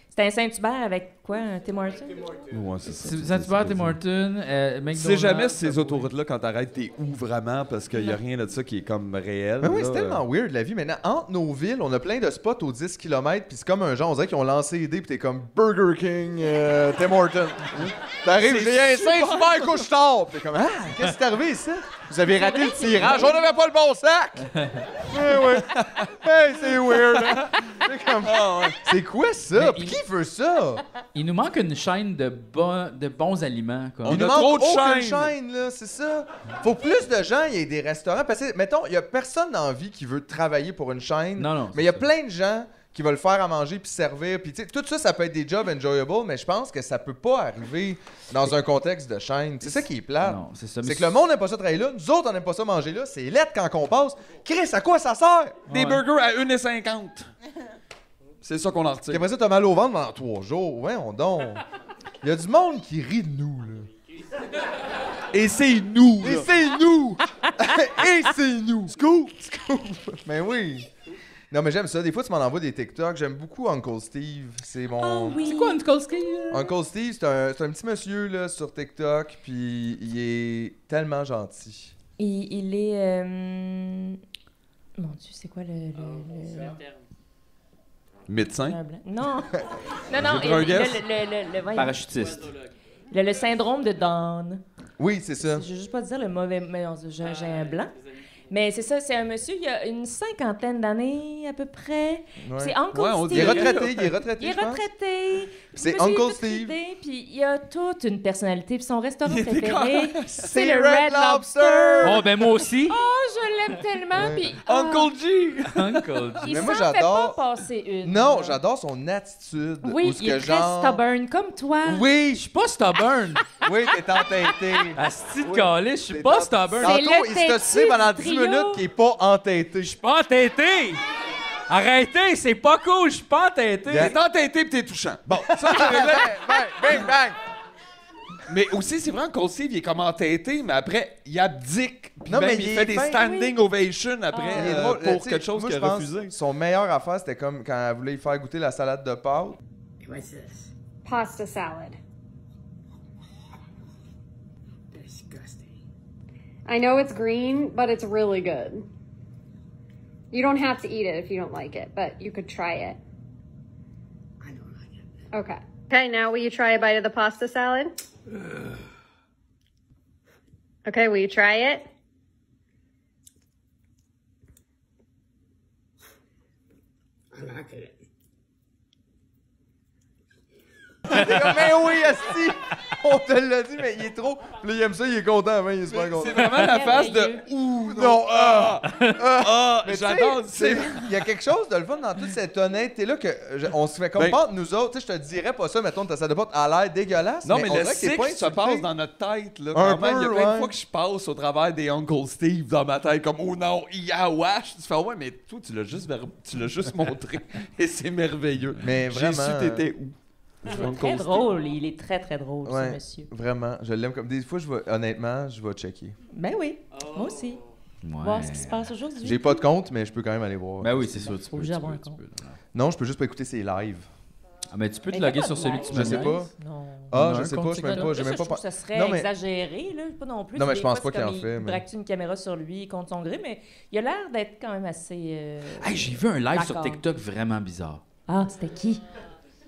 C'était un Saint-Hubert avec quoi? Un Tim Hortons? Ouais, c'est ça. Saint-Hubert, Tim Hortons, Tu McDonald's... sais jamais si ces autoroutes-là, quand t'arrêtes, t'es où vraiment, parce qu'il y a rien de ça qui est comme réel. Ben oui, là. c'est tellement weird la vie. Maintenant, entre nos villes, on a plein de spots aux 10 km, puis c'est comme un genre, on dirait qu'ils ont lancé l'idée, puis t'es comme Burger King, Tim Hortons. T'arrives, C'est j'ai un super Saint-Hubert couche-tard. Puis t'es comme, qu'est-ce qui est arrivé, ça? Vous avez raté le tirage, on n'avait pas le bon sac! Hey, c'est weird. hein? C'est comme, c'est quoi ça? Mais Puis il- qui veut ça? Il nous manque une chaîne de bons aliments, quoi. On a nous trop manque de aucune chaînes. chaîne, là, c'est ça. Faut plus de gens, il y ait des restaurants. Parce que, mettons, il y a personne dans la vie qui veut travailler pour une chaîne. Non, Mais il y a plein de gens qui veulent faire à manger puis servir. Puis, tu sais, tout ça, ça peut être des jobs enjoyable, mais je pense que ça peut pas arriver dans un contexte de chaîne. C'est ça qui est plate. Non, c'est ça. C'est que le monde n'aime pas ça travailler là. Nous autres, on n'aime pas ça manger là. C'est lettre quand on passe. Chris, à quoi ça sert? Des Ouais. burgers à 1,50. C'est ça qu'on en Puis retire. après ça, t'as mal au ventre pendant 3 jours. Ouais, on donc. Il y a du monde qui rit de nous, là. Et c'est nous, Et là. c'est nous! Et c'est nous! Scoop! Scoop! Ben oui! Non, mais j'aime ça. Des fois, tu m'en envoies des TikTok. J'aime beaucoup Uncle Steve. C'est mon... Ah oui. C'est quoi Uncle Steve? Uncle Steve, c'est un petit monsieur là, sur TikTok, puis il est tellement gentil. Il est... Mon Dieu, c'est quoi le... Médecin. un blanc? Non. Non, J'ai un guess. voyons. Parachutiste. Le syndrome de Down. Oui, c'est ça. Je veux juste pas dire le mauvais... Mais non, j'ai un blanc. Mais c'est ça, c'est un monsieur, il a une 50aine d'années à peu près. Ouais. C'est Uncle Ouais, on Steve. Il est retraité, Il est je pense. retraité. C'est Monsieur, il est Uncle tout Steve. ridé, Puis il a toute une personnalité. Puis son restaurant Il était préféré, C'est le Red Red Lobster. Lobster. Oh, ben moi aussi. Oh, je l'aime tellement. Ouais. Puis, Uncle G! Uncle. il Mais moi, s'en fait j'adore- pas passer une. Non, j'adore son attitude. Oui, Où ce il est que très genre... stubborn, comme toi. Je Oui, suis pas stubborn. oui, t'es entêté. Asti de Oui. calice, je suis T'es pas en- stubborn. C'est Tantôt, le il s'est têtu occupé pendant du 10 trio. minutes qu'il est pas entêté. Je suis pas entêté. Arrêtez, c'est pas cool, je suis pas entêté. Yeah. T'es entêté pis t'es touchant. Bon, Ça, c'est réglé. Bang, bang, bang. mais aussi, c'est vrai qu'Uncle Steve, il est comme entêté, mais après, il abdique. Puis Non, même, mais il il fait est des fin, standing ovations après Il est drôle. pour Tu sais, quelque chose moi, qu'il je a pense refusé. Son meilleur affaire, c'était comme quand elle voulait lui faire goûter la salade de pâtes. What's this? Pasta salad. Disgusting. I know it's green, but it's really good. You don't have to eat it if you don't like it, but you could try it. I don't like it. Okay. Okay, now will you try a bite of the pasta salad? Okay, will you try it? I like it. T'es comme, mais oui, esti! On te l'a dit, mais il est trop. Puis là, il aime ça, il est content, il est super content. C'est vraiment la phase de Merveilleux. ouh, Non, mais j'adore. C'est Il y a quelque chose de le fun dans toute cette honnêteté-là que on se fait comme Ben- pas entre nous autres. Tu sais, je te dirais pas ça, mettons, ta salle de pâtes a l'air dégueulasse. Non, mais on le dirait que t'es cycle pas se insulté. passe dans notre tête. Là, Un quand même. Il y a peu, plein de ouais. fois que je passe au travers des Uncle Steve dans ma tête, comme oh non, ya wesh. Tu fais ouais, mais toi, tu l'as juste montré. Et c'est merveilleux. Mais J'ai vraiment. su t'étais où. Il est très drôle. Il est très, très drôle, Ouais, ce monsieur. vraiment. Je l'aime comme. Des fois, honnêtement, je vais checker. Ben oui, moi aussi. Voir ce qui se passe aujourd'hui. J'ai pas de compte, mais je peux quand même aller voir. Ben oui, c'est sûr, tu peux. Obligé tu d'avoir peux, un tu compte. peux. Non, je peux juste pas écouter ses lives. Ah, mais tu peux te Mais loguer fais sur pas de celui live. que tu Je sais m'as pas. Non. Ah, On a je un sais compte pas, je TikTok. même pas. J'ai Ça, même je pas. trouve que ça serait Non, mais- exagéré, là. Pas non plus. Non, mais Des je pense fois, pas c'est qu'il en comme fait, Il mais- braque une caméra sur lui contre son gré, mais il a l'air d'être quand même assez. Hey, j'ai vu un live sur D'accord. TikTok vraiment bizarre. Ah, c'était qui?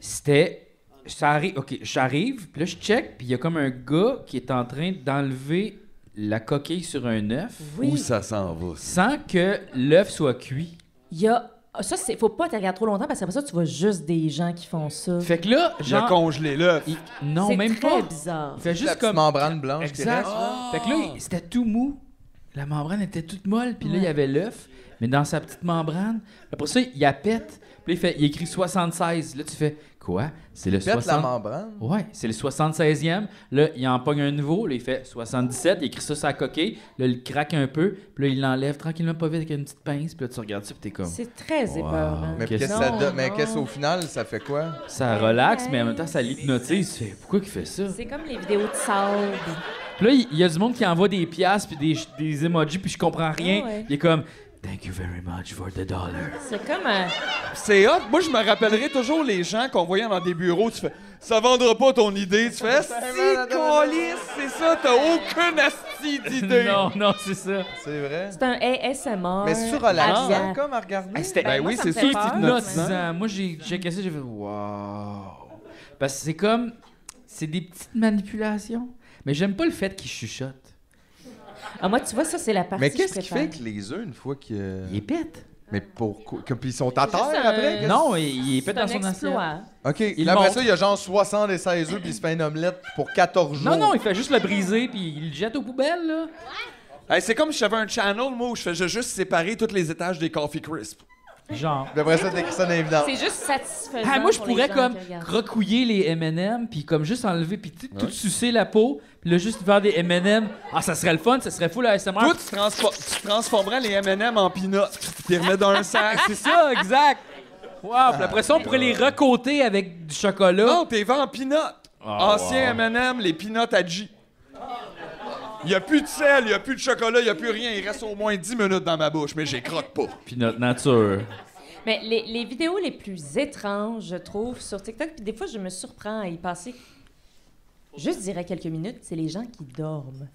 C'était. Ça arrive, ok, j'arrive, puis là je check, puis il y a comme un gars qui est en train d'enlever la coquille sur un œuf Oui. ça s'en va? sans que l'œuf soit cuit. Il y a. Ça, c'est. Faut pas te regarder trop longtemps parce qu'après ça, tu vois juste des gens qui font ça. Fait que là, J'ai genre. congelé l'œuf. Non, C'est même très pas. bizarre. Il fait La juste petite comme. membrane blanche qui Exact. reste. là. Fait que là, c'était tout mou. La membrane était toute molle, puis là, il y avait l'œuf, mais dans sa petite membrane. Après ça, il la pète. Puis là, il écrit 76. Là, tu fais quoi? C'est le Pète la 60. membrane. Ouais, c'est le 76e. Là, il en pogne un nouveau. Là, il fait 77. Il écrit ça sur la coquille. Là, il craque un peu. Puis là, il l'enlève tranquillement, pas vite, avec une petite pince. Puis là, tu regardes ça, puis t'es comme. C'est très Wow. épeurant. Mais Qu'est-ce qu'est-ce que que ça Non, donne? Mais non. qu'est-ce qu'au final, ça fait quoi? Ça relaxe, mais en même temps, ça l'hypnotise. Tu fais, pourquoi il fait ça? C'est comme les vidéos de sable. Puis là, il y a du monde qui envoie des piastres, puis des emojis, puis je comprends rien. Ah ouais. Il est comme. Thank you very much for the dollar. C'est comme un. C'est hot. Moi, je me rappellerai toujours les gens qu'on voyait dans des bureaux. Tu fais, ça vendra pas ton idée. Tu fais, si, câlisse, c'est ça, t'as aucune asti d'idée. Non, non, c'est ça. C'est vrai? C'est un ASMR. Mais c'est relaxant, Aviaire. comme à regarder. C'était Ben, moi, oui, ça c'est me fait sûr, peur, c'est quand hypnotisant. même. Moi, j'ai checké ça, j'ai fait wow. Parce que c'est comme. C'est des petites manipulations. Mais j'aime pas le fait qu'il chuchote. Ah, moi, tu vois, ça, c'est la partie Mais que qu'est-ce je qui préfère. fait que les œufs, une fois que. Il pète. Mais pourquoi? Puis ils sont à C'est juste terre un- après? qu'est-ce- Non, il C'est pète un dans son assiette. exploit. OK. Il Là, après monte. ça, il y a genre 76 œufs, puis il se fait une omelette pour 14 jours. Non, non, il fait juste le briser, puis il le jette aux poubelles, là. Hey, c'est comme si j'avais un channel, moi, où je faisais juste séparer tous les étages des Coffee Crisp. Genre. Puis après ça, t'écris ça dans les vidanges. C'est juste satisfaisant. Ah, moi, je pour les pourrais gens comme qui regardent. recouiller les M&M, puis comme juste enlever, puis tout sucer la peau, puis là, juste faire des M&M. Ah, ça serait le fun, ça serait fou, la ASMR. Toi, tu transformerais les M&M en peanuts. Tu les remets dans un sac. C'est ça, exact. Wow, puis après ça, on pourrait les recoter avec du chocolat. Non, t'es vends en peanut. Ah, Ancien wow. M&M, les peanuts à G. Il y a plus de sel, il y a plus de chocolat, il y a plus rien. Il reste au moins 10 minutes dans ma bouche, mais j'y croque pas. Puis notre nature. Mais les vidéos les plus étranges, je trouve, sur TikTok, puis des fois, je me surprends à y passer juste, je dirais, quelques minutes, c'est les gens qui dorment.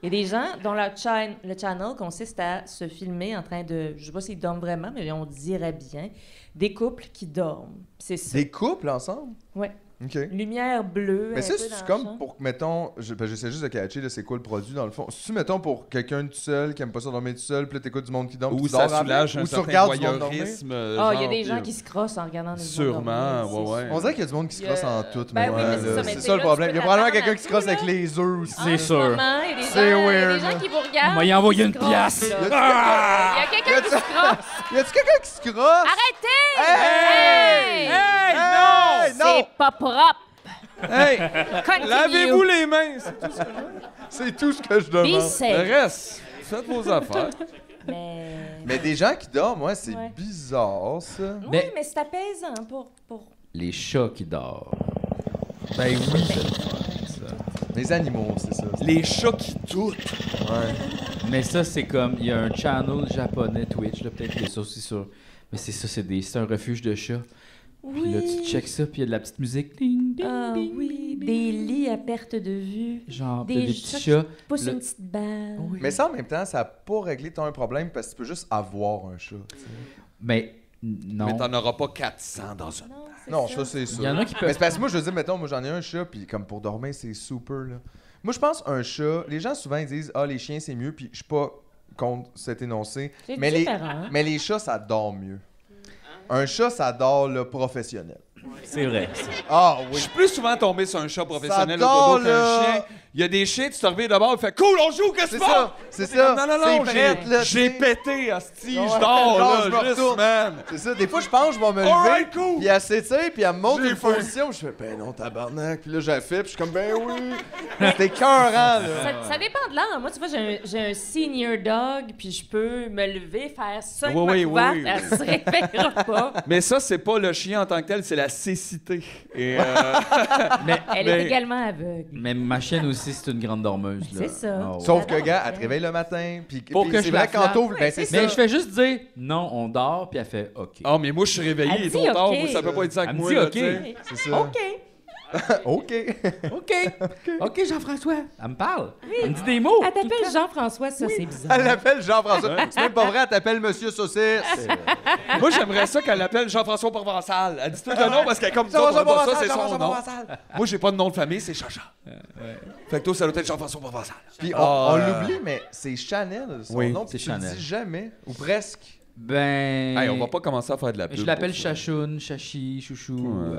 Il y a des gens dont le channel consiste à se filmer en train de... Je sais pas s'ils dorment vraiment, mais on dirait bien. Des couples qui dorment. C'est ça. Des couples ensemble? Ouais. OK. Lumière bleue. Mais un ça, peu c'est dans le comme champ. pour, mettons, j'essaie juste de catcher, là, c'est quoi le produit dans le fond. Si, mettons, pour quelqu'un tout seul, qui aime pas ça dormir tout seul, puis là, t'écoutes du monde qui dort, Ou puis tu ça dors avec, soulage un ou tu certain regardes du monde dormir. voyeurisme. Ah, il y a des gens qui se crossent en regardant des gens Sûrement, dormir, ouais. On dirait qu'il y a du monde qui se crosse en tout, Ben oui, mais c'est ça, mais c'est tu ça sais, le là, problème. tu Il y a peux probablement t'attendre quelqu'un à qui se crosse tout, avec là. les œufs aussi. C'est sûr. Il y a des C'est gens, weird, des gens là. qui vous regardent. Moi, y envoyer qui une se crossent, pièce. là. Ah! Il y a quelqu'un qui se crosse. Y a-tu quelqu'un qui se crosse? Arrêtez! Hey! Hey! Hey, non! C'est pas propre. Hey! Continue. Lavez-vous les mains! C'est tout ce que je veux. C'est tout ce que je demande. Be Le safe. reste, faites vos affaires. Mais des gens qui dorment, ouais, c'est Ouais. bizarre, ça. Oui, Mais- mais c'est apaisant pour... Les chats qui dorment. Ben oui. Les animaux, c'est ça. Les chats qui doutent. Ouais. Mais ça, c'est comme... Il y a un channel japonais Twitch, là, peut-être qu'il y a ça aussi sur... Mais c'est ça, c'est un refuge de chats. Puis là, tu checkes ça, puis il y a de la petite musique. Ding, ding, Ah ding, oui, ding, des ding. lits à perte de vue. Genre, Des des chats petits qui chats. poussent Le- une petite balle. Mais ça, en même temps, ça n'a pas réglé ton problème parce que tu peux juste avoir un chat. tu sais. Mais non. Mais t'en auras pas 400 dans un. Non, ça, c'est sûr. Il y en a qui Mais peuvent... c'est parce que moi, je veux dire, mettons, moi, j'en ai un chat, puis comme pour dormir, c'est super, là. Moi, je pense un chat... Les gens, souvent, ils disent « Ah, les chiens, c'est mieux » puis je suis pas contre cet énoncé. C'est Mais différent. mais les chats, ça dort mieux. Un chat, ça dort, le professionnel. C'est vrai. Ah Je oui. suis plus souvent tombé sur un chat professionnel au dort, dodo qu'un là. chien. Il y a des chiens, tu te reviens d'abord, il fait cool, on joue, qu'est-ce que C'est tu fais? ça, c'est ça. Non, non, non, C'est prête, là, j'ai tu sais. pété, asti, Ouais, je dors, genre, je me là, juste, retourne. man. C'est ça. Des fois, je pense que je vais me lever, Alright, cool. puis elle s'étire, puis elle me montre J'ai une faim. position. Je fais « Ben non, tabarnak. » Puis là, je la fais, puis je suis comme « Ben oui. » C'était écœurant, là. Ça dépend de l'heure. Moi, tu vois, j'ai un senior dog, puis je peux me lever, faire ça avec Oui, ma oui, couverte, oui. elle se réveillera pas. Mais ça, c'est pas le chien en tant que tel, c'est la cécité. Et Elle est également aveugle. Mais ma chienne aussi, c'est une grande dormeuse. Là. C'est ça. Ah ouais. Sauf que, gars, elle te réveille le matin, puis Pour puis que c'est je vrai la quand flatte. t'ouvres, ben c'est Mais ça. je fais juste dire non, on dort, puis elle fait OK. Oh, mais moi, je suis réveillé, Elle il est dit trop tard, OK. moi, ça peut pas être ça avec Elle me moi. dit là, OK. tu sais. C'est ça. OK. OK. OK, Jean-François. Elle me parle. Elle me dit des mots. Elle t'appelle Jean-François, ça, c'est bizarre. Elle l'appelle Jean-François. C'est même pas vrai, elle t'appelle Monsieur Saucisse. Moi, j'aimerais ça qu'elle l'appelle Jean-François Provençal. Elle dit tout le nom parce qu'elle est comme ça, on pas ça, c'est son nom. Moi, j'ai pas de nom de famille, c'est Chacha. Fait que toi, ça doit être Jean-François Provençal. Puis Ah, on l'oublie, mais c'est Chanel, son Oui, nom, c'est puis tu le Chanel. dis jamais, ou presque. Ben. Hey, on va pas commencer à faire de la pub. Je l'appelle pour ça. Chachoun, Chachi, Chouchou. Ouais.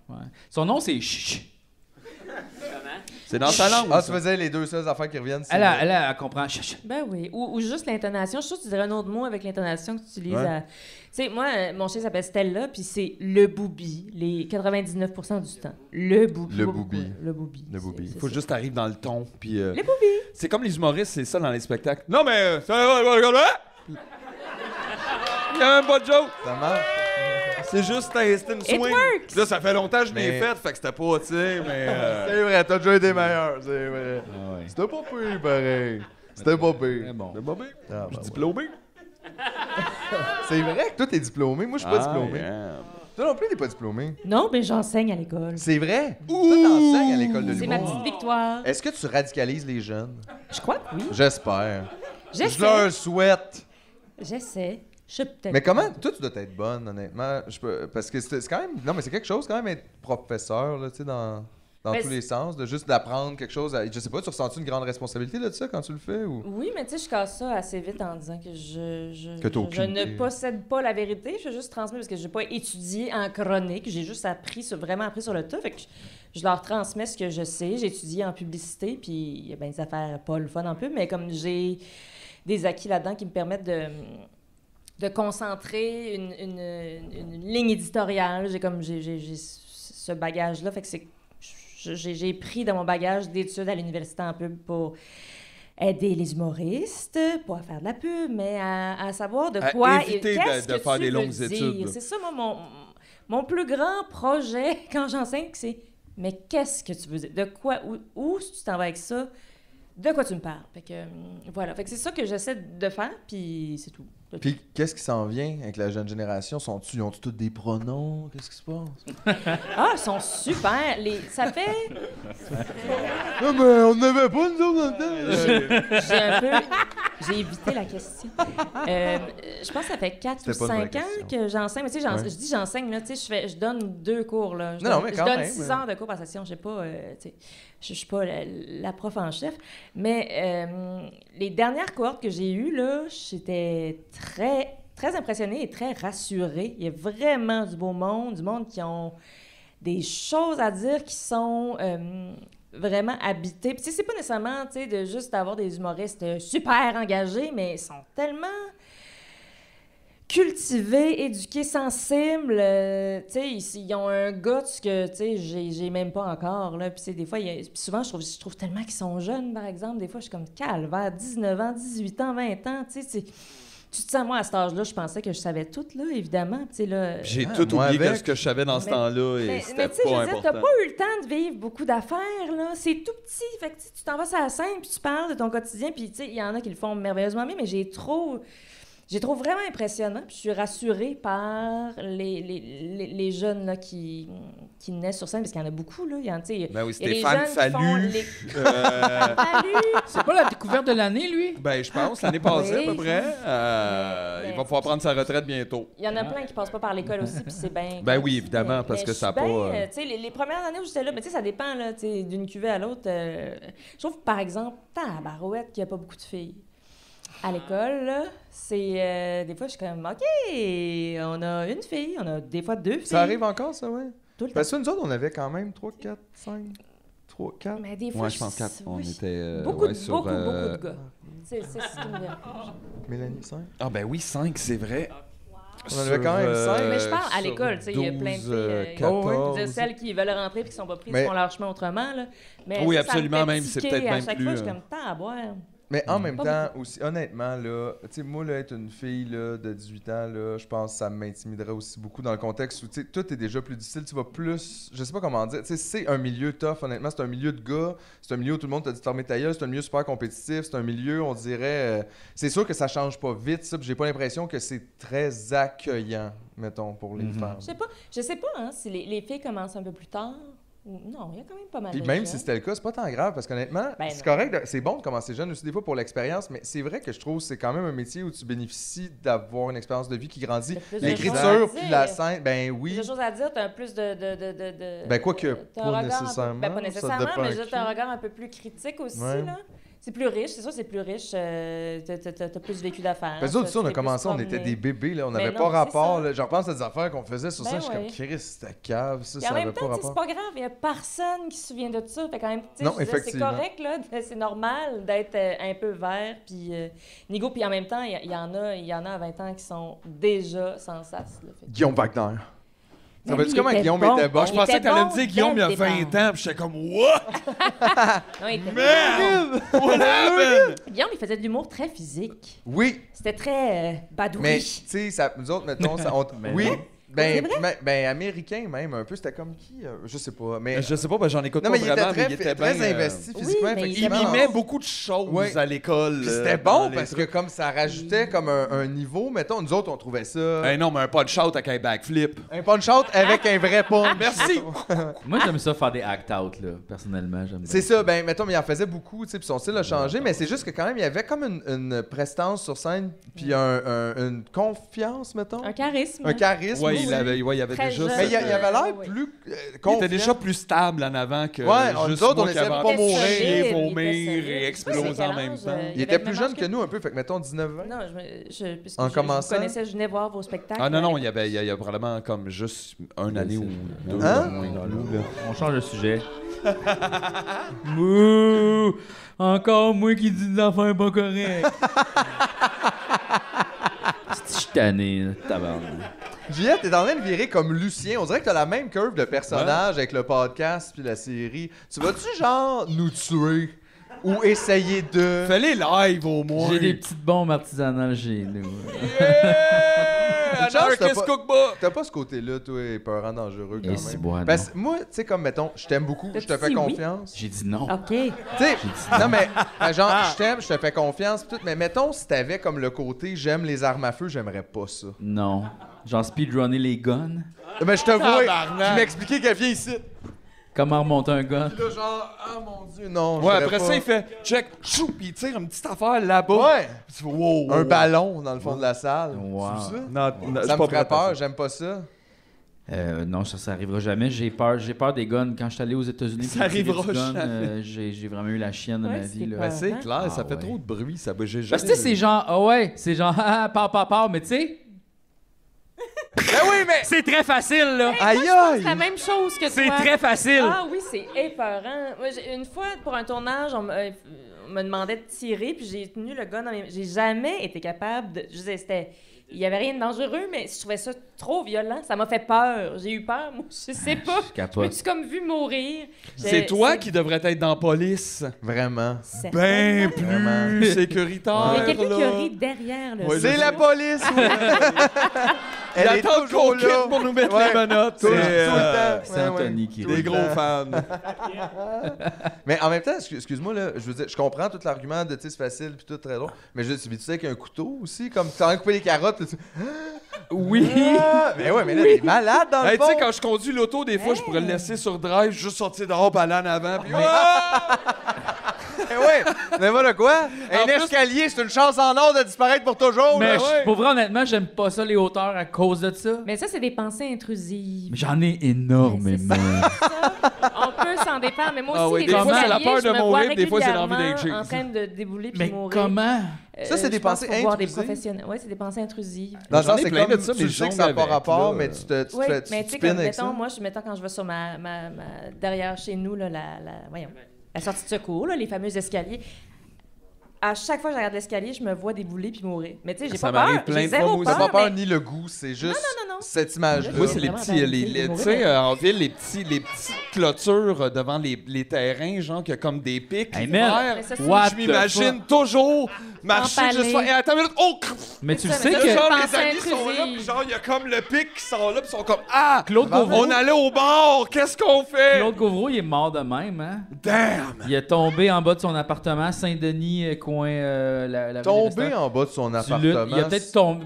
Ouais. Son nom, c'est Chich. C'est dans sa langue. Ah, ça. tu faisais les deux seules affaires qui reviennent. c'est- Elle comprend. Chich. Ben oui. Ou juste l'intonation. Je suis sûre que tu dirais un autre mot avec l'intonation que tu utilises. Ouais. Tu sais, moi, mon chien s'appelle Stella, puis c'est le boubi, les 99% du temps. Le boubi. Le Pas boubi. beaucoup, Le boubi. Le boubi. C'est Faut ça. juste arriver dans le ton. Puis, Le boubi. c'est comme les humoristes, c'est ça dans les spectacles. Non, mais ça va, regarde, hein? Il y a même pas de joke. Ça marche. C'est juste c'était une swing. works. Là, ça fait longtemps que je l'ai Mais- fait, fait que c'était pas, tu sais, mais. C'est vrai, t'as déjà été meilleur, c'est vrai. Ah ouais. C'était pas pire, pareil. C'était pas pire. Très bon. C'est pas bien. Ah, Je ben suis diplômé. C'est vrai que toi, t'es diplômé. Moi, je suis pas diplômé. yeah. Toi non plus, t'es pas diplômé. Non, mais j'enseigne à l'école. C'est vrai. Toi, t'enseignes à l'école de C'est ma l'humour. petite victoire. Est-ce que tu radicalises les jeunes? Je crois que oui. J'espère. Je J'essaie. leur souhaite. J'essaie. Je sais peut-être. Mais comment? Toi, tu dois être bonne, honnêtement. Parce que c'est quand même... Non, mais c'est quelque chose, quand même, être professeur, là, tu sais, dans Ben, tous les sens. De juste d'apprendre quelque chose. Je sais pas, tu ressens-tu une grande responsabilité de ça quand tu le fais? Ou... Oui, mais tu sais, je casse ça assez vite en disant que Que t'as aucune ne idée. possède pas la vérité. Je juste transmets parce que j'ai pas étudié en chronique. J'ai juste vraiment appris sur le tas. Fait que je leur transmets ce que je sais. J'ai étudié en publicité, puis il y a bien des affaires pas le fun en pub, mais comme j'ai des acquis là-dedans qui me permettent de concentrer une ligne éditoriale. J'ai ce bagage-là. Fait que j'ai pris dans mon bagage d'études à l'université en pub pour aider les humoristes, pas à faire de la pub, mais à savoir de quoi et éviter qu'est-ce de que faire tu des veux longues dire. études, là. C'est ça, moi, mon plus grand projet quand j'enseigne, c'est mais qu'est-ce que tu veux dire? De quoi, où tu t'en vas avec ça? De quoi tu me parles? Fait que, voilà. Fait que c'est ça que j'essaie de faire, puis c'est tout. Puis qu'est-ce qui s'en vient avec la jeune génération? Ils ont tous des pronoms? Qu'est-ce qui se passe? Ah, ils sont super! Ça fait... Non, mais on n'avait pas, nous autres, dans le temps! J'ai évité la question. Je pense que ça fait 4 ou 5 ans que j'enseigne. Mais tu sais, je dis j'enseigne, là, tu sais, je donne 2 cours, là. Je donne 6 heures de cours par session. J'ai pas, tu sais, je suis pas la prof en chef. Mais les dernières cohortes que j'ai eues, là, j'étais très, très impressionnée et très rassurée. Il y a vraiment du beau monde, du monde qui ont des choses à dire qui sont... vraiment habités. Puis, tu sais, c'est pas nécessairement, tu sais, de juste avoir des humoristes super engagés, mais ils sont tellement cultivés, éduqués, sensibles. Tu sais, ils ont un guts que, tu sais, j'ai même pas encore, là. Puis, tu sais, des fois, puis souvent, je trouve tellement qu'ils sont jeunes, par exemple. Des fois, je suis comme calvaire, 19 ans, 18 ans, 20 ans, tu sais, tu te sens, moi, à cet âge-là, je pensais que je savais tout, là, évidemment. Là, j'ai tout oublié que ce que je savais dans ce temps-là, et c'était pas important. T'as pas eu le temps de vivre beaucoup d'affaires, là. C'est tout petit. Fait que tu t'en vas sur la scène, puis tu parles de ton quotidien, puis tu sais, il y en a qui le font merveilleusement bien, mais j'ai trouve vraiment impressionnant, puis je suis rassurée par les jeunes là, qui naissent sur scène, parce qu'il y en a beaucoup, là. Ben oui, Stéphane Fallu. C'est pas la découverte de l'année, lui? Ben, je pense, l'année passée, à peu près. Il va pouvoir prendre sa retraite bientôt. Il y en a plein qui passent pas par l'école aussi, puis c'est bien... Ben oui, évidemment, parce que ça n'a pas... Tu sais, les premières années où j'étais là, mais tu sais, ça dépend, là, tu sais, d'une cuvée à l'autre. Je trouve, par exemple, tabarouette, qu'il n'y a pas beaucoup de filles. À l'école, là, c'est... des fois, je suis comme, OK, on a une fille, on a des fois 2 filles. Ça arrive encore, ça, ouais? Tout le temps. Parce que nous autres, on avait quand même 3, 4, 5... 3, 4... Mais des fois, ouais, je pense 4. On était... beaucoup de gars. C'est ce qui me dérange. Mélanie, 5? Ah ben oui, 5, c'est vrai. On en avait quand même 5. Mais je parle à l'école, tu sais, il y a plein de filles... 14. Celles qui veulent rentrer et qui ne sont pas prises font leur chemin autrement, là. Mais oui, ça, absolument, ça me fait même, c'est tiquer peut-être à même chaque plus... fois, je suis comme, temps à boire. Mais en même temps, aussi, honnêtement, là, tu sais, moi, là, être une fille là, de 18 ans, là, je pense que ça m'intimiderait aussi beaucoup dans le contexte où, tu sais, tout est déjà plus difficile. Tu vas plus... Je sais pas comment dire. Tu sais, c'est un milieu tough, honnêtement. C'est un milieu de gars. C'est un milieu où tout le monde t'a dit de fermer ta gueule. C'est un milieu super compétitif. C'est un milieu, on dirait... c'est sûr que ça change pas vite, ça. Puis j'ai pas l'impression que c'est très accueillant, mettons, pour les femmes. Je sais pas, hein, si les filles commencent un peu plus tard... Non, il y a quand même pas mal Puis de même jeunes. si c'était le cas, c'est pas tant grave parce qu'honnêtement, c'est correct, c'est bon de commencer jeune aussi des fois pour l'expérience, mais c'est vrai que je trouve que c'est quand même un métier où tu bénéficies d'avoir une expérience de vie qui grandit. L'écriture puis la scène, ben oui. J'ai des choses à dire, t'as plus de... Ben quoique, pas nécessairement. Ben pas nécessairement, mais t'as un regard un peu plus critique aussi, là. C'est plus riche, c'est sûr, c'est plus riche. T'as plus vécu d'affaires. Parce que nous, on a commencé, on était des bébés, là, on n'avait pas rapport. Là, je repense à des affaires qu'on faisait sur ça, je suis comme, Chris, c'était cave, ça avait pas rapport. C'est pas grave, il n'y a personne qui se souvient de ça. Fait quand même, non, effectivement. c'est correct, là, c'est normal d'être un peu vert, puis nigo, puis en même temps, il y en a à 20 ans qui sont déjà sans sas. Guillaume Wagner. Ça veut-tu comment Guillaume était bon? Je pensais que t'allais me dire Guillaume il y a 20 ans, puis j'étais comme what? Non, il était Merde! Guillaume, il faisait de l'humour très physique. Oui. C'était très badouri. Mais tu sais, nous autres, mettons, oui. Ben, américain même, un peu. C'était comme qui? Je sais pas. Mais... Je sais pas, ben, j'en écoute pas vraiment, mais il était très bien... investi physiquement. Oui, il mimait beaucoup de choses à l'école. C'était bon parce que comme ça rajoutait comme un niveau, mettons, nous autres, on trouvait ça... non, mais un punch-out avec un backflip. Un punch-out avec un vrai punch. Merci! Moi, j'aime ça faire des act-out, là. Personnellement, j'aime C'est ça, ben, mettons, mais il en faisait beaucoup, tu sais, puis son style a changé, mais c'est juste que quand même, il y avait comme une prestance sur scène, puis une confiance, mettons. Un charisme. Un charisme. Ouais, il avait déjà... Mais il avait l'air plus confiant. Il était déjà plus stable en avant que juste moi on essayait de pas mourir, vomir et exploser en même temps. Il était plus jeune que nous un peu, fait que mettons 19 ans. Non, en commençant. Je connaissais, je venais voir vos spectacles. Ah non, il y a probablement comme juste une année ou deux dans nous. On change de sujet. Mouh! Encore moi qui dis des affaires pas correctes. Je suis tanné, tabarnak. Juliette, t'es en train de virer comme Lucien. On dirait que t'as la même curve de personnage avec le podcast puis la série. Tu vas-tu genre nous tuer? ou essayer de... Fais-les live, au moins. J'ai des petites bombes artisanales chez nous. Une chance, Anarchist Cookbook. T'as pas ce côté-là, toi, épeurant, dangereux, quand Et même. si, bon, Parce que moi, tu sais, comme, mettons, je t'aime beaucoup, je te T'as-tu fais dit oui? confiance. J'ai dit non. OK. Tu sais, non, mais, genre, je t'aime, je te fais confiance, pis tout, mais mettons, si t'avais comme le côté j'aime les armes à feu, j'aimerais pas ça. Non. Genre speedrunner les guns. Mais je te vois, Tabarnak. tu m'expliquais qu'elle vient ici. Comment remonter un gun. Puis là, genre, ah mon Dieu, non. Ouais, je après voudrais ça, il pas. fait check, chou, puis il tire une petite affaire là-bas. Ouais. Puis tu fais, wow, Un ballon dans le fond de la salle. Wow. C'est ça? Non, Ça me ferait peur, j'aime pas ça. Non, ça arrivera jamais. J'ai peur des guns. Quand je suis allé aux États-Unis, Ça j'ai tiré arrivera du gun, jamais. j'ai vraiment eu la chienne de ma Ouais, vie. c'est Là. pas- Ben, c'est clair, Ah, ça fait ouais. trop de bruit. Ça, j'ai jamais Parce que tu sais, c'est vu. genre, ah ouais, c'est genre, ah, part, mais tu sais, Ben oui, mais. c'est très facile, là. Aïe C'est aïe! la même chose que toi. C'est très facile. Ah oui, c'est épeurant. Moi, une fois, pour un tournage, on me demandait de tirer, puis j'ai tenu le gun dans mes... J'ai jamais été capable de... Je disais, c'était... Il y avait rien de dangereux, mais je trouvais ça trop violent. Ça m'a fait peur. J'ai eu peur, moi. Je sais pas. Je Je capote. me suis comme vu mourir. C'est toi qui devrais être dans la police. Vraiment. Ben Vraiment. plus sécuritaire. Il y a quelqu'un qui a là. ri derrière le Ouais, C'est studio. la police! Il Elle est attend qu'on toujours quitte là. pour nous mettre Ouais. les menottes. Tout le C'est, temps. C'est Ouais, Anthony ouais. qui Tout rit. le des gros temps. fans. Mais en même temps, excuse-moi, là, je veux dire, je comprends tout l'argument de, tu sais, c'est facile puis tout très drôle. Mais je tu vis-tu avec un couteau aussi? Comme tu as coupé les carottes, puis tu... Oui. Ah! Mais ouais, mais là, t'es malade dans le Hey, tu fond. sais, quand je conduis l'auto, des fois, je pourrais le laisser sur drive, juste sortir dehors, puis aller en avant, puis Mais ouais, mais voilà quoi? Un En plus- escalier, c'est une chance en or de disparaître pour toujours. Mais là. ouais. pour vrai, honnêtement, j'aime pas ça, les hauteurs, à cause de ça. Mais ça, c'est des pensées intrusives. Mais j'en ai énormément. On peut s'en défendre, mais moi aussi, Ah oui, les des fois, c'est la escaliers, peur je de me mourir, vois des fois, c'est l'envie régulièrement d'être cheese. en train de débouler puis Mais mourir. comment? Ça, c'est des je pense pensées qu'il faut voir des intrusives? professionnels. Oui, c'est des pensées intrusives. Dans le J'en sens, ai c'est plein comme de ça, tu mais le je sais que jongle ça n'a pas avec, rapport, là. mais tu te Oui, fais mais tu sais, spins comme, avec ça. mettons, moi, mettons, quand je vais sur derrière chez nous, là, voyons, la sortie de secours, là, les fameux escaliers, à chaque fois que je regarde l'escalier, je me vois débouler puis mourir. Mais tu sais, j'ai Ça pas peur. m'arrive plein J'ai de fois, zéro moi aussi. T'as pas peur, peur mais- ni le goût, c'est juste non. cette image-là. Moi, c'est les Vraiment, petits, ben, tu c'est sais, mourir. en ville, les petites clôtures devant les terrains, genre, qui a comme des pics. Hey, verts. man, Mais ça, c'est- what Je the m'imagine toujours marcher Empalé. juste faire. Et attends une minute, oh! Mais tu le ça, sais mais Là, ça, que... genre, pensée les amis sont là, intrusive. puis genre, il y a comme le pic qui sont là, puis ils sont comme Ah! Claude Gauvreau, On allait au bar, qu'est-ce qu'on fait? Claude Gauvreau, il est mort de même, hein? Damn! Il est tombé en bas de son appartement, Saint-Denis, coin... la Tombé en bas de son du appartement. Lutte.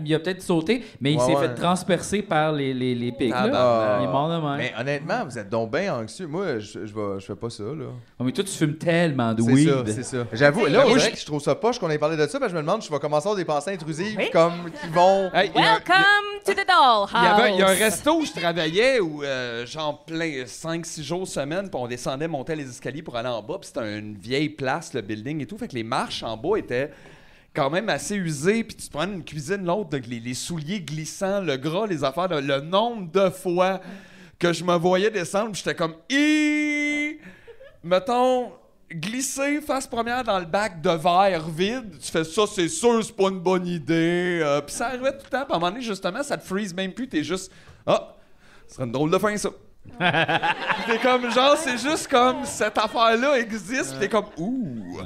Il a peut-être sauté, mais il Ouais, s'est ouais. fait transpercer par les pics, là. Ah. Il est mort de même. Mais honnêtement, vous êtes donc bien anxieux. Moi, je fais pas ça, là. Oh, mais toi, tu fumes tellement de C'est weed. ça, c'est ça. J'avoue, là, on moi, dirait que je trouve ça poche qu'on ait parlé de ça, parce que je me demande, je vais commencer à avoir des pensées intrusives Oui. comme qui vont... Hey, il y a- Welcome to the dollhouse. Il y a un resto où je travaillais où, genre, plein 5-6 jours semaine, puis on descendait, montait les escaliers pour aller en bas, puis c'était une vieille place, le building et tout. Fait que les marches en bas étaient quand même assez usées, puis tu te prends une cuisine, l'autre, donc les souliers glissants, le gras, les affaires, le nombre de fois que je me voyais descendre, puis j'étais comme, mettons, glisser face première dans le bac de verre vide, tu fais ça, c'est sûr, c'est pas une bonne idée. Puis ça arrivait tout le temps, puis à un moment donné, justement, ça te freeze même plus, t'es juste, ah, ce serait une drôle de fin, ça. Puis t'es comme, genre, c'est juste comme, cette affaire-là existe, puis t'es comme, ouh.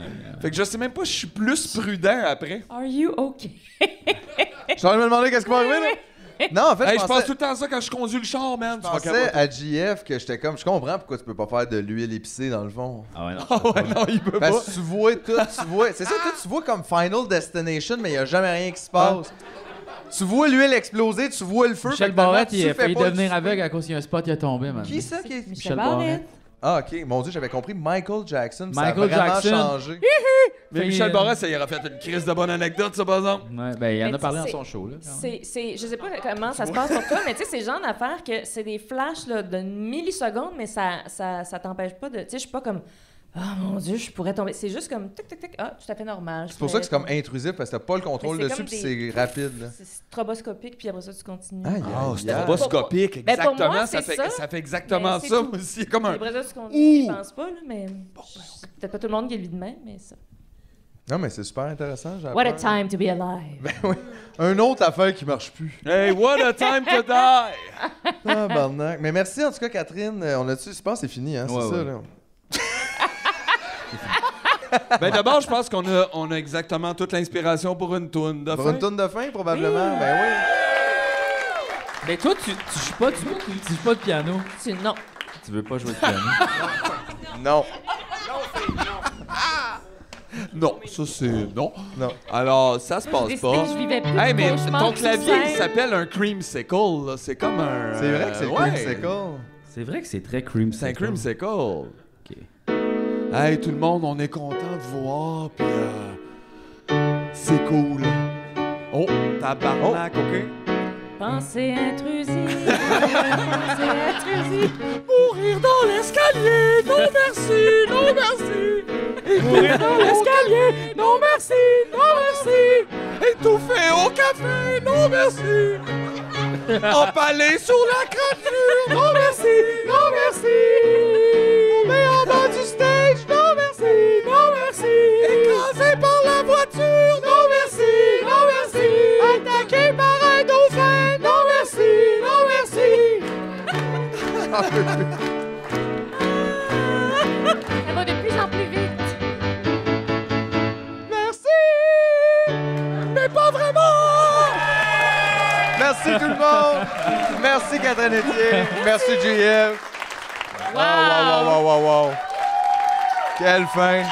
Fait que je sais même pas, je suis plus prudent après. Are you okay? Je suis en train de me demander qu'est-ce qui va arriver, là. Non, en fait, Hey, je je pensais... pense tout le temps ça quand je conduis le char, man. Je pensais à JF que j'étais comme, je comprends pourquoi tu peux pas faire de l'huile épicée dans le fond. Ah ouais, non. Ah ouais, non, il peut pas. Parce que tu vois tout, c'est ça, toi, tu vois comme Final Destination, mais il y a jamais rien qui se passe. Tu vois l'huile exploser, tu vois le feu. Michel fait que Barrette, tu il a fais failli pas devenir du- aveugle à cause qu'il y a un spot qui a tombé, man. Qui ça qui est... Michel Barrette. Ah, ok. Mon Dieu, j'avais compris Michael Jackson. puis Michael ça a vraiment Jackson. changé. Mais Fait, Michel Barrette, ça y aurait fait une crise de bonne anecdote, ça, par exemple. Ouais, ben, il en Mais a parlé dans c'est- son show, là. quand même. Je sais pas comment ça se passe pour toi, mais tu sais, c'est le genre d'affaire que c'est des flashs là, d'une milliseconde, mais ça t'empêche pas de. Tu sais, je suis pas comme. Ah mon Dieu, je pourrais tomber. C'est juste comme tic tic tic. Ah, tout à fait normal. C'est pour ça que c'est comme intrusif, parce que t'as pas le contrôle Mais c'est dessus, comme puis c'est rapide. Là. C'est stroboscopique, puis après ça, tu continues. Aïe, Ah, aïe, c'est aïe. stroboscopique, Ben, pour exactement. moi, ça, c'est fait, ça. ça fait exactement Mais c'est ça tout. aussi. Comme un. Après ça, tu continues, je pense pas, là, mais. C'est peut-être pas tout le monde qui est lui de même, mais ça. Non, mais c'est super intéressant. j'ai What a peur. time to be alive. Ben oui. Un autre affaire qui marche plus. Hey, what a time to die! Ah, barnac. Mais merci en tout cas, Catherine. On a-tu, je pense que c'est fini, hein? Ouais, c'est ça, ouais. là. Ben d'abord, je pense qu'on a exactement toute l'inspiration pour une toune de fin. Pour une toune de fin, probablement. Ben oui. Mais toi, tu joues pas de piano. Non. Tu veux pas jouer de piano? Non. Non, ça c'est non. Non. Alors, ça se passe Décidé pas. que je vivais plus Hey, de mais cauchemars ton que clavier, sur il scène. s'appelle un creamsicle, là. C'est comme un... C'est vrai que c'est le creamsicle. C'est vrai que c'est très creamsicle. C'est un creamsicle. OK. Hey, tout le monde, on est content de voir, puis c'est cool. Oh, tabarnak, OK? Pensée intrusive. Pensée intrusive. Mourir dans l'escalier, non merci, non merci. Mourir dans l'escalier, non merci, non merci. Étouffer au café, non merci. Empaler sur la crâture, non merci, non merci. Mais en bas du stage, non merci, non merci. Écrasé par la voiture, non merci, non merci. Attaqué par un dauphin, non merci, non merci. Ça va de plus en plus vite. Merci, mais pas vraiment. Merci tout le monde. Merci Catherine Etier. Merci JF. Wow. Quelle fin.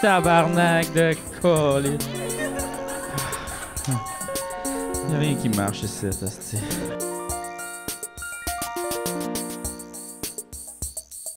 Tabarnak de colis. Y'a rien qui marche ici, hostie.